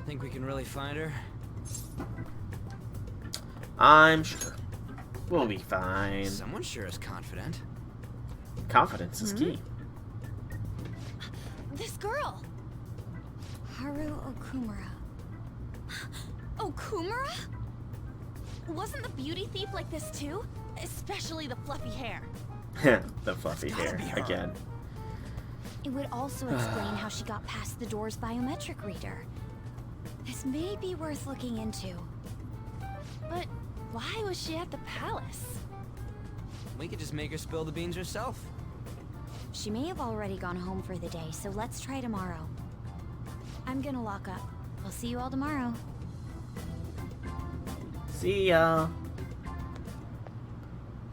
Think we can really find her? I'm sure. We'll be fine. Someone sure is confident. Confidence is key. This girl! Haru Okumura. Okumura? Wasn't the beauty thief like this too? Especially the fluffy hair. The fluffy hair again. It would also explain how she got past the door's biometric reader. This may be worth looking into. But why was she at the palace? We could just make her spill the beans herself. She may have already gone home for the day, so let's try tomorrow. I'm gonna lock up. I'll see you all tomorrow. See ya.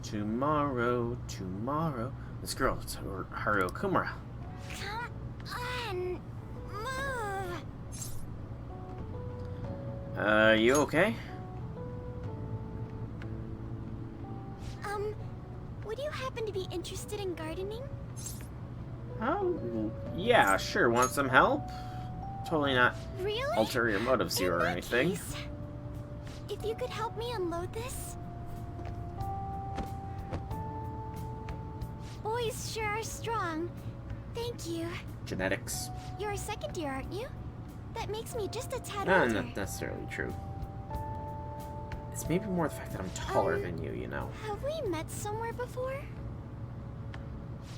Tomorrow. This girl, it's Haru Okumura. Come on, move. You okay? Would you happen to be interested in gardening? Oh, yeah, sure. Want some help? Totally not Really? ulterior motives here or anything. Case, if you could help me unload this? Boy, memories sure are strong. Thank you. Genetics. You're a second year, aren't you? That makes me just a tad No, older. not necessarily true. It's maybe more the fact that I'm taller than you, you know. Have we met somewhere before?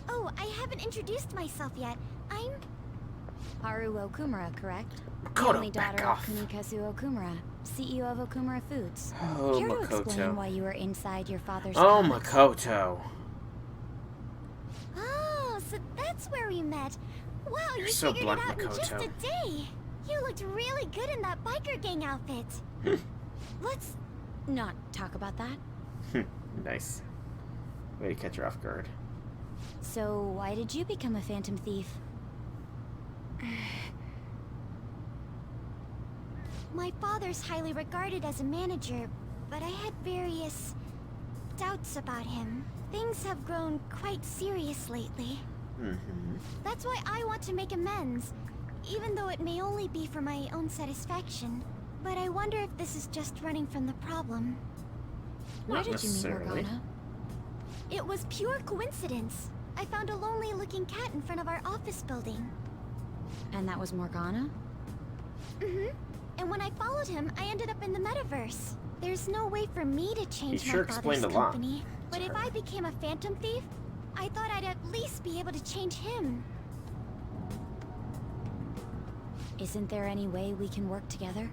Oh, I haven't introduced myself yet. I'm Haru Okumura, correct? The Makoto, only back daughter off. of Kunikazu Okumura, CEO of Okumura Foods. Oh, Care to Makoto. explain why you were inside your father's Oh, palace? Makoto. Oh, so that's where we met. Wow, You're you so figured blunt, it out in just Makoto. a day. You looked really good in that biker gang outfit. Let's not talk about that. Nice. Way to catch her off guard. So, why did you become a phantom thief? My father's highly regarded as a manager, but I had various doubts about him. Things have grown quite serious lately. That's why I want to make amends, even though it may only be for my own satisfaction. But I wonder if this is just running from the problem. Where did you meet Morgana? It was pure coincidence. I found a lonely-looking cat in front of our office building. And that was Morgana? And when I followed him, I ended up in the metaverse. There's no way for me to change sure my father's explained a lot. company. But if I became a phantom thief, I thought I'd at least be able to change him. Isn't there any way we can work together?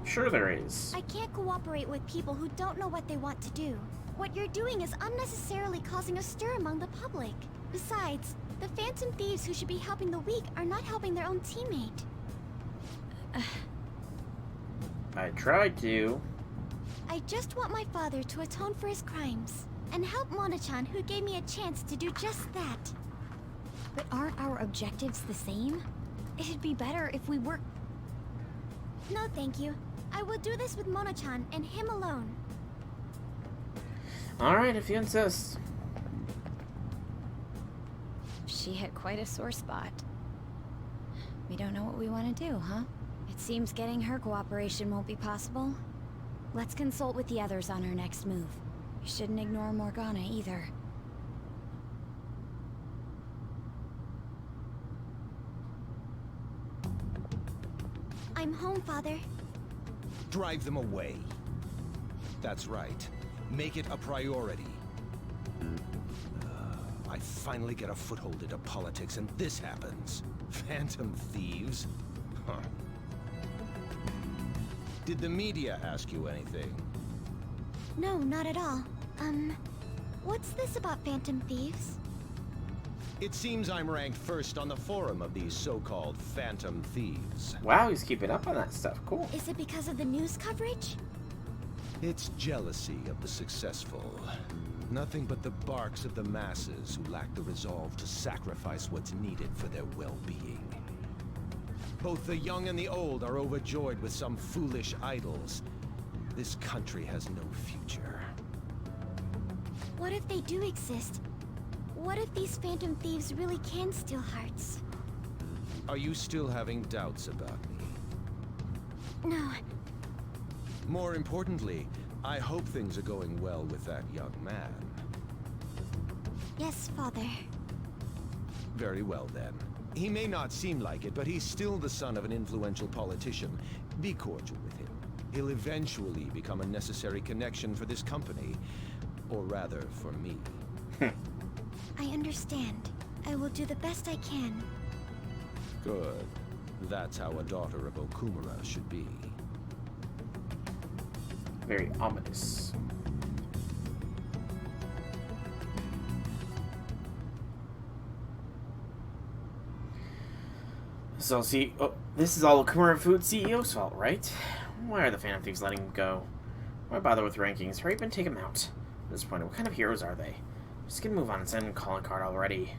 Sure there is. I can't cooperate with people who don't know what they want to do. What you're doing is unnecessarily causing a stir among the public. Besides, the phantom thieves who should be helping the weak are not helping their own teammate. I tried to. I just want my father to atone for his crimes, and help Mona-chan, who gave me a chance to do just that. But aren't our objectives the same? It'd be better if we work... No, thank you. I will do this with Mona-chan and him alone. Alright, if you insist. She hit quite a sore spot. We don't know what we want to do, huh? It seems getting her cooperation won't be possible. Let's consult with the others on our next move. We shouldn't ignore Morgana either. I'm home, Father. Drive them away. That's right. Make it a priority. I finally get a foothold into politics and this happens. Phantom thieves? Huh. Did the media ask you anything? No, not at all. What's this about phantom thieves? It seems I'm ranked first on the forum of these so-called phantom thieves. Wow, he's keeping up on that stuff. Cool. Is it because of the news coverage? It's jealousy of the successful. Nothing but the barks of the masses who lack the resolve to sacrifice what's needed for their well-being. Both the young and the old are overjoyed with some foolish idols. This country has no future. What if they do exist? What if these phantom thieves really can steal hearts? Are you still having doubts about me? No. More importantly, I hope things are going well with that young man. Yes, Father. Very well then. He may not seem like it, but he's still the son of an influential politician. Be cordial with him. He'll eventually become a necessary connection for this company. Or rather, for me. I understand. I will do the best I can. Good. That's how a daughter of Okumura should be. Very ominous. So, see, this is all Okumura Food CEO's fault, right? Why are the Phantom Thieves letting him go? Why bother with rankings? Hurry up and take him out. At this point, what kind of heroes are they? Just gonna move on and send him a calling card already.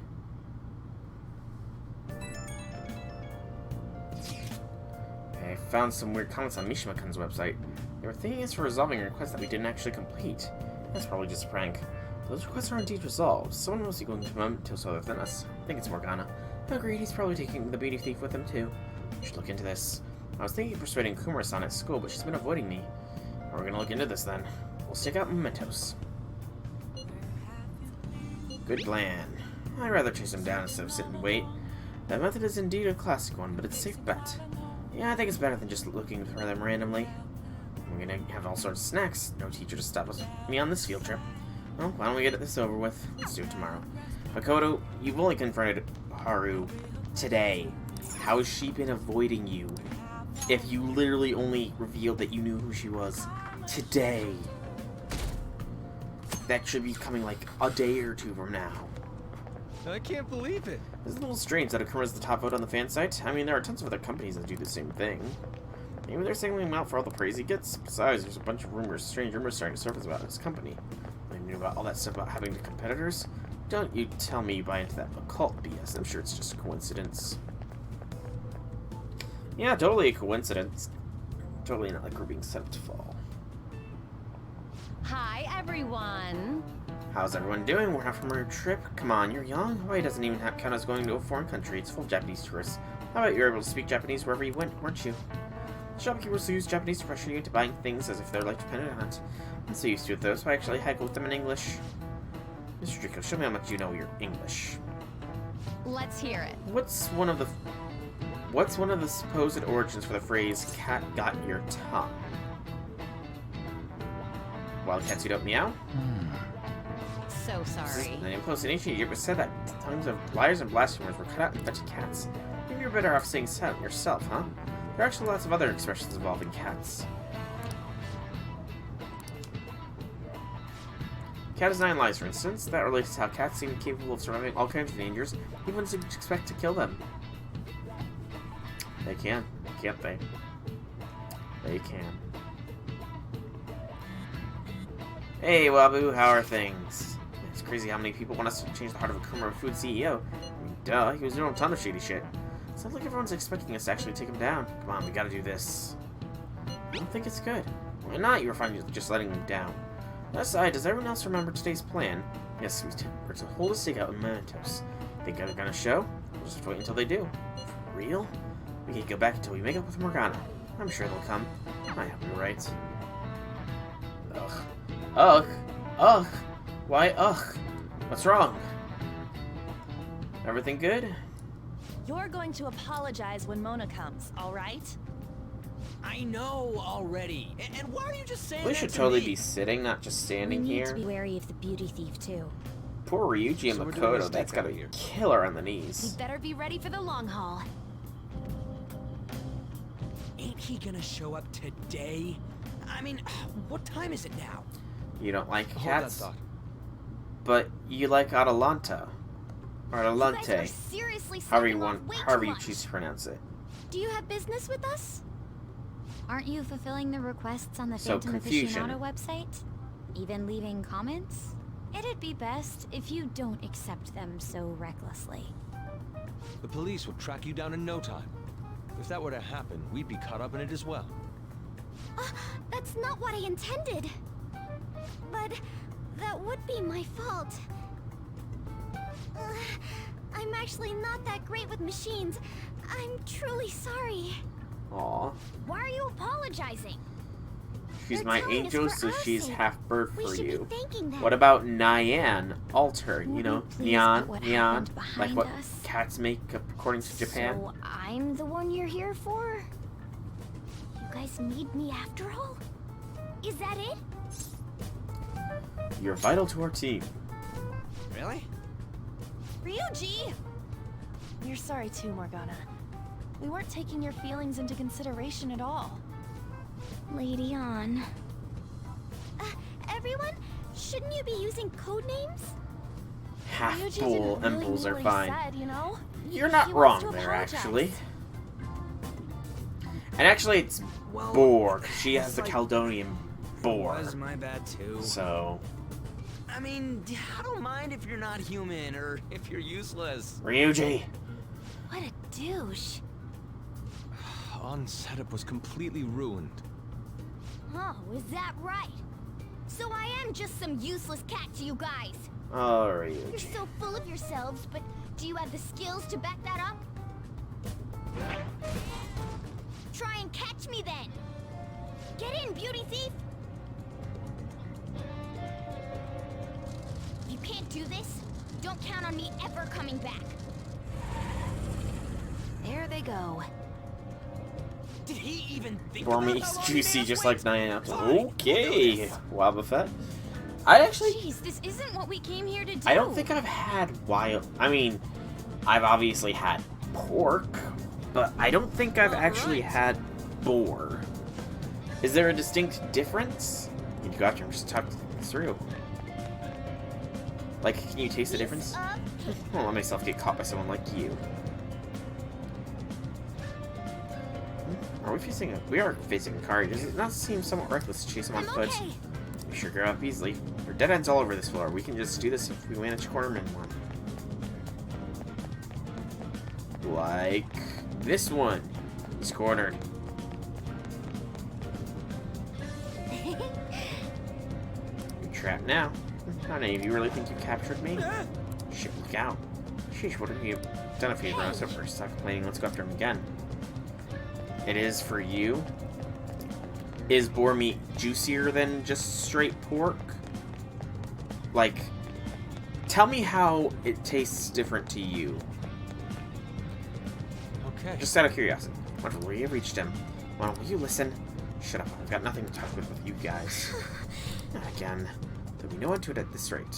I found some weird comments on Mishima-kun's website. They were thanking us for resolving a request that we didn't actually complete. That's probably just a prank. Those requests are indeed resolved. Someone must be going to Mementos other than us. I think it's Morgana. Agreed, he's probably taking the beauty thief with him too. We should look into this. I was thinking of persuading Kumura-san at school, but she's been avoiding me. We're gonna look into this then. We'll stick out Mementos. Good plan. I'd rather chase him down instead of sit and wait. That method is indeed a classic one, but it's a safe bet. Yeah, I think it's better than just looking for them randomly. We're gonna have all sorts of snacks. No teacher to stop me on this field trip. Well, why don't we get this over with? Let's do it tomorrow. Makoto, you've only confronted Haru today. How has she been avoiding you? If you literally only revealed that you knew who she was today. That should be coming like a day or two from now. I can't believe it. It's a little strange that Okuma is the top vote on the fan site. I mean, there are tons of other companies that do the same thing. Maybe they're singling him out for all the praise he gets. Besides, there's a bunch of rumors, strange rumors starting to surface about his company. I knew about all that stuff about having the competitors. Don't you tell me you buy into that occult BS. I'm sure it's just a coincidence. Yeah, totally a coincidence. Totally not like we're being set up to fall. Hi, everyone. How's everyone doing? We're not from our trip. Come on, you're young. Why it doesn't even count as going to a foreign country? It's full of Japanese tourists. How about you're able to speak Japanese wherever you went, weren't you? Shopkeepers use Japanese to pressure you into buying things as if their life depended on it. I'm so used to it though, so I actually haggle with them in English. Mr. Draco, show me how much you know your English. Let's hear it. What's one of the supposed origins for the phrase "cat got your tongue"? Wild cats who don't meow? So sorry. The name close in ancient Egypt was said that tongues of liars and blasphemers were cut out and fed to cats. Maybe you're better off saying silent yourself, huh? There are actually lots of other expressions involving cats. Cat is 9 lives, for instance. That relates to how cats seem capable of surviving all kinds of dangers, even when you expect to kill them. They can, can't they? They can. Hey, Wabu, how are things? It's crazy how many people want us to change the heart of Okuma Food CEO. I mean, duh, he was doing a ton of shady shit. Sounds like everyone's expecting us to actually take him down. Come on, we gotta do this. I don't think it's good. Why not? You were fine just letting him down. Aside, does everyone else remember today's plan? Yes, we're to hold a stakeout in Mementos. Think they're gonna show? We'll just wait until they do. For real? We can't go back until we make up with Morgana. I'm sure they'll come. I hope you're right. Ugh. Ugh. Ugh. Why ugh? What's wrong? Everything good? You're going to apologize when Mona comes, all right? I know already. And why are you just saying We that should to totally me? be sitting, not just standing We need here. to be wary of the beauty thief too. Poor Ryuji and So we're doing a Makoto, that's stakeout gotta here. kill her on the We knees. better be ready for the long haul. Ain't he gonna show up today? I mean, what time is it now? You don't like Hold that cats, thought. but you like Atalanta. Or You guys are Atalante. seriously However you slacking want, off way too however you much. choose to pronounce it. Do you have business with us? Aren't you fulfilling the requests on the So, Phantom confusion. Aficionado website? Even leaving comments? It'd be best if you don't accept them so recklessly. The police would track you down in no time. If that were to happen, we'd be caught up in it as well. That's not what I intended. But that would be my fault. I'm actually not that great with machines. I'm truly sorry. Aw. Why are you apologizing? She's They're my telling us angel, for so our she's sake. half bird We for should be you. thanking them. What about Nyan? Alter, you Will know? you please Neon, put what neon. happened Like behind what us? cats make according to Japan. So I'm the one you're here for? You guys need me after all? Is that it? You're vital to our team. Really? Ryuji! You're sorry too, Morgana. We weren't taking your feelings into consideration at all. Lady on. Everyone, shouldn't you be using code names? Half Ryuji bull didn't and really bulls mean are what he fine. said, you know? You're not He wrong wants to there, apologize. actually. And actually, it's Well, Borg. She has it's the like- Caledonian boar. Was my bad too. So, I mean, I don't mind if you're not human or if you're useless. Ryuji. What a douche. On setup was completely ruined. Oh, is that right? So I am just some useless cat to you guys. Oh, You're Ryuji. so full of yourselves, but do you have the skills to back that up? Try and catch me then. Get in, beauty thief. You can't do this. Don't count on me ever coming back. There they go. Did he even think Bore about meat's how long juicy, Dan's just wait? like Diana. Fine, Okay, we'll do this. Wobba Fett. I actually, Jeez, this isn't what we came here to do. I don't think I've had wild. I mean, I've obviously had pork, but I don't think I've actually had boar. Is there a distinct difference? You got to just talk through. Like, can you taste the difference? I won't let myself get caught by someone like you. Are we facing a... We are facing a car. Does it not seem somewhat reckless to chase him on foot? We sure grow up easily. There are dead ends all over this floor. We can just do this if we manage to corner in one. Like this one. He's cornered. You're trapped now. How many of you really think you captured me? Shit, look out. Sheesh, what have you done if you run us over? Stop complaining, let's go after him again. It is for you. Is boar meat juicier than just straight pork? Like, tell me how it tastes different to you. Okay. Just out of curiosity. Wonderful, will you reached him? Well, will you listen? Shut up, I've got nothing to talk with you guys. Not again. There'll be no one to it at this rate.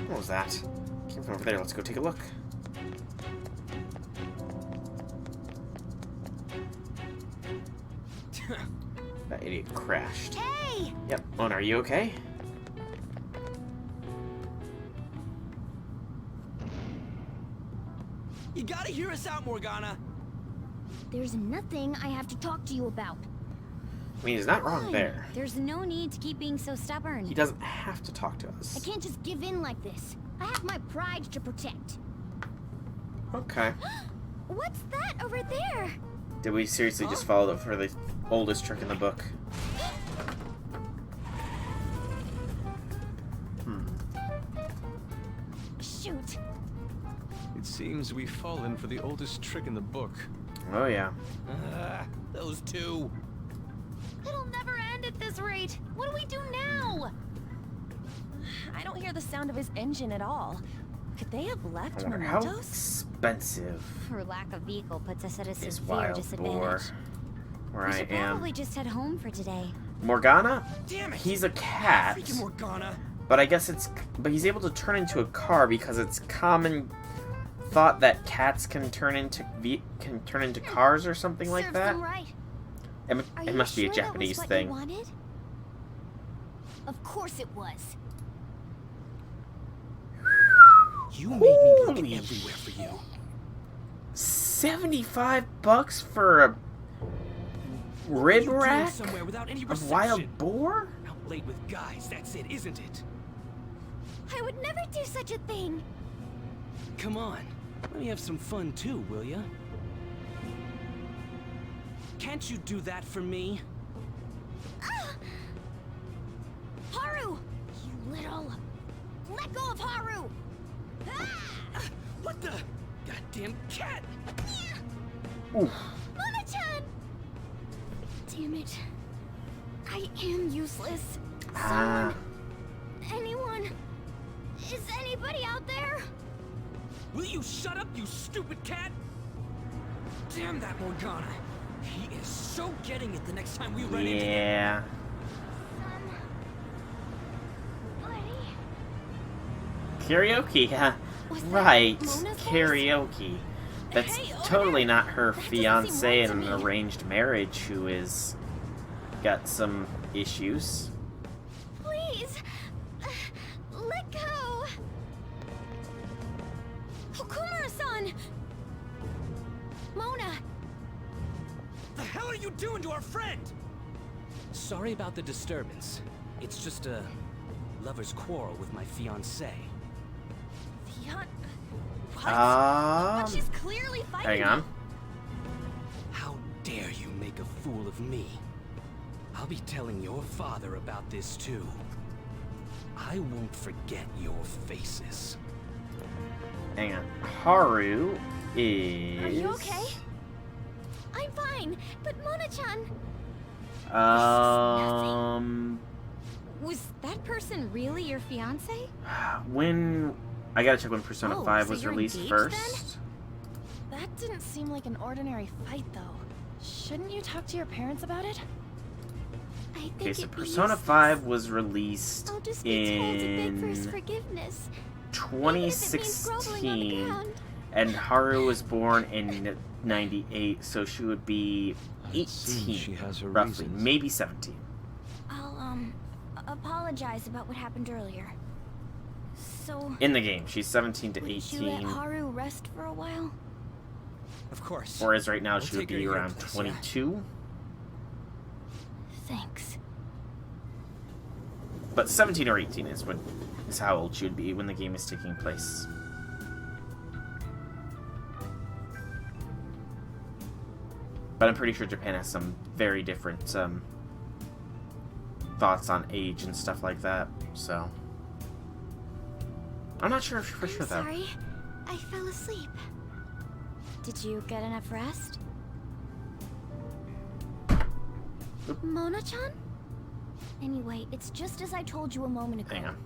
What was that? Came from over there, let's go take a look. That idiot crashed. Hey! Yep. Mona, are you okay? You gotta hear us out, Morgana. There's nothing I have to talk to you about. I mean, he's not wrong Fine. there. There's no need to keep being so stubborn. He doesn't have to talk to I us. can't just give in like this. I have my pride to protect. Okay. What's that over there? Did we seriously just follow for the oldest trick in the book? Shoot. It seems we've fallen for the oldest trick in the book. Oh, yeah. Those two. It'll never end at this rate. What do we do now? I don't hear the sound of his engine at all. Could they have left I wonder how mementos? expensive Her lack of vehicle puts us at a is severe Wild disadvantage. Boar. Where We I should am. probably just head home for today. Morgana? Damn it. He's a cat. Freaking Morgana. But I guess it's... But he's able to turn into a car because it's common thought that cats can turn into cars or something like Serves that. them right. It Are it you must be a sure that was Japanese what thing. You wanted? Of course it was. You made me look Holy everywhere for you. $75 for a rib You doing rack somewhere without any of reception? wild boar? Out late with guys, that's it, isn't it? I would never do such a thing. Come on, let me have some fun too, will ya? Can't you do that for me? Haru! You little... Let go of Haru! Ah! What the? Goddamn cat! Oof. Mona-chan! Damn it. I am useless. Ah. Anyone? Is anybody out there? Will you shut up, you stupid cat? Damn that Morgana! He is so getting it the next time we run into him. Yeah. Karaoke, huh? Right, Mona's voice? karaoke. That's Hey, over totally there. not her That doesn't fiance seem right in to an me. arranged marriage who is got some issues. Please! Let go! Okumura-san! Mona! The hell are you doing to our friend? Sorry about the disturbance. It's just a lover's quarrel with my fiancée. But she's clearly fighting. Hang on. How dare you make a fool of me? I'll be telling your father about this too. I won't forget your faces. Hang on. Haru is... Are you okay? I'm fine, but Mona-chan... Was that person really your fiance? When... I gotta check when Persona Oh, 5 so was you're released engaged first. That didn't seem like an ordinary fight, though. Shouldn't you talk to your parents about it? Okay, so Persona 5 was released I'll just be told to beg for his in forgiveness. 2016, and Haru was born in 98, so she would be 18, she has her roughly, reasons. maybe 17. I'll, apologize about what happened earlier. So... In the game, she's 17 to would you let 18, Haru rest for a while? Of course. whereas right now We'll she would take her be to your around place, 22. Thanks. But 17 or 18 is how old she would be when the game is taking place. But I'm pretty sure Japan has some very different thoughts on age and stuff like that, so... I'm not sure for sure, though. Sorry, I fell asleep. Did you get enough rest? Mona-chan? Anyway, it's just as I told you a moment ago. Hang on.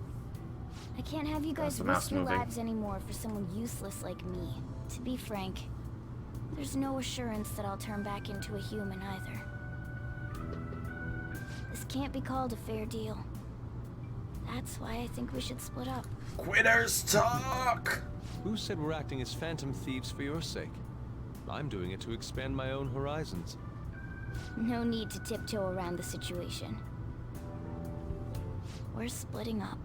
I can't have you guys the mouse risk your moving? lives anymore for someone useless like me. To be frank, there's no assurance that I'll turn back into a human either. This can't be called a fair deal. That's why I think we should split up. Quitters talk! Who said we're acting as phantom thieves for your sake? I'm doing it to expand my own horizons. No need to tiptoe around the situation. We're splitting up.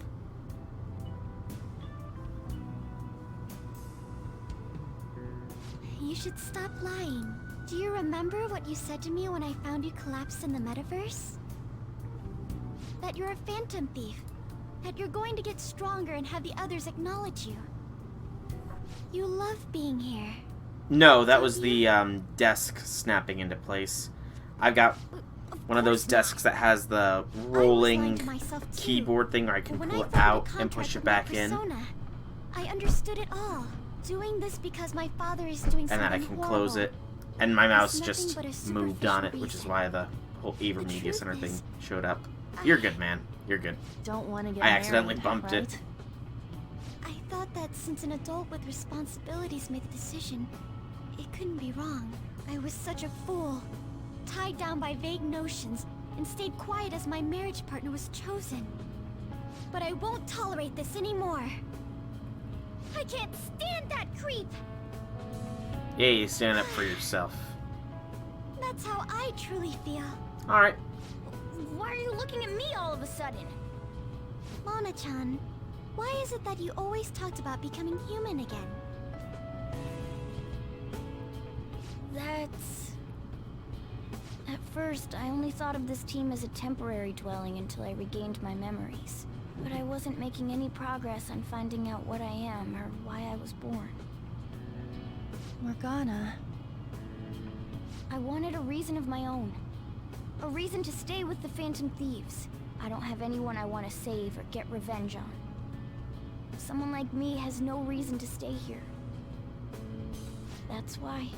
You should stop lying. Do you remember what you said to me when I found you collapsed in the metaverse? That you're a phantom thief. That you're going to get stronger and have the others acknowledge you. You love being here. No, that was the desk snapping into place. I've got one of those desks that has the rolling keyboard thing where I can pull it out and push it back in. I understood it all. Doing this because my father is doing something And then I can close horrible. it. And my mouse It's just nothing but a moved on it, superficial which is reason. why the whole Ava Media truth Center thing is, showed up. You're good, man. You're good. Don't want to get I accidentally married, bumped right? it. I thought that since an adult with responsibilities made the decision, it couldn't be wrong. I was such a fool. Tied down by vague notions, and stayed quiet as my marriage partner was chosen. But I won't tolerate this anymore. I can't stand that creep! Yeah, you stand up for yourself. That's how I truly feel. Alright. Why are you looking at me all of a sudden? Mona-chan, why is it that you always talked about becoming human again? That's... At first, I only thought of this team as a temporary dwelling until I regained my memories. But I wasn't making any progress on finding out what I am or why I was born. Morgana. I wanted a reason of my own. A reason to stay with the Phantom Thieves. I don't have anyone I want to save or get revenge on. Someone like me has no reason to stay here. That's why,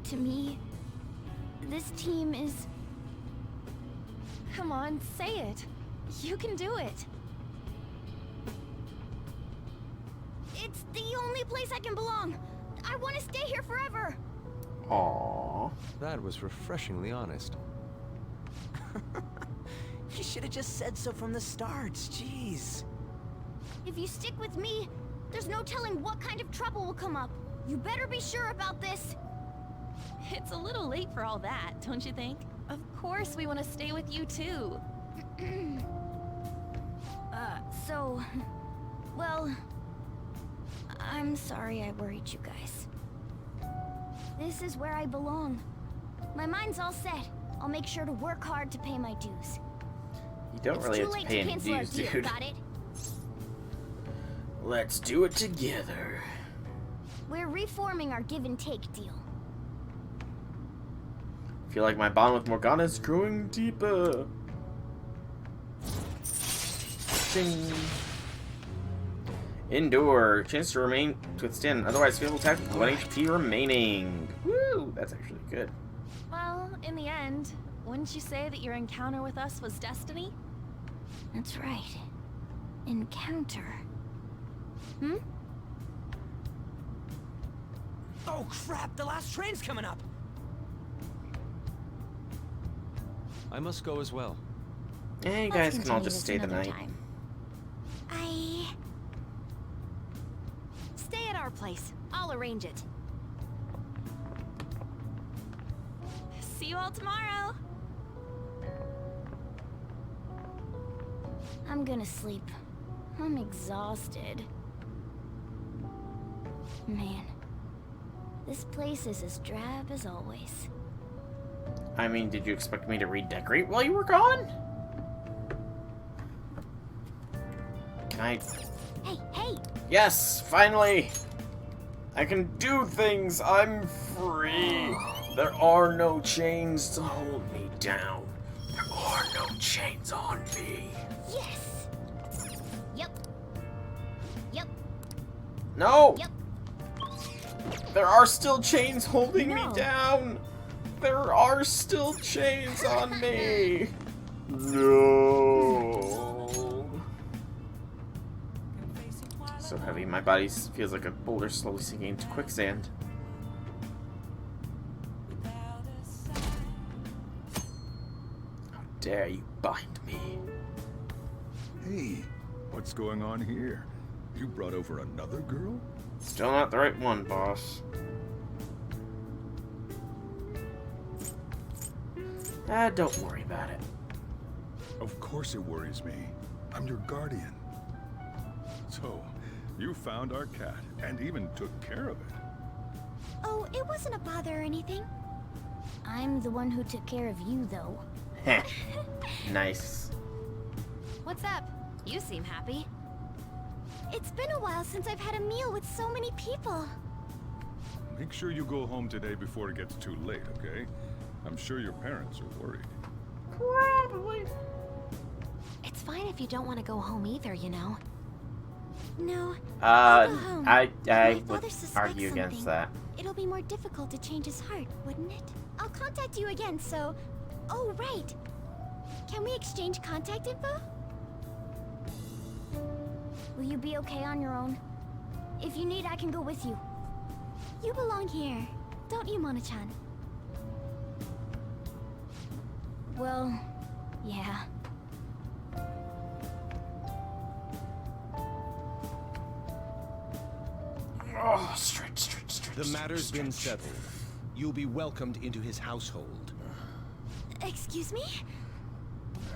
to me, this team is... Come on, say it. You can do it. It's the only place I can belong. I want to stay here forever. Aww. That was refreshingly honest. You should have just said so from the start. Jeez. If you stick with me, there's no telling what kind of trouble will come up. You better be sure about this. It's a little late for all that, don't you think? Of course we want to stay with you too. Well, I'm sorry I worried you guys. This is where I belong. My mind's all set. I'll make sure to work hard to pay my dues. You don't really have to pay any cancel our dues, deal, dude. got it? Let's do it together. We're reforming our give and take deal. I feel like my bond with Morgana is growing deeper. Ding. Endure. Chance to remain to withstand an otherwise fatal attack with 1 HP remaining. Woo! That's actually good. Well, in the end, wouldn't you say that your encounter with us was destiny? That's right. Encounter. Hmm? Oh crap, the last train's coming up! I must go as well. Yeah, you guys can all just stay the night. Stay at our place. I'll arrange it. See you all tomorrow. I'm gonna sleep. I'm exhausted. Man, this place is as drab as always. I mean, did you expect me to redecorate while you were gone? Can I... Hey, hey! Yes, finally! I can do things! I'm free! There are no chains to hold me down. There are no chains on me. Yes! Yep. Yep. No! Yep. There are still chains holding No. me down! There are still chains on me! No! So heavy, my body feels like a boulder slowly sinking into quicksand. How dare you bind me? Hey, what's going on here? You brought over another girl? Still not the right one, boss. Don't worry about it. Of course it worries me. I'm your guardian. So, you found our cat and even took care of it. Oh, it wasn't a bother or anything. I'm the one who took care of you, though. Heh. Nice. What's up? You seem happy. It's been a while since I've had a meal with so many people. Make sure you go home today before it gets too late, okay? I'm sure your parents are worried. Probably. It's fine if you don't want to go home either, you know. No. I'll go home. I My would father suspects argue against something. that. It'll be more difficult to change his heart, wouldn't it? I'll contact you again, so... Oh, right. Can we exchange contact info? Will you be okay on your own? If you need, I can go with you. You belong here, don't you, Mona-chan? Well, yeah. Oh, stretch. The matter's been settled. You'll be welcomed into his household. Excuse me?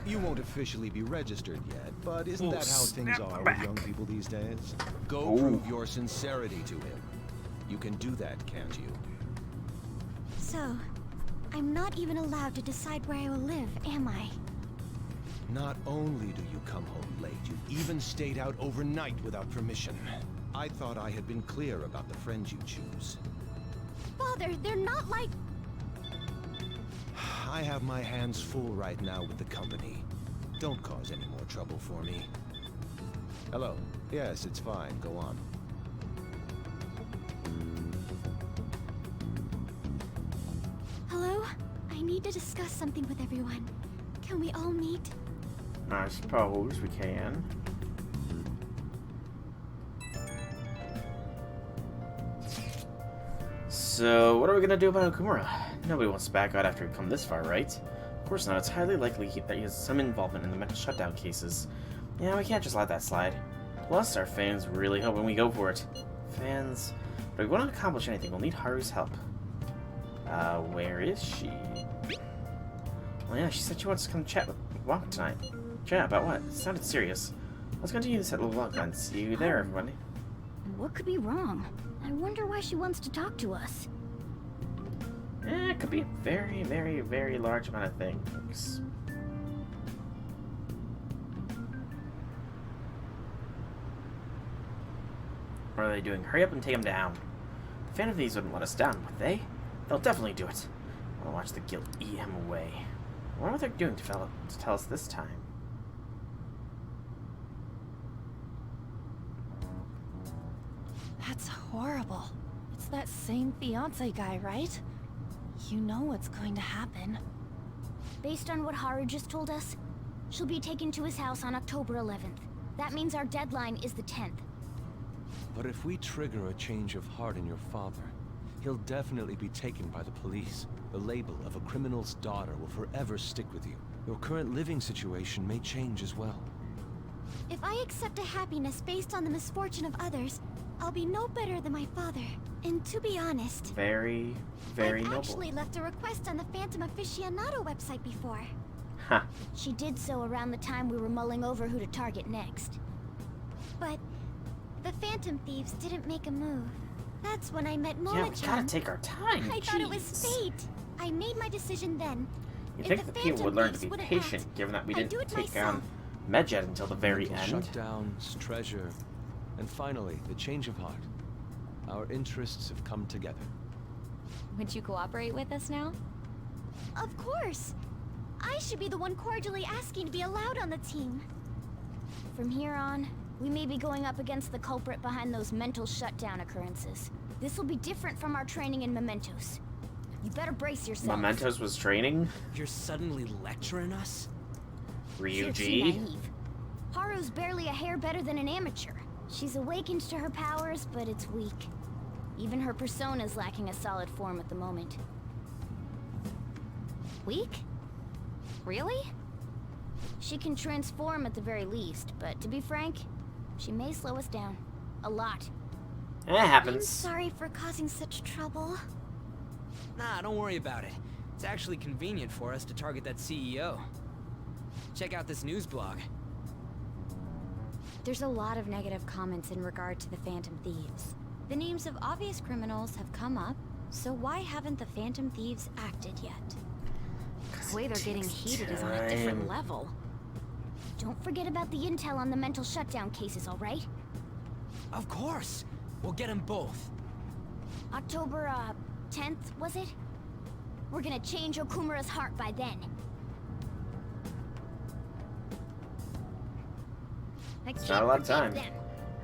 You won't officially be registered yet, but isn't that how things snap are back. with young people these days? Go prove your sincerity to him. You can do that, can't you? So, I'm not even allowed to decide where I will live, am I? Not only do you come home late, you even stayed out overnight without permission. I thought I had been clear about the friends you choose. Father, they're not like... I have my hands full right now with the company. Don't cause any more trouble for me. Hello. Yes, it's fine. Go on. Hello? I need to discuss something with everyone. Can we all meet? I suppose we can. So, what are we gonna do about Okumura? Nobody wants to back out after we've come this far, right? Of course not. It's highly likely that he has some involvement in the mental shutdown cases. Yeah, we can't just let that slide. Plus, our fans really hope when we go for it. Fans... But if we want to accomplish anything, we'll need Haru's help. Where is she? Well, yeah, she said she wants to come chat with Wonk tonight. Chat about what? It sounded serious. Let's continue this at Lulunga. See you there, everybody. What could be wrong? I wonder why she wants to talk to us. It could be a very, very, very large amount of things. What are they doing? Hurry up and take them down. The fan of these wouldn't let us down, would they? They'll definitely do it. I'll watch the guild eat him away. I wonder what they're doing to tell us this time. That's horrible. It's that same fiance guy, right? You know what's going to happen. Based on what Haru just told us, She'll be taken to his house on October 11th. That means our deadline is the 10th. But if we trigger a change of heart in your father, he'll definitely be taken by the police. The label of a criminal's daughter will forever stick with you. Your current living situation may change as well. If I accept a happiness based on the misfortune of others, I'll be no better than my father. And to be honest, Very, very I've noble. actually left a request on the Phantom Aficionado website before. Huh. She did so around the time we were mulling over who to target next. But the Phantom Thieves didn't make a move. That's when I met Mona-chan. Yeah, we gotta take our time. I thought it was Jeez. fate. I made my decision then. You'd If think the that people would Phantom learn to Thieves be wouldn't patient, act, given that we I'd do didn't it take myself. on Medjed until the very Mental end. shutdowns, treasure, and finally, the change of heart. Our interests have come together. Would you cooperate with us now? Of course. I should be the one cordially asking to be allowed on the team. From here on, we may be going up against the culprit behind those mental shutdown occurrences. This will be different from our training in Mementos. You better brace yourself. Mementos was training? You're suddenly lecturing us? You're too Ryuji? naive. Haru's barely a hair better than an amateur. She's awakened to her powers, but it's weak. Even her persona's lacking a solid form at the moment. Weak? Really? She can transform at the very least, but to be frank, she may slow us down. A lot. It happens. I'm sorry for causing such trouble. Nah, don't worry about it. It's actually convenient for us to target that CEO. Check out this news blog. There's a lot of negative comments in regard to the Phantom Thieves. The names of obvious criminals have come up, so why haven't the Phantom Thieves acted yet? The way they're getting heated is on a different time. level. Don't forget about the intel on the mental shutdown cases, alright? Of course! We'll get them both. October, 10th, was it? We're gonna change Okumura's heart by then. I It's can't not a lot of forget time. them.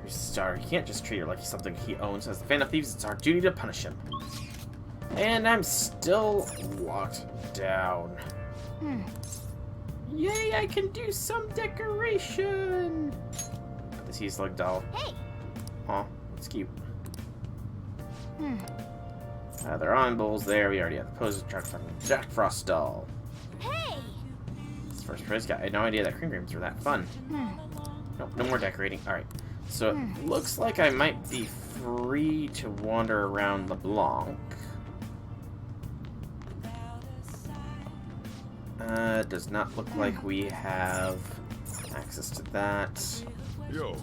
He's a star. You can't just treat her like he's something he owns. As the Phantom Thieves, it's our duty to punish him. And I'm still locked down. Yay, I can do some decoration! This he's like doll. Hey! Aw, it's cute. They're on bowls there. We already have the pose of Jack Frost doll. Hey! This first prize guy. I had no idea that cream creams were that fun. Nope, no more decorating. Alright. So it looks like I might be free to wander around LeBlanc. Does not look like we have access to that. Yo.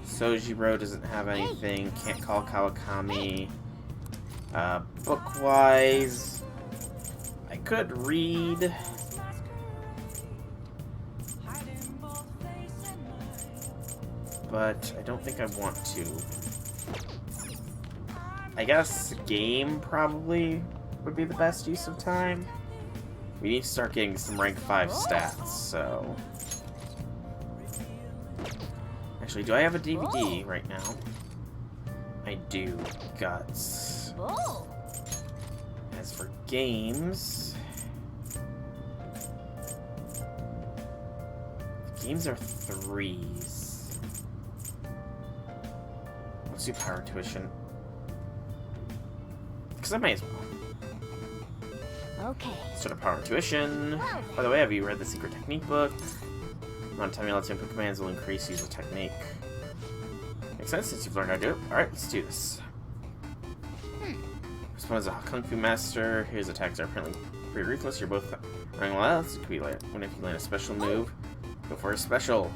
Sojiro doesn't have anything. Can't call Kawakami. Book-wise, I could read. But I don't think I want to. I guess game probably would be the best use of time. We need to start getting some rank 5 stats, so... Actually, do I have a DVD right now? I do. Guts. As for games... Games are 3s. Let's do Power Tuition. Because I might as well. Okay. Sort of Power Tuition. By the way, have you read the Secret Technique book? Runtime lets input commands will increase use of technique. Makes sense since you've learned how to do it. Alright, let's do this. This one is a Kung Fu Master. His attacks are apparently pretty ruthless. You're both running well. So if you land a special move, go for a special.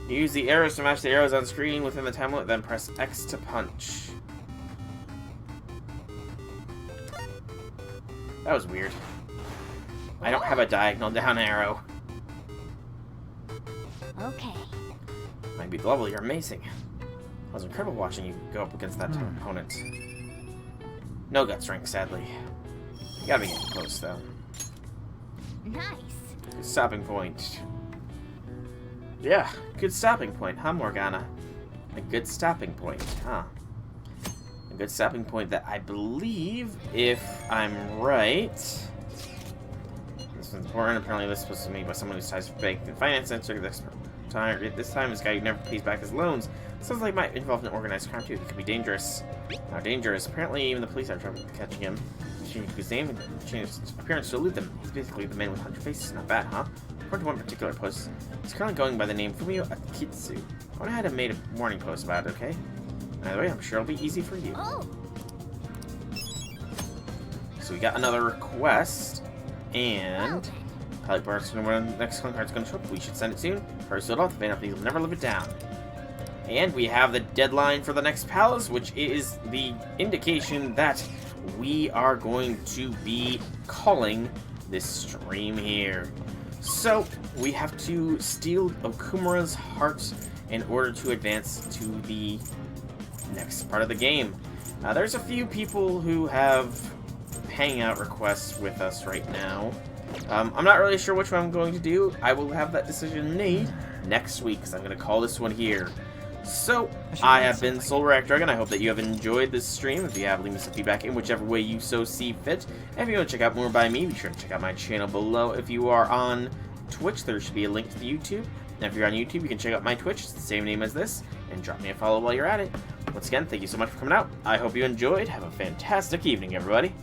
Use the arrows to match the arrows on screen within the time limit, then press X to punch. That was weird. I don't have a diagonal down arrow. Okay. Might be the level, you're amazing. It was incredible watching you go up against that opponent. No guts rank, sadly. You gotta be getting close, though. Nice. Good stopping point. Yeah, good stopping point, huh, Morgana? A good stopping point, huh? A good stopping point that I believe, if I'm right... This This one's important. Apparently this was made by someone who's ties to bank and finance and this time this guy who never pays back his loans. Sounds like might involve an organized crime too. He could be dangerous. Now dangerous. Apparently even the police are trying to catch him. Changed his name and changed his appearance to elude them. He's basically the man with 100 faces. Not bad, huh? According to one particular post, he's currently going by the name Fumio Akitsu. I went ahead and made a warning post about it, okay? Either way, I'm sure it'll be easy for you. Oh. So we got another request, and probably perhaps when the next card's gonna show up, we should send it soon. Hurry it off, the Vanity will never live it down. And we have the deadline for the next palace, which is the indication that we are going to be calling this stream here. So we have to steal Okumura's heart in order to advance to the next part of the game. There's a few people who have hangout requests with us right now. I'm not really sure which one I'm going to do. I will have that decision made next week, because I'm going to call this one here. So, I have been SoulReactDragon. I hope that you have enjoyed this stream. If you have, leave me some feedback in whichever way you so see fit. And if you want to check out more by me, be sure to check out my channel below. If you are on Twitch, there should be a link to the YouTube. And if you're on YouTube, you can check out my Twitch. It's the same name as this. And drop me a follow while you're at it. Once again, thank you so much for coming out. I hope you enjoyed. Have a fantastic evening, everybody.